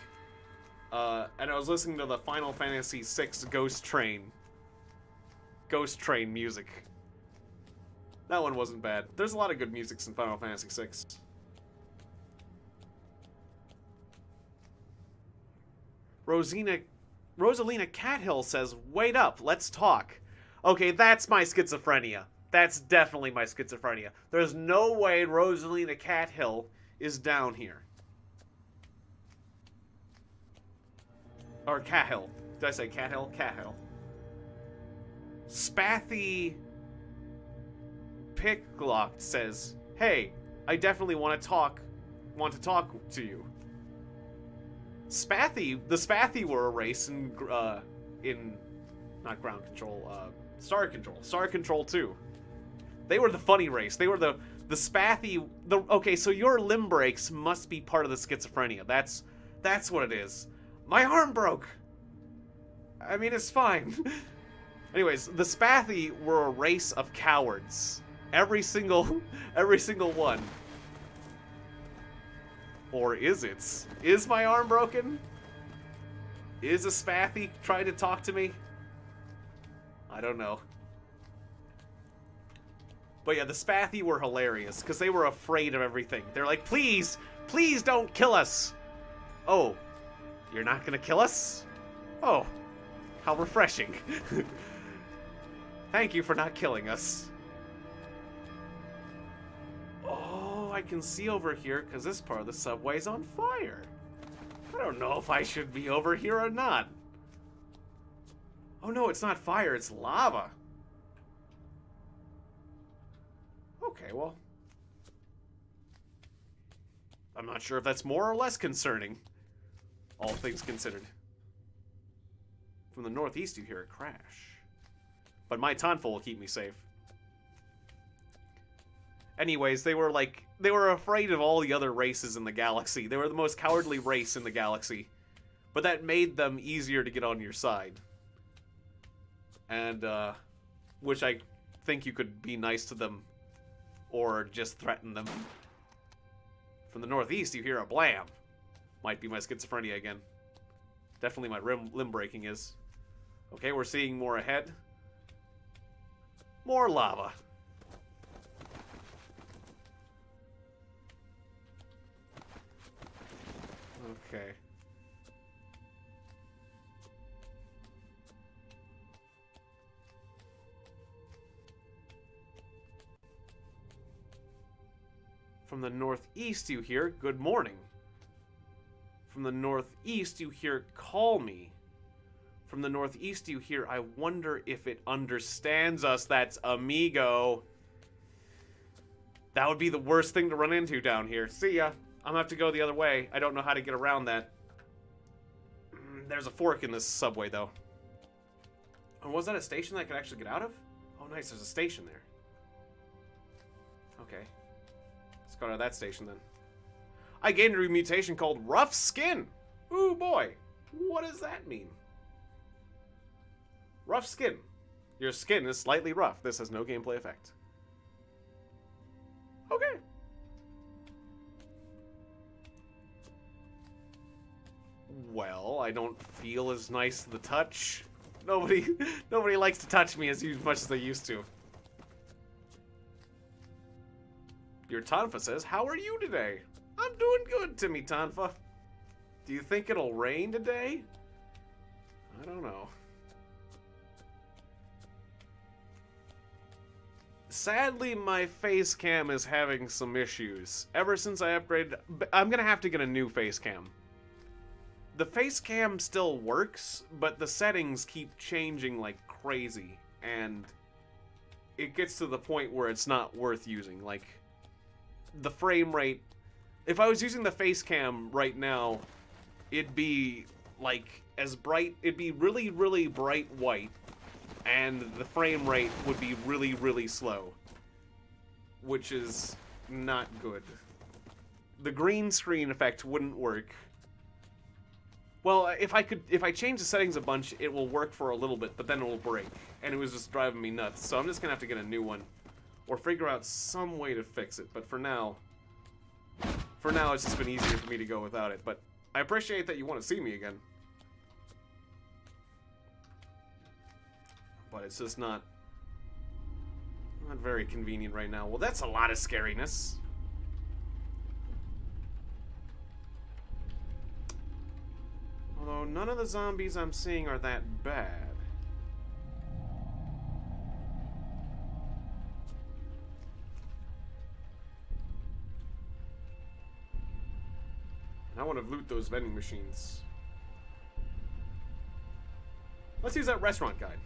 And I was listening to the Final Fantasy VI Ghost Train music. That one wasn't bad. There's a lot of good musics in Final Fantasy VI. Rosalina Cathill says, wait up, let's talk. Okay, that's my schizophrenia. That's definitely my schizophrenia. There's no way Rosalina Cathill is down here. Or Cahill. Did I say Cathill? Cahill. Spathy Picklock says, hey, I definitely want to talk to you. Spathy, the Spathy were a race in not ground control, Star Control. Star Control 2. They were the funny race. They were the Spathy, okay, so your limb breaks must be part of the schizophrenia. That's what it is. My arm broke! I mean, it's fine. Anyways, the Spathy were a race of cowards. Every single one. Or is it? Is my arm broken? Is a Spathy trying to talk to me? I don't know. But yeah, the Spathy were hilarious, because they were afraid of everything. They're like, please, please don't kill us! Oh, you're not gonna kill us? Oh, how refreshing. Thank you for not killing us. Oh, I can see over here, because this part of the subway's on fire. I don't know if I should be over here or not. Oh no, it's not fire, it's lava. Okay, well, I'm not sure if that's more or less concerning, all things considered. From the northeast, you hear a crash. But my tonfa will keep me safe. Anyways, they were afraid of all the other races in the galaxy. They were the most cowardly race in the galaxy. But that made them easier to get on your side. And, which I think you could be nice to them. Or just threaten them. From the northeast, you hear a blam. Might be my schizophrenia again. Definitely my limb breaking is. Okay, we're seeing more ahead. More lava. Okay. From the northeast, you hear, good morning. From the northeast, you hear, call me. From the northeast, you hear, I wonder if it understands us. That's amigo. That would be the worst thing to run into down here. See ya. I'm gonna have to go the other way. I don't know how to get around that. There's a fork in this subway, though. Oh, was that a station that I could actually get out of? Oh, nice. There's a station there. Okay. Let's go to that station, then. I gained a mutation called Rough Skin. Ooh, boy. What does that mean? Rough Skin. Your skin is slightly rough. This has no gameplay effect. Okay. Well, I don't feel as nice to the touch. Nobody likes to touch me as much as they used to. Your tonfa says, how are you today? I'm doing good, Timmy Tonfa. Do you think it'll rain today? I don't know. Sadly, my face cam is having some issues. Ever since I upgraded, I'm gonna have to get a new face cam. The face cam still works, but the settings keep changing like crazy, and it gets to the point where it's not worth using. Like, the frame rate, if I was using the face cam right now, it'd be like as bright, it'd be really, really bright white, and the frame rate would be really, really slow, which is not good. The green screen effect wouldn't work. Well, if I change the settings a bunch, it will work for a little bit, but then it will break, and it was just driving me nuts. So I'm just gonna have to get a new one, or figure out some way to fix it. But for now, it's just been easier for me to go without it. But I appreciate that you want to see me again. But it's just not very convenient right now. Well, that's a lot of scariness. Although none of the zombies I'm seeing are that bad. I want to loot those vending machines. Let's use that restaurant guide.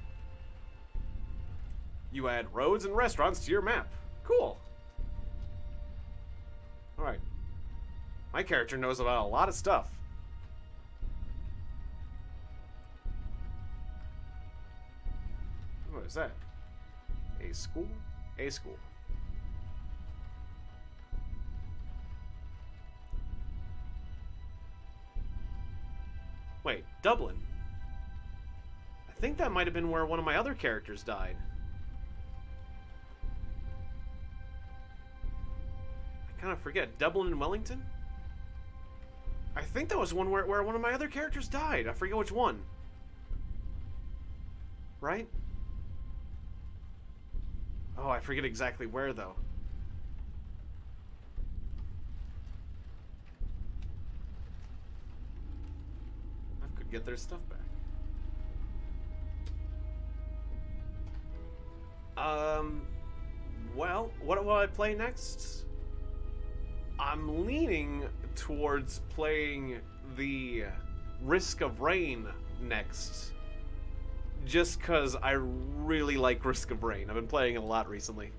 You add roads and restaurants to your map. Cool. Alright. My character knows about a lot of stuff. What is that? A school? A school. Wait, Dublin? I think that might have been where one of my other characters died. I kind of forget. Dublin and Wellington? I think that was one where one of my other characters died. I forget which one. Right? Oh, I forget exactly where, though. I could get their stuff back. Well, what will I play next? I'm leaning towards playing the Risk of Rain next. Just because I really like Risk of Rain. I've been playing it a lot recently.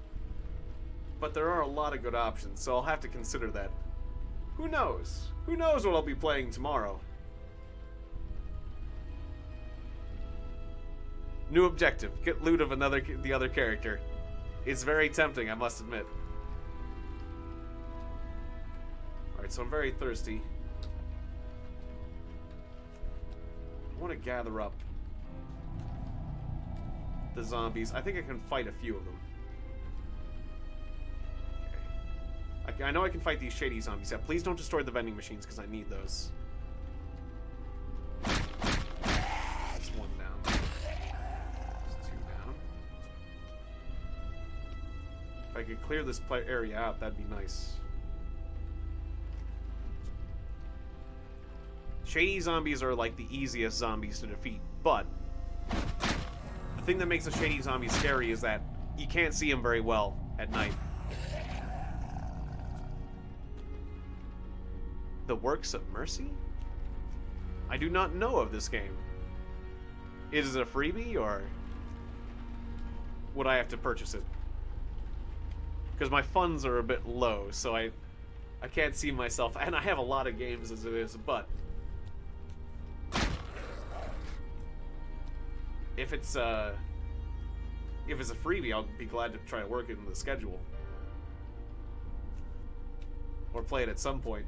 But there are a lot of good options, so I'll have to consider that. Who knows? Who knows what I'll be playing tomorrow? New objective. Get loot of the other character. It's very tempting, I must admit. Alright, so I'm very thirsty. I want to gather up the zombies. I think I can fight a few of them. Okay. I know I can fight these shady zombies. Yeah, please don't destroy the vending machines, because I need those. That's one down. That's two down. If I could clear this area out, that'd be nice. Shady zombies are like the easiest zombies to defeat, but the thing that makes a shady zombie scary is that you can't see them very well at night. The Works of Mercy? I do not know of this game. Is it a freebie, or would I have to purchase it? Because my funds are a bit low, so I can't see myself, and I have a lot of games as it is, but if it's a freebie, I'll be glad to try to work it into the schedule. Or play it at some point.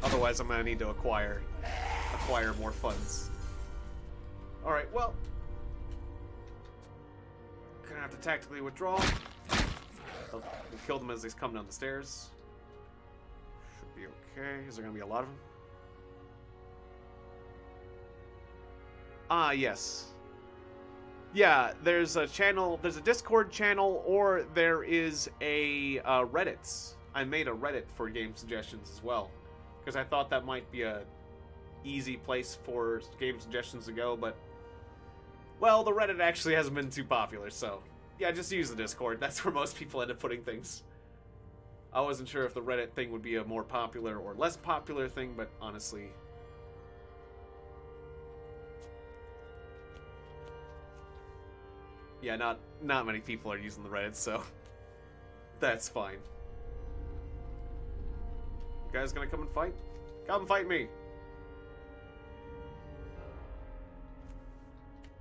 Otherwise, I'm gonna need to acquire more funds. Alright, well, gonna have to tactically withdraw. We'll kill them as they come down the stairs. Should be okay. Is there gonna be a lot of them? Ah, yes. Yeah, there's a channel, there's a Discord channel, or there is a Reddit. I made a Reddit for game suggestions as well, because I thought that might be a easy place for game suggestions to go, but, well, the Reddit actually hasn't been too popular, so yeah, just use the Discord. That's where most people end up putting things. I wasn't sure if the Reddit thing would be a more popular or less popular thing, but honestly, yeah, not many people are using the Reddit, so that's fine. You guys gonna come and fight? Come fight me!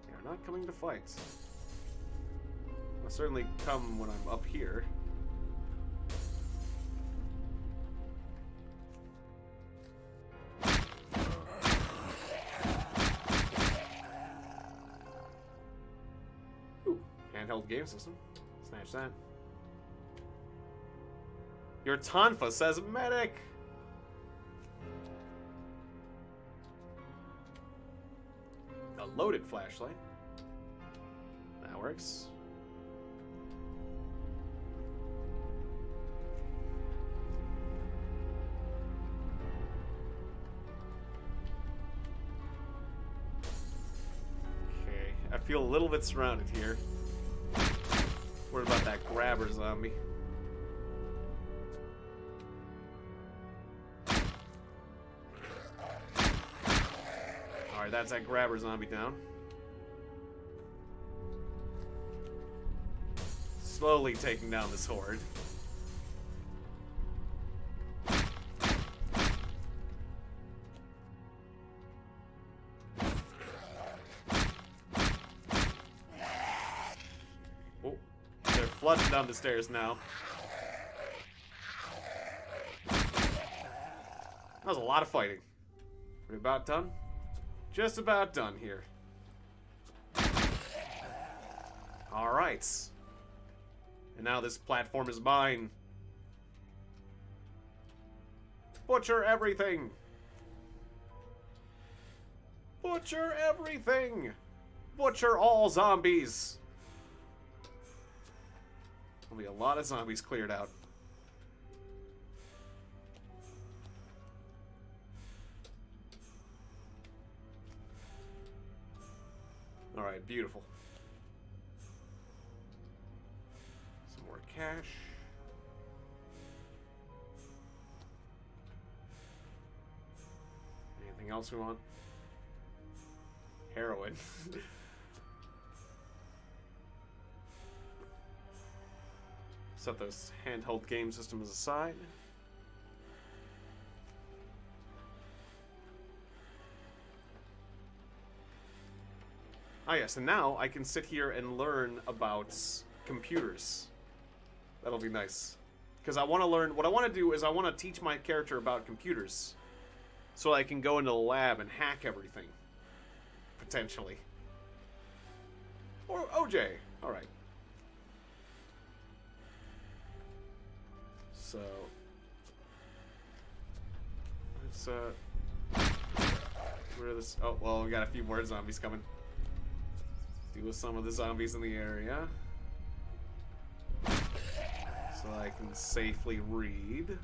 You're not coming to fight. I'll certainly come when I'm up here. Ooh, handheld game system. Snatch that. Your Tonfa says medic! A loaded flashlight. That works. Okay, I feel a little bit surrounded here. Worried about that grabber zombie. Alright, that's that grabber zombie down. Slowly taking down this horde. Oh, they're flooding down the stairs now. That was a lot of fighting. We're about done? Just about done here. Alright. And now this platform is mine. Butcher everything! Butcher everything! Butcher all zombies! There'll be a lot of zombies cleared out. Alright, beautiful. Some more cash. Anything else we want? Heroin. Set those handheld game systems aside. Ah yes, and now I can sit here and learn about computers. That'll be nice. Because I want to learn, what I want to do is I want to teach my character about computers. So I can go into the lab and hack everything. Potentially. Or OJ. Alright. So... let's, where are this? Oh, well, we got a few more zombies coming. Deal with some of the zombies in the area. So I can safely read.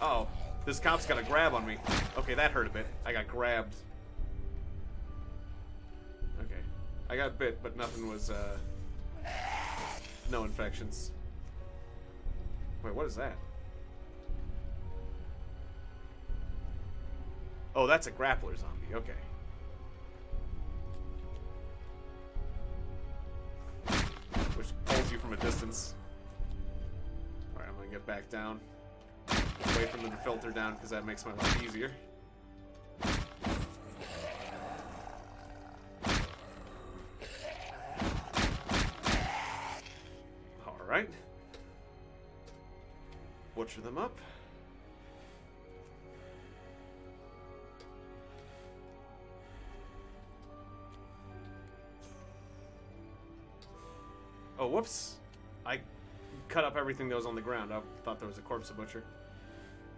Oh, this cop's got a grab on me. Okay, that hurt a bit. I got grabbed. Okay. I got bit, but nothing was, no infections. Wait, what is that? Oh, that's a grappler zombie. Okay. Which pulls you from a distance. Alright, I'm gonna get back down. Wait for them to filter down because that makes my life easier. Alright. Butcher them up. Oh, whoops. I cut up everything that was on the ground. I thought there was a corpse to butcher.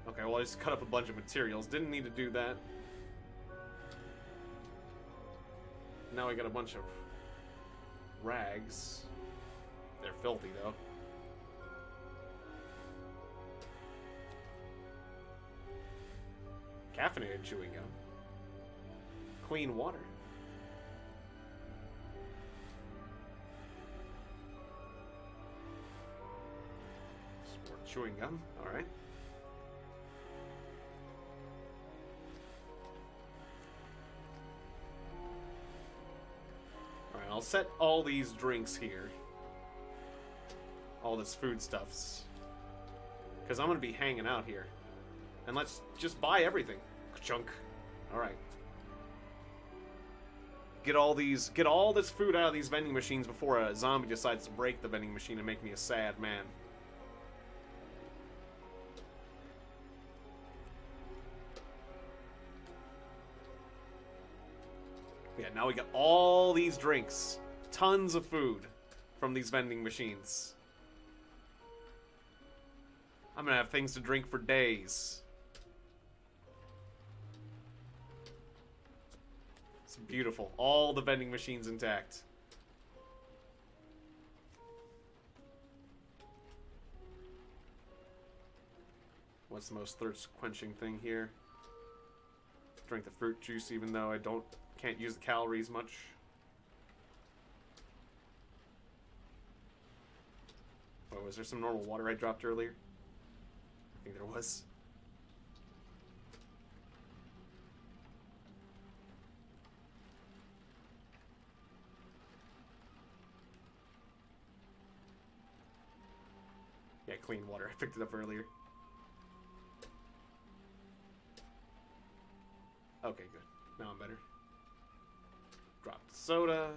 Okay, well I just cut up a bunch of materials. Didn't need to do that. Now we got a bunch of rags. They're filthy, though. Caffeinated chewing gum. Clean water. More chewing gum. Alright. Alright, I'll set all these drinks here. All this foodstuffs. Because I'm going to be hanging out here. And let's just buy everything. Chunk. Alright. Get all this food out of these vending machines before a zombie decides to break the vending machine and make me a sad man. Yeah, now we got all these drinks. Tons of food from these vending machines. I'm gonna have things to drink for days. It's beautiful. All the vending machines intact. What's the most thirst-quenching thing here? Drink the fruit juice even though I can't use the calories much. Oh, was there some normal water I dropped earlier? I think there was. Yeah, clean water. I picked it up earlier. Okay, good. Now I'm better. Dropped soda.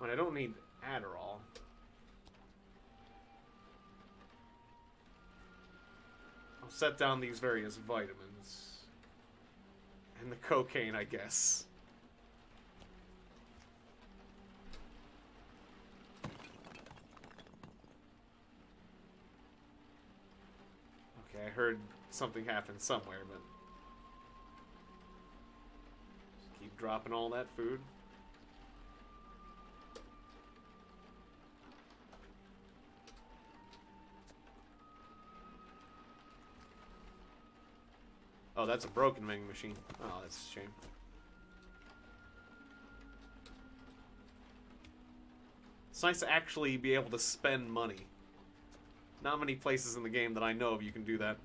But I don't need Adderall. I'll set down these various vitamins. And the cocaine, I guess. Okay, I heard something happen somewhere, but... just keep dropping all that food. Oh, that's a broken vending machine. Oh, that's a shame. It's nice to actually be able to spend money. Not many places in the game that I know of you can do that.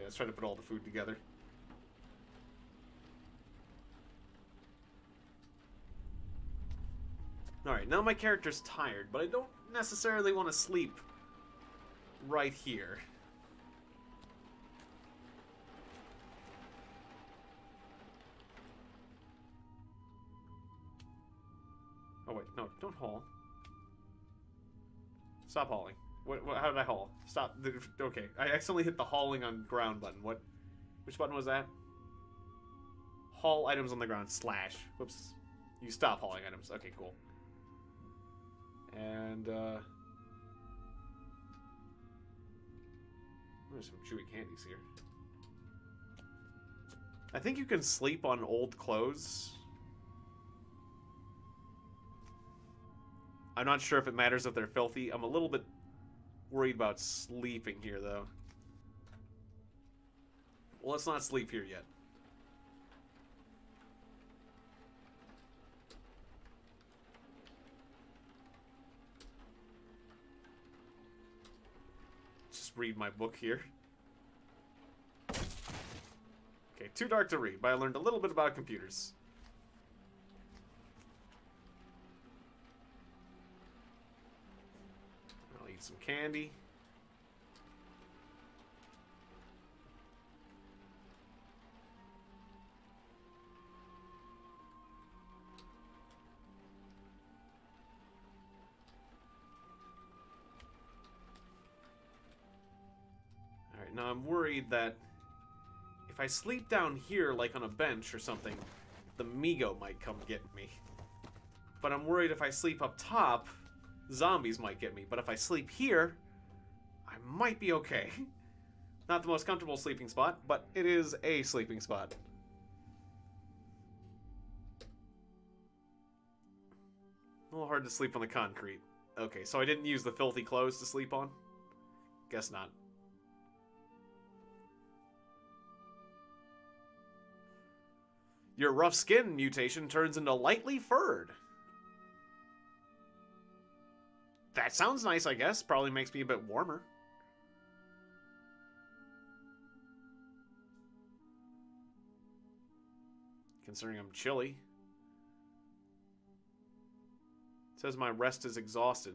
let's try to put all the food together. Alright, now my character's tired, but I don't necessarily want to sleep right here. Oh wait, no, don't haul. Stop hauling. How did I haul? Stop. Okay, I accidentally hit the hauling on ground button. Which button was that? Haul items on the ground, slash. Whoops. You stop hauling items. Okay, cool. And, there's some chewy candies here. I think you can sleep on old clothes. I'm not sure if it matters if they're filthy. I'm a little bit worried about sleeping here, though. Well, let's not sleep here yet. Just read my book here. Okay, too dark to read, but I learned a little bit about computers. I'll eat some candy. Alright, now I'm worried that if I sleep down here, like on a bench or something, the Migo might come get me. But I'm worried if I sleep up top, zombies might get me. But if I sleep here, I might be okay. Not the most comfortable sleeping spot, but it is a sleeping spot. A little hard to sleep on the concrete. Okay, so I didn't use the filthy clothes to sleep on? Guess not. Your rough skin mutation turns into lightly furred. That sounds nice, I guess. Probably makes me a bit warmer. Considering I'm chilly. It says my rest is exhausted.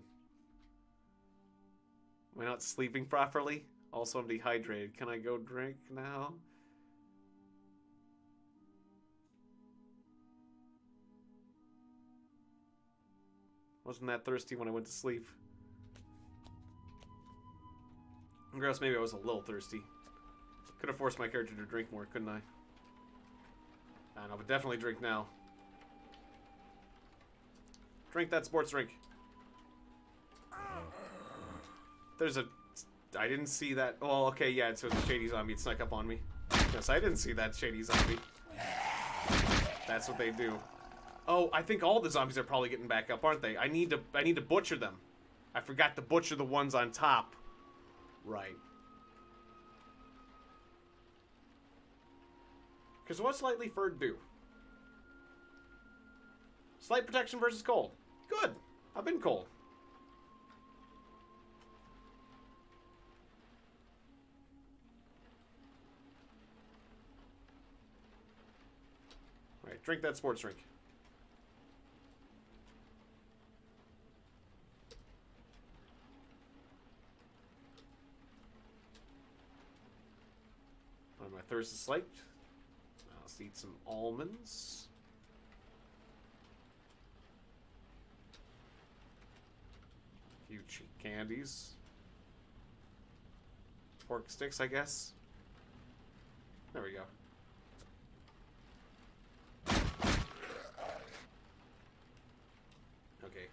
Am I not sleeping properly? Also, I'm dehydrated. Can I go drink now? Wasn't that thirsty when I went to sleep. I guess maybe I was a little thirsty. Could have forced my character to drink more, couldn't I? I don't know, but definitely drink now. Drink that sports drink. There's a... I didn't see that... Oh, okay, yeah, so it's a shady zombie. It snuck up on me. Yes, I didn't see that shady zombie. That's what they do. Oh, I think all the zombies are probably getting back up, aren't they? I need to butcher them. I forgot to butcher the ones on top. Right. Because what's lightly furred do? Slight protection versus cold. Good. I've been cold. Alright, drink that sports drink. My thirst is slaked. Let's eat some almonds. A few cheap candies. Pork sticks, I guess. There we go. Okay.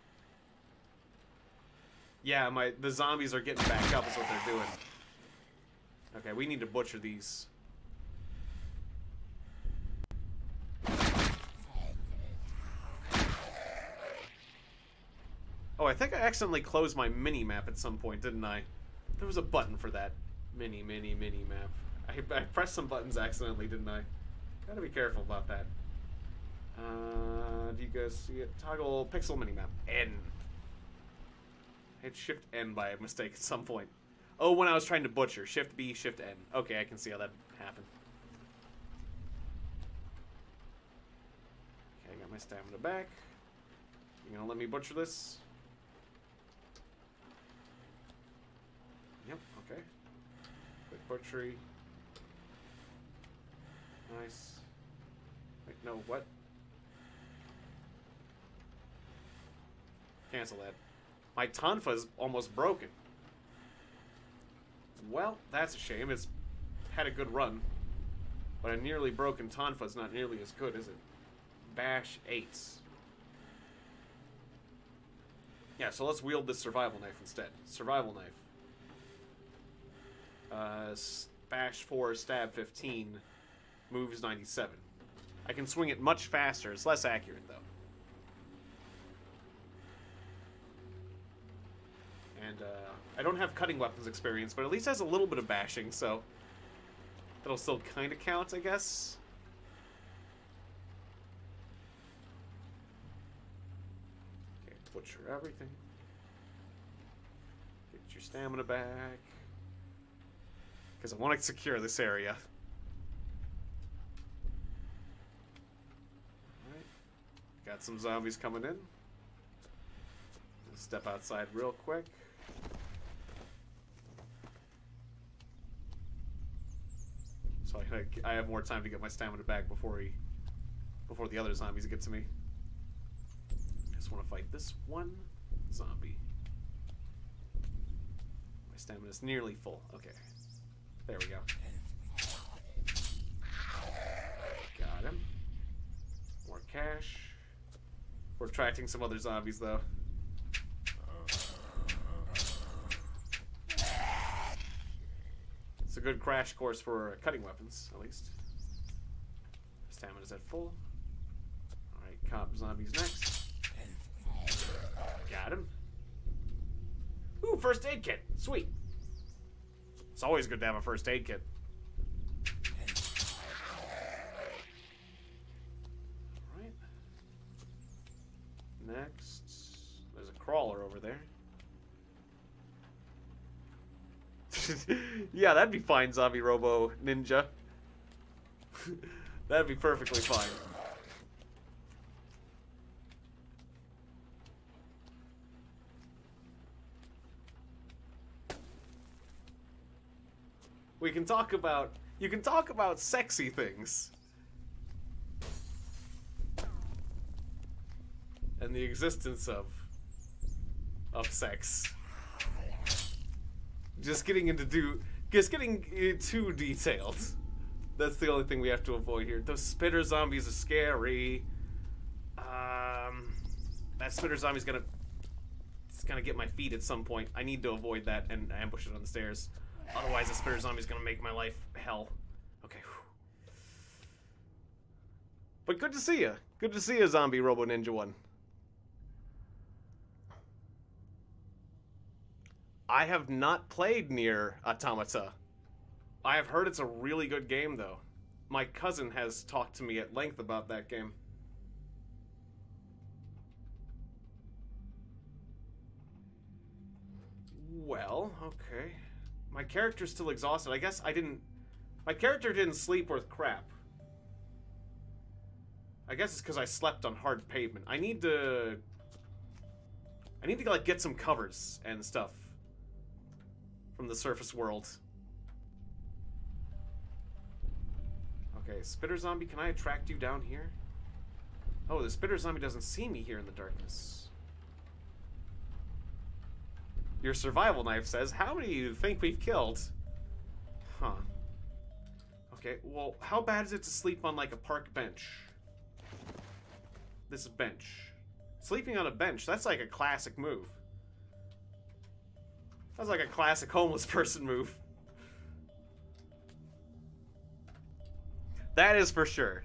Yeah, the zombies are getting back up is what they're doing. Okay, we need to butcher these. Oh, I think I accidentally closed my mini-map at some point, didn't I? There was a button for that. Mini-map. I pressed some buttons accidentally, didn't I? Gotta be careful about that. Do you guys see it? Toggle pixel mini-map. N. I hit Shift N by mistake at some point. Oh, when I was trying to butcher. Shift B, Shift N. Okay, I can see how that happened. Okay, I got my stamina back. You gonna let me butcher this? Yep, okay. Quick butchery. Nice. Wait, no, what? Cancel that. My Tonfa's almost broken. Well, that's a shame. It's had a good run. But a nearly broken Tonfa's not nearly as good, is it? Bash 8s. Yeah, so let's wield this survival knife instead. Survival knife. Bash 4, stab 15, moves 97. I can swing it much faster. It's less accurate, though. And, I don't have cutting weapons experience, but at least has a little bit of bashing, so that'll still kind of count, I guess. Okay, butcher everything. Get your stamina back. Because I want to secure this area. Alright. Got some zombies coming in. Step outside real quick. So I have more time to get my stamina back before the other zombies get to me. I just want to fight this one zombie. My stamina's nearly full. Okay. There we go. Got him. More cash. We're attracting some other zombies, though. It's a good crash course for cutting weapons, at least. Stamina's at full. Alright, cop zombies next. Got him. Ooh, first aid kit. Sweet. It's always good to have a first aid kit. Alright. Next. There's a crawler over there. Yeah, that'd be fine, Zombie Robo Ninja. That'd be perfectly fine. We can talk about... You can talk about sexy things. And the existence of sex. Just getting too detailed. That's the only thing we have to avoid here. Those spitter zombies are scary. That spitter zombie's gonna get my feet at some point. I need to avoid that and ambush it on the stairs. Otherwise, the spitter zombie's gonna make my life hell. Okay. But good to see you. Good to see you, Zombie Robo Ninja 1. I have not played Nier Automata. I have heard it's a really good game, though. My cousin has talked to me at length about that game. Well, okay. My character's still exhausted. I guess I didn't... My character didn't sleep worth crap. I guess it's because I slept on hard pavement. I need to, like, get some covers and stuff from the surface world. Okay, Spitter Zombie, can I attract you down here? Oh, the Spitter Zombie doesn't see me here in the darkness. Your survival knife says, how many do you think we've killed? Huh. Okay, well, how bad is it to sleep on, like, a park bench? This bench. Sleeping on a bench, that's like a classic move. That's like a classic homeless person move. That is for sure.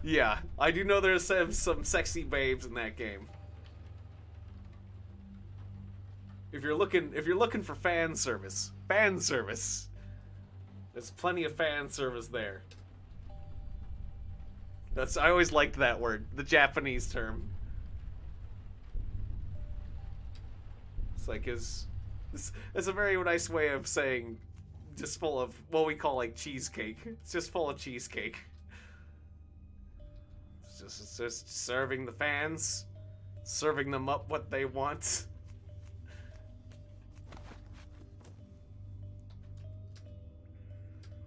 Yeah, I do know there's some sexy babes in that game. If you're looking for fan service, there's plenty of fan service there. I always liked that word, the Japanese term. It's like it's a very nice way of saying just full of what we call like cheesecake. It's just full of cheesecake. It's just serving the fans, serving them up what they want.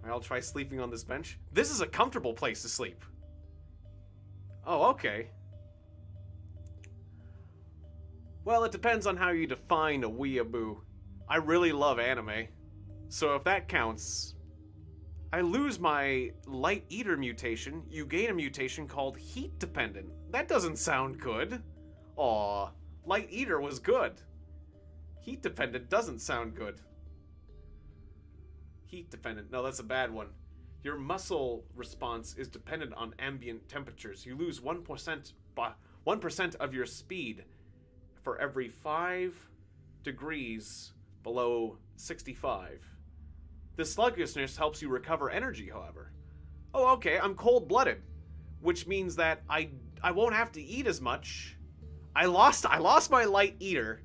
I'll try sleeping on this bench. This is a comfortable place to sleep. Oh, okay. Well, it depends on how you define a weeaboo. I really love anime. So if that counts, I lose my light eater mutation. You gain a mutation called heat dependent. That doesn't sound good. Aw, light eater was good. Heat dependent doesn't sound good. Heat dependent. No, that's a bad one. Your muscle response is dependent on ambient temperatures. You lose 1% of your speed for every 5 degrees below 65. This sluggishness helps you recover energy, however. Oh, okay, I'm cold-blooded, which means that I won't have to eat as much. I lost my light eater,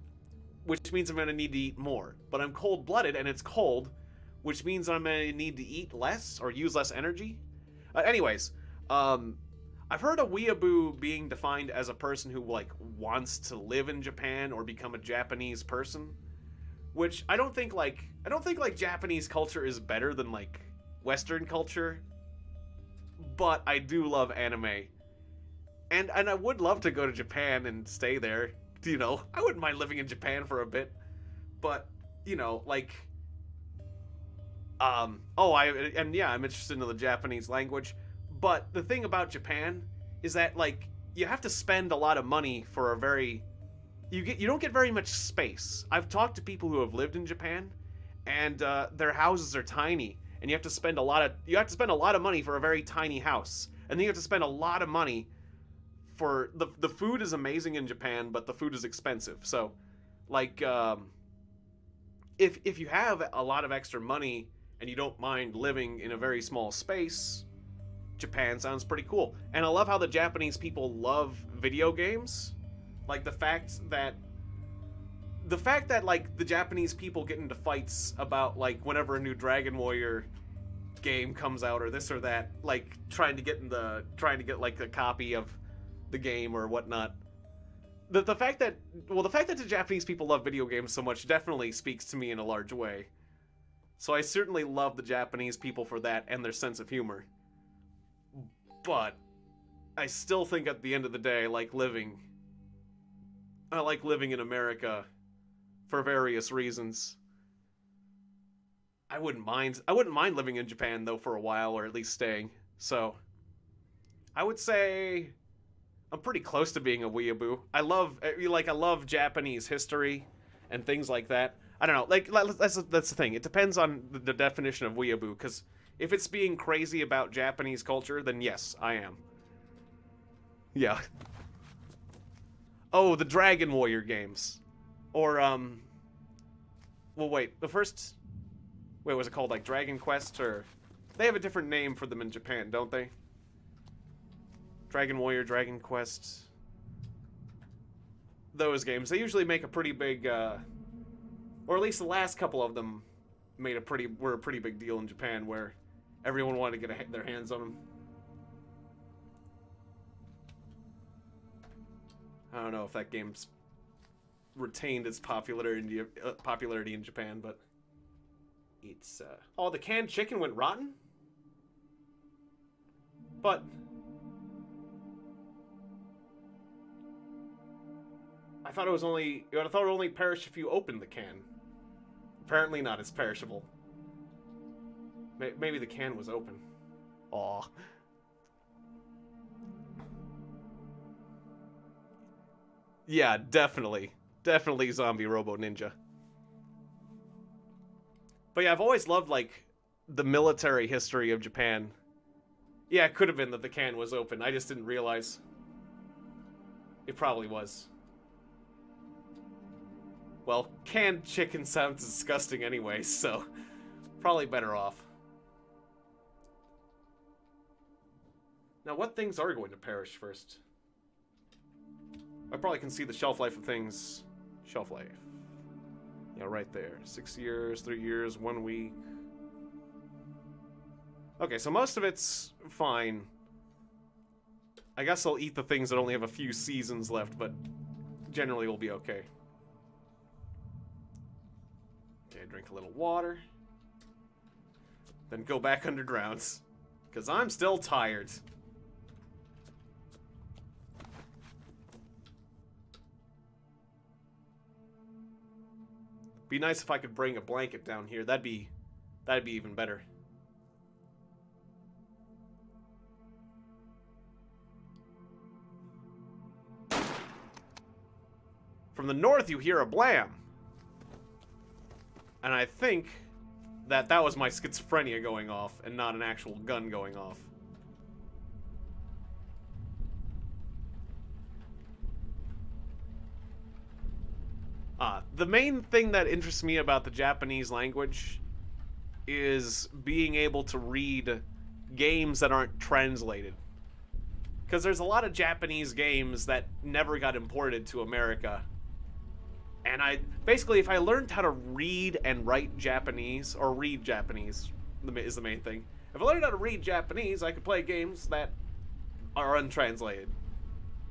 which means I'm going to need to eat more. But I'm cold-blooded and it's cold, which means I'm going to need to eat less or use less energy. Anyways, I've heard a weeaboo being defined as a person who like wants to live in Japan or become a Japanese person, which I don't think like Japanese culture is better than like Western culture, but I do love anime. And I would love to go to Japan and stay there, you know. I wouldn't mind living in Japan for a bit. But, you know, like I'm interested in the Japanese language. But the thing about Japan is that like you have to spend a lot of money for a very you don't get very much space. I've talked to people who have lived in Japan, and their houses are tiny, and you have to spend a lot of money for a very tiny house, and then you have to spend a lot of money for the food is amazing in Japan, but the food is expensive. So, like, if you have a lot of extra money and you don't mind living in a very small space, Japan sounds pretty cool. And I love how the Japanese people love video games. Like the fact that like the Japanese people get into fights about like whenever a new Dragon Warrior game comes out or this or that, like trying to get like a copy of the game or whatnot. The fact that the Japanese people love video games so much definitely speaks to me in a large way. So I certainly love the Japanese people for that and their sense of humor. But I still think at the end of the day, I like living in America for various reasons. I wouldn't mind living in Japan though for a while, or at least staying. So I would say I'm pretty close to being a weeaboo. I love Japanese history and things like that. I don't know, like that's the thing. It depends on the definition of weeaboo, because if it's being crazy about Japanese culture, then yes, I am. Yeah. Oh, the Dragon Warrior games. Or, well, wait, was it called, like, Dragon Quest, or... They have a different name for them in Japan, don't they? Dragon Warrior, Dragon Quest... Those games. They usually make a pretty big, or at least the last couple of them were a pretty big deal in Japan, where everyone wanted to get their hands on them. I don't know if that game's retained its popularity in Japan, but it's, Oh, the canned chicken went rotten? But... I thought it only perished if you opened the can. Apparently not, it's perishable. Maybe the can was open. Aw. Yeah, definitely. Definitely Zombie Robo Ninja. But yeah, I've always loved, like, the military history of Japan. Yeah, it could have been that the can was open. I just didn't realize. It probably was. Well, canned chicken sounds disgusting anyway, so probably better off. Now, what things are going to perish first? I probably can see the shelf life of things. Shelf life. Yeah, right there. 6 years, 3 years, 1 week. Okay, so most of it's fine. I guess I'll eat the things that only have a few seasons left, but generally we'll be okay. Okay, drink a little water. Then go back underground. Because I'm still tired. Be nice if I could bring a blanket down here. That'd be even better. From the north, you hear a blam. And I think that was my schizophrenia going off and not an actual gun going off. The main thing that interests me about the Japanese language is being able to read games that aren't translated. Because there's a lot of Japanese games that never got imported to America. And basically, if I learned how to read and write Japanese, or read Japanese is the main thing. If I learned how to read Japanese, I could play games that are untranslated.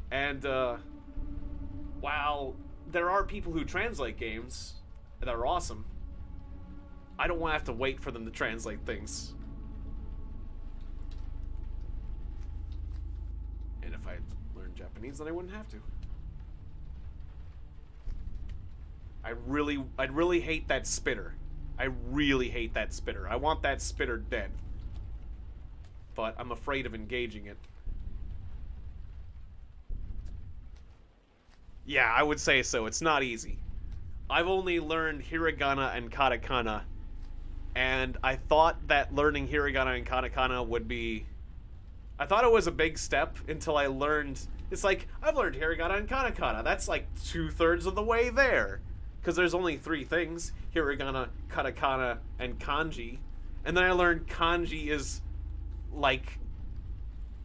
And, while there are people who translate games that are awesome, I don't want to have to wait for them to translate things. And if I learned Japanese, then I wouldn't have to. I'd really hate that spitter. I really hate that spitter. I want that spitter dead. But I'm afraid of engaging it. Yeah, I would say so. It's not easy. I've only learned hiragana and katakana, and I thought that learning hiragana and katakana would be... I thought it was a big step until I learned... It's like, I've learned hiragana and katakana. That's like 2/3 of the way there. Because there's only 3 things. Hiragana, katakana, and kanji. And then I learned kanji is like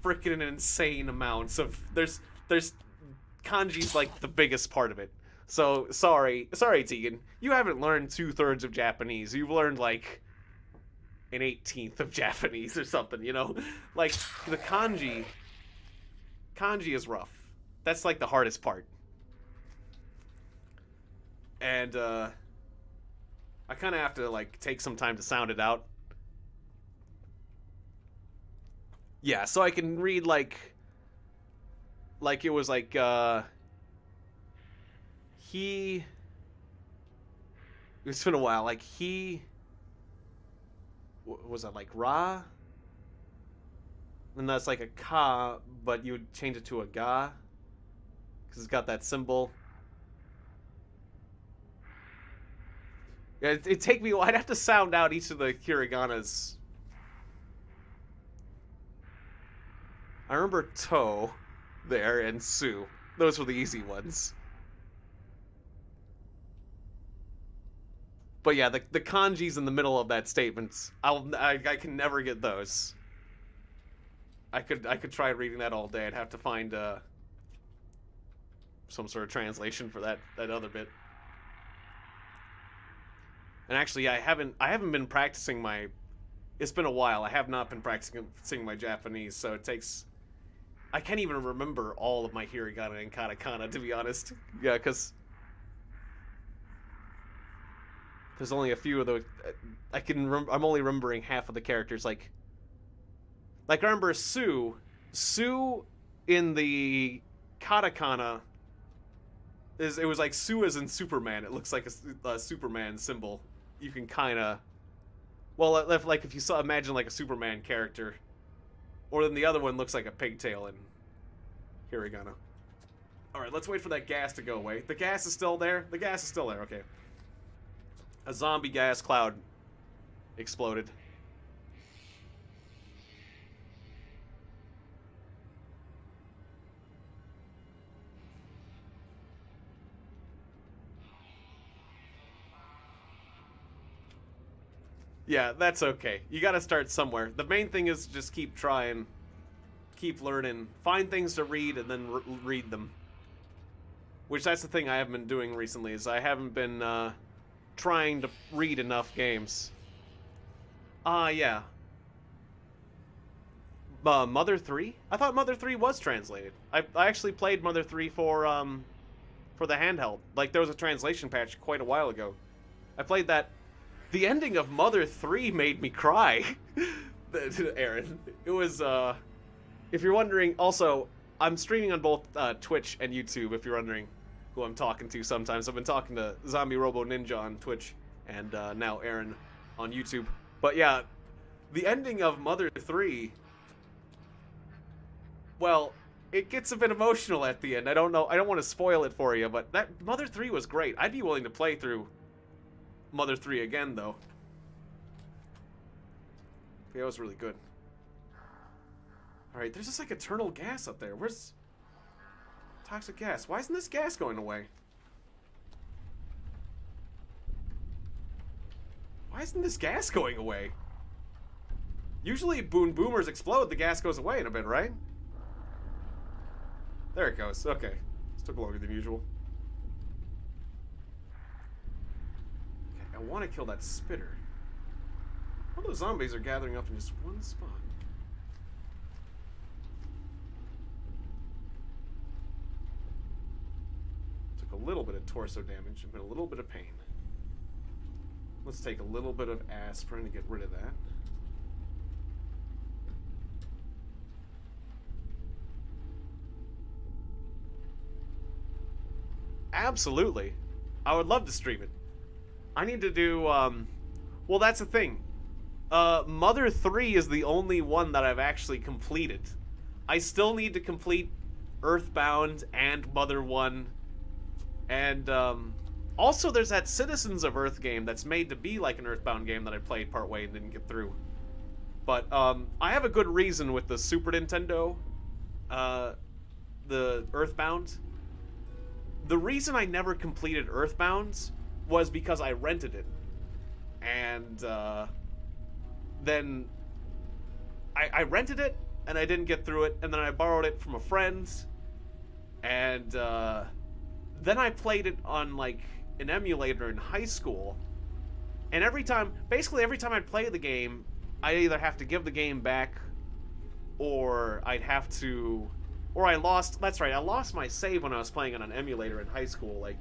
freaking insane amounts of... There's kanji's like the biggest part of it. So, sorry Tiegon. You haven't learned 2/3 of Japanese. You've learned like an 18th of Japanese or something, you know? Like, the kanji is rough. That's like the hardest part. And, I kind of have to, like, take some time to sound it out. Yeah, so I can read, like it was, like, it's been a while, like, was that, like, Ra? And that's, like, a Ka, but you would change it to a Ga, because it's got that symbol. Yeah, it'd take me... I'd have to sound out each of the hiraganas. I remember To there and Su. Those were the easy ones. But yeah, the kanjis in the middle of that statement, I can never get those. I could try reading that all day. I'd have to find some sort of translation for that other bit. And actually, I haven't been practicing my... It's been a while. I have not been practicing my Japanese, so it takes... I can't even remember all of my hiragana and katakana, to be honest. Yeah, because there's only a few of those. I'm only remembering half of the characters. Like I remember Su. Su in the katakana it was like Su as in Superman. It looks like a Superman symbol. You can kind of... Well, like if you imagine like a Superman character. Or then the other one looks like a pigtail in hiragana. Alright, let's wait for that gas to go away. The gas is still there? The gas is still there, okay. A zombie gas cloud exploded. Yeah, that's okay. You gotta start somewhere. The main thing is just keep trying. Keep learning. Find things to read and then read them. Which, that's the thing I haven't been doing recently, is I haven't been trying to read enough games. Yeah. Mother 3? I thought Mother 3 was translated. I actually played Mother 3 for the handheld. Like, there was a translation patch quite a while ago. I played that. The ending of Mother 3 made me cry. Aaron. It was, if you're wondering, also, I'm streaming on both Twitch and YouTube, if you're wondering who I'm talking to sometimes. I've been talking to Zombie Robo Ninja on Twitch, and now Aaron on YouTube. But yeah, the ending of Mother 3, well, it gets a bit emotional at the end. I don't know, I don't want to spoil it for you, but that Mother 3 was great. I'd be willing to play through Mother 3 again, though. Yeah, it was really good. Alright, there's just like eternal gas up there. Where's toxic gas? Why isn't this gas going away? Why isn't this gas going away? Usually when boomers explode, the gas goes away in a bit, right? There it goes. Okay. This took longer than usual. Okay, I want to kill that spitter. All those zombies are gathering up in just one spot. Took a little bit of torso damage and been a little bit of pain. Let's take a little bit of aspirin to get rid of that. Absolutely. I would love to stream it. I need to do, well, that's the thing. Mother 3 is the only one that I've actually completed. I still need to complete Earthbound and Mother 1. And, also there's that Citizens of Earth game that's made to be like an Earthbound game that I played partway and didn't get through. But, I have a good reason with the Super Nintendo, the Earthbound. The reason I never completed Earthbound was because I rented it. And, then I rented it, and I didn't get through it, and then I borrowed it from a friend, and, then I played it on, like, an emulator in high school, and basically every time I'd play the game, I'd either have to give the game back, or I'd have to... Or I lost my save when I was playing on an emulator in high school, like,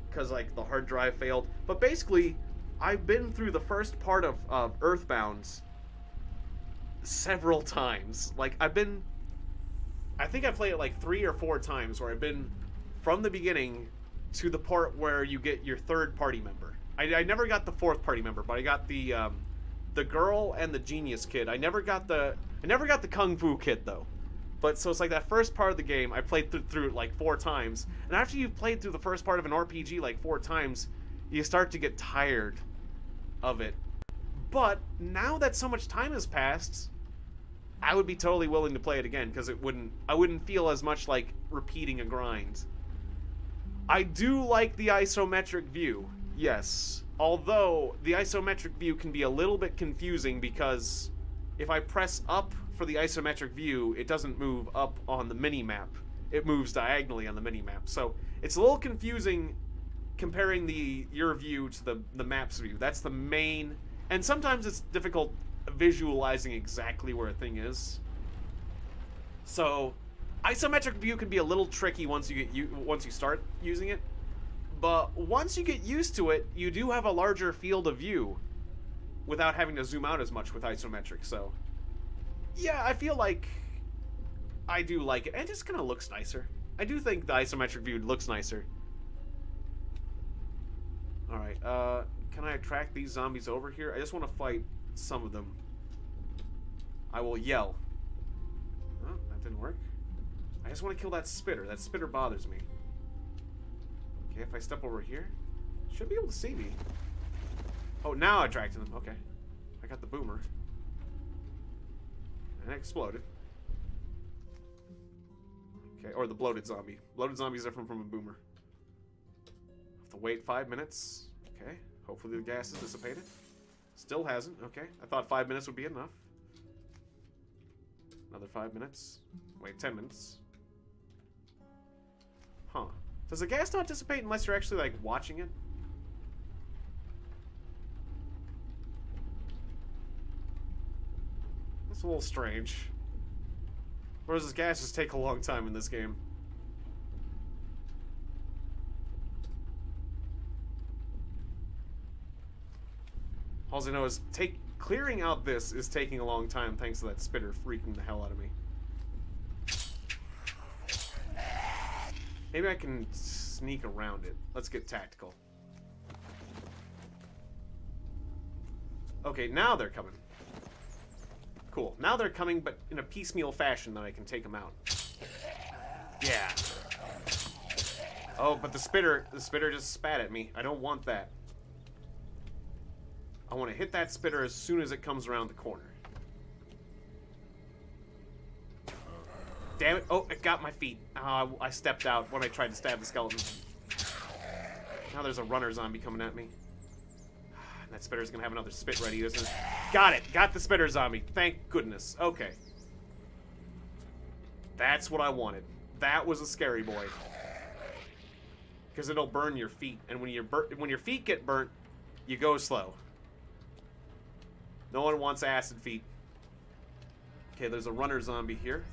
because, like, the hard drive failed. But basically, I've been through the first part of Earthbound several times. Like, I think I played it, like, 3 or 4 times, where I've been from the beginning to the part where you get your third party member. I never got the fourth party member, but I got the girl and the genius kid. I never got the Kung Fu kid, though. But, so it's like that first part of the game, I played through it like 4 times. And after you've played through the first part of an RPG like 4 times, you start to get tired of it. But, now that so much time has passed, I would be totally willing to play it again, because I wouldn't feel as much like repeating a grind. I do like the isometric view, yes. Although, the isometric view can be a little bit confusing, because if I press up for the isometric view, it doesn't move up on the mini-map. It moves diagonally on the mini-map. So, it's a little confusing comparing your view to the map's view. That's the main... And sometimes it's difficult visualizing exactly where a thing is. So, isometric view can be a little tricky once you start using it. But once you get used to it, you do have a larger field of view without having to zoom out as much with isometric, so... Yeah, I feel like I do like it. And it just kind of looks nicer. I do think the isometric view looks nicer. Alright, can I attract these zombies over here? I just want to fight some of them. I will yell. Oh, that didn't work. I just want to kill that spitter. That spitter bothers me. Okay, if I step over here, should be able to see me. Oh, now I attracted them. Okay. I got the boomer. And it exploded. Okay, or the bloated zombie. Bloated zombie is different from a boomer. Have to wait 5 minutes. Okay, hopefully the gas is dissipated. Still hasn't. Okay, I thought 5 minutes would be enough. Another 5 minutes. Wait, 10 minutes. Huh. Does the gas not dissipate unless you're actually, like, watching it? It's a little strange. Or does this gas just take a long time in this game? All I know is clearing out this is taking a long time thanks to that spitter freaking the hell out of me. Maybe I can sneak around it. Let's get tactical. Okay, now they're coming. Cool. Now they're coming, but in a piecemeal fashion that I can take them out. Yeah. Oh, but the spitter just spat at me. I don't want that. I want to hit that spitter as soon as it comes around the corner. Damn it. Oh, it got my feet. I stepped out when I tried to stab the skeleton. Now there's a runner zombie coming at me. That spitter's gonna have another spit ready, isn't it? Got it! Got the spitter zombie. Thank goodness. Okay. That's what I wanted. That was a scary boy. Because it'll burn your feet. And when your feet get burnt, you go slow. No one wants acid feet. Okay, there's a runner zombie here.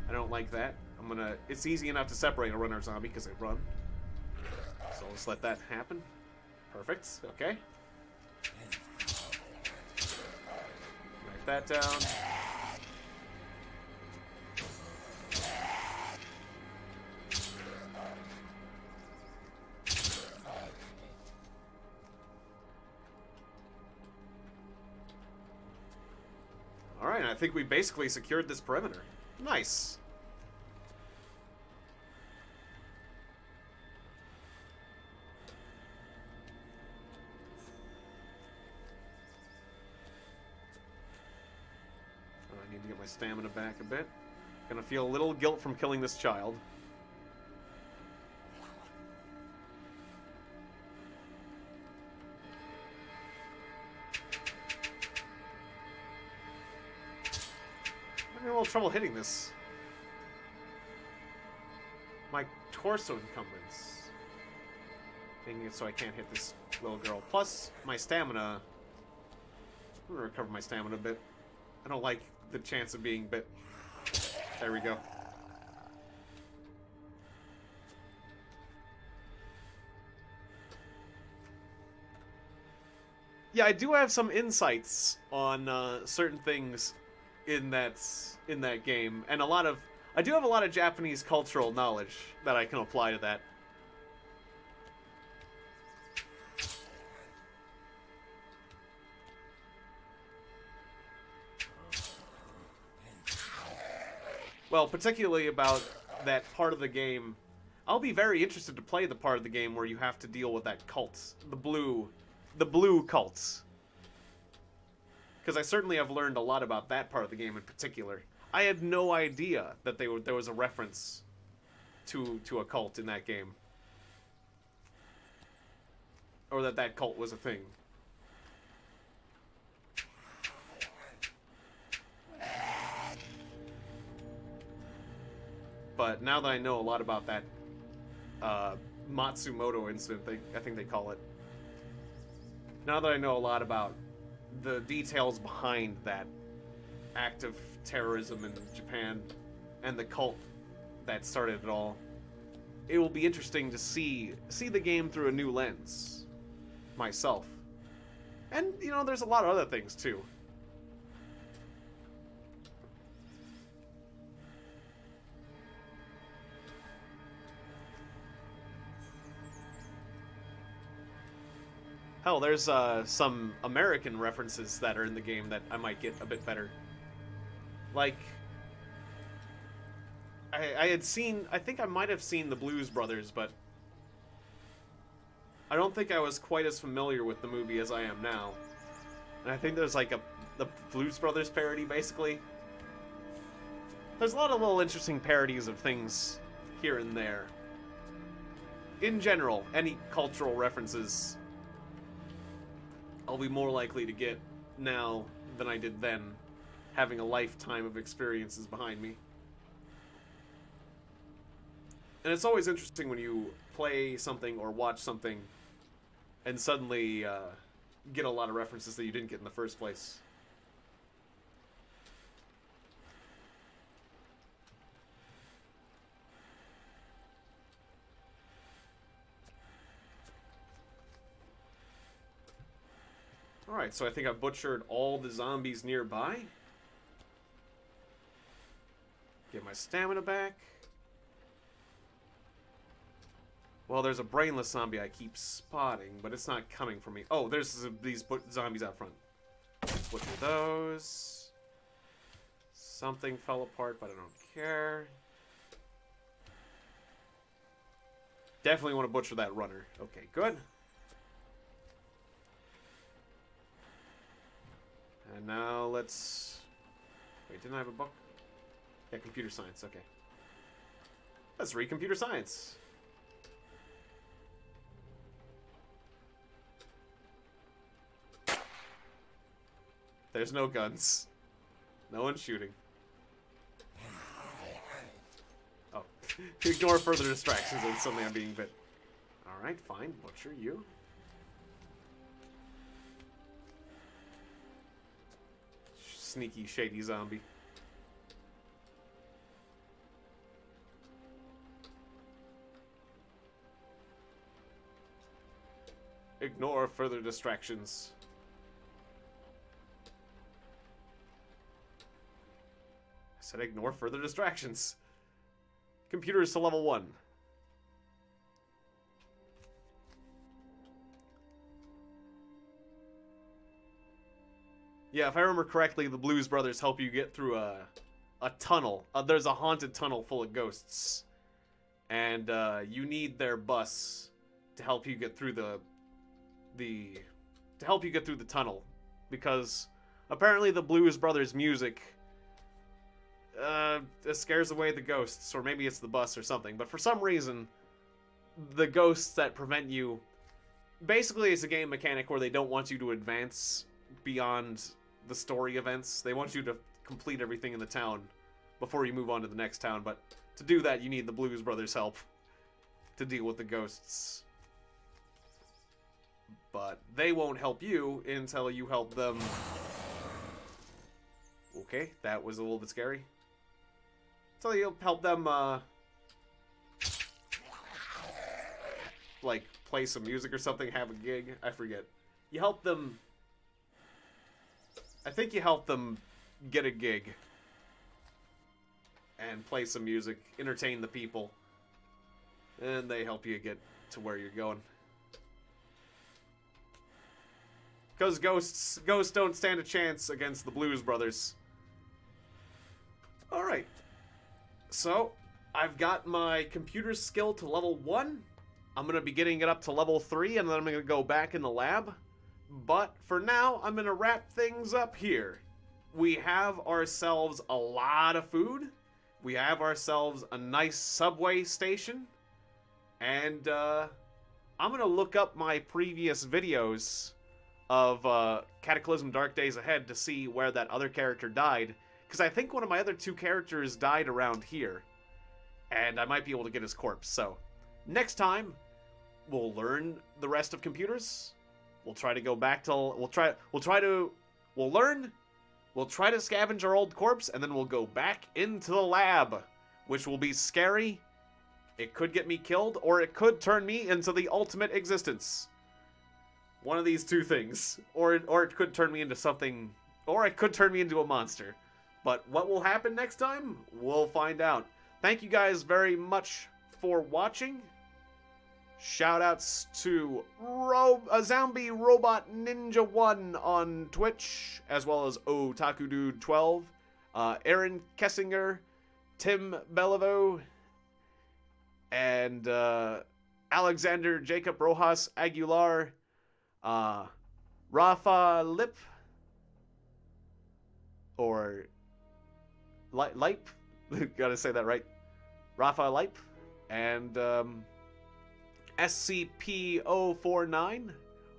I don't like that. It's easy enough to separate a runner zombie because they run. So let's let that happen. Perfect. Okay. Write that down. Alright, I think we basically secured this perimeter. Nice. I need to get my stamina back a bit. Gonna feel a little guilt from killing this child. I'm having a little trouble hitting this. My torso encumbrance. Making it so I can't hit this little girl. Plus, my stamina. I'm gonna recover my stamina a bit. I don't like the chance of being bit. There we go. Yeah, I do have some insights on certain things in that game, and I do have a lot of Japanese cultural knowledge that I can apply to that. Well, particularly about that part of the game. I'll be very interested to play the part of the game where you have to deal with that cult, the blue cults. Because I certainly have learned a lot about that part of the game in particular. I had no idea that there was a reference to a cult in that game. Or that cult was a thing. But now that I know a lot about that Matsumoto incident, I think they call it. Now that I know a lot about the details behind that act of terrorism in Japan and the cult that started it all, it will be interesting to see the game through a new lens myself. And, you know, there's a lot of other things too. Hell, there's some American references that are in the game that I might get a bit better. Like, I think I might have seen the Blues Brothers, but I don't think I was quite as familiar with the movie as I am now. And I think there's like the Blues Brothers parody, basically. There's a lot of little interesting parodies of things here and there. In general, any cultural references I'll be more likely to get now than I did then, having a lifetime of experiences behind me. And it's always interesting when you play something or watch something and suddenly get a lot of references that you didn't get in the first place. Alright, so I think I butchered all the zombies nearby. Get my stamina back. Well, there's a brainless zombie I keep spotting, but it's not coming for me. Oh, there's these zombies out front. Butcher those. Something fell apart, but I don't care. Definitely want to butcher that runner. Okay, good. And now let's... Wait, didn't I have a book? Yeah, computer science, okay. Let's read computer science. There's no guns. No one's shooting. Oh. Ignore further distractions and suddenly I'm being bit. Alright, fine. Butcher you. Sneaky, shady zombie. Ignore further distractions. I said ignore further distractions. Computers to level 1. Yeah, if I remember correctly, the Blues Brothers help you get through a tunnel. There's a haunted tunnel full of ghosts. And you need their bus to help you get through the tunnel, because apparently the Blues Brothers music scares away the ghosts, or maybe it's the bus or something, but for some reason the ghosts that prevent you, basically it's a game mechanic where they don't want you to advance beyond the story events. They want you to complete everything in the town before you move on to the next town, but to do that you need the Blues Brothers help to deal with the ghosts. But they won't help you until you help them. Okay, that was a little bit scary. Until you help them, like, play some music or something, have a gig. I forget. You help them... I think you help them get a gig. And play some music, entertain the people. And they help you get to where you're going. Because ghosts don't stand a chance against the Blues Brothers. Alright. So, I've got my computer skill to level 1. I'm going to be getting it up to level 3, and then I'm going to go back in the lab. But, for now, I'm going to wrap things up here. We have ourselves a lot of food. We have ourselves a nice subway station. And, I'm going to look up my previous videos of Cataclysm Dark Days Ahead to see where that other character died, because I think one of my other 2 characters died around here, and I might be able to get his corpse. So next time we'll learn the rest of computers. We'll try to go back to we'll try to scavenge our old corpse, and then we'll go back into the lab, which will be scary. It could get me killed, or it could turn me into the ultimate existence. One of these 2 things. Or it could turn me into something... Or it could turn me into a monster. But what will happen next time? We'll find out. Thank you guys very much for watching. Shoutouts to Zombie Robot Ninja 1 on Twitch, as well as Otaku Dude 12, Aaron Kessinger, Tim Beliveau, and Alexander Jacob Rojas Aguilar, Rafa Lip, or Lipe, gotta say that right, Rafa Lipe, and SCP-049.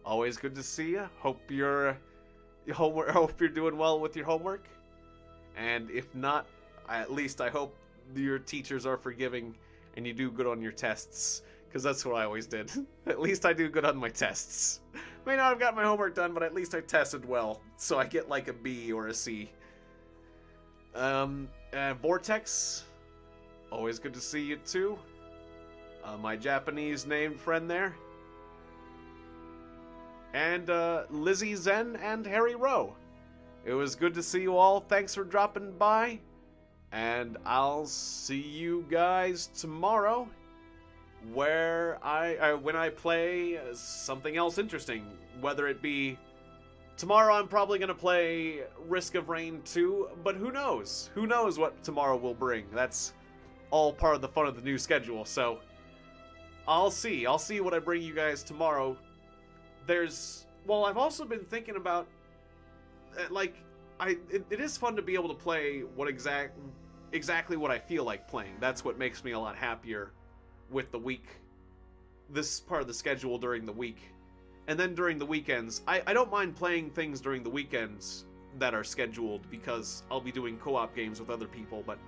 Always good to see you. Hope you're doing well with your homework, and if not, at least I hope your teachers are forgiving and you do good on your tests, because that's what I always did. At least I do good on my tests. May not have got my homework done, but at least I tested well, so I get like a B or a C. Vortex, always good to see you too. My Japanese named friend there. and Lizzie Zen and Harry Rowe. It was good to see you all. Thanks for dropping by. And I'll see you guys tomorrow, where when I play something else interesting. Whether it be tomorrow, I'm probably gonna play Risk of Rain 2, but who knows? Who knows what tomorrow will bring? That's all part of the fun of the new schedule. So I'll see what I bring you guys tomorrow. I've also been thinking about, like, it is fun to be able to play exactly what I feel like playing. That's what makes me a lot happier with the week, this part of the schedule during the week. And then during the weekends, I don't mind playing things during the weekends that are scheduled, because I'll be doing co-op games with other people, but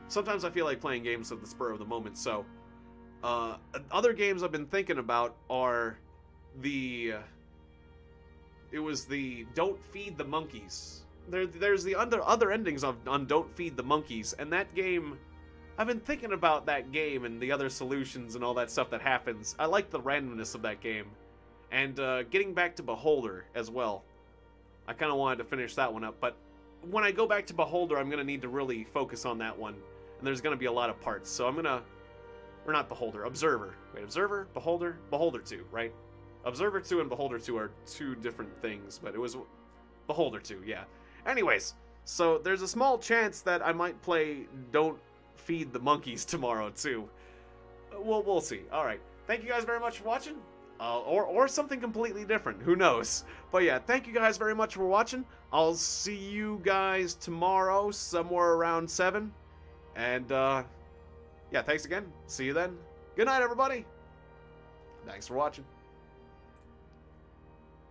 sometimes I feel like playing games at the spur of the moment. So other games I've been thinking about are the Don't Feed the Monkeys. There's the other endings on Don't Feed the Monkeys, and that game, I've been thinking about that game and the other solutions and all that stuff that happens. I like the randomness of that game. And getting back to Beholder as well. I kind of wanted to finish that one up, but when I go back to Beholder, I'm going to need to really focus on that one. And there's going to be a lot of parts, so I'm going to... Or not Beholder, Observer. Wait, Observer? Beholder? Beholder 2, right? Observer 2 and Beholder 2 are two different things, but it was Beholder 2, yeah. Anyways, so there's a small chance that I might play Don't Feed the Monkeys tomorrow, too. We'll see. Alright, thank you guys very much for watching. Or something completely different. Who knows? But yeah, thank you guys very much for watching. I'll see you guys tomorrow, somewhere around 7. And, yeah, thanks again. See you then. Good night, everybody. Thanks for watching.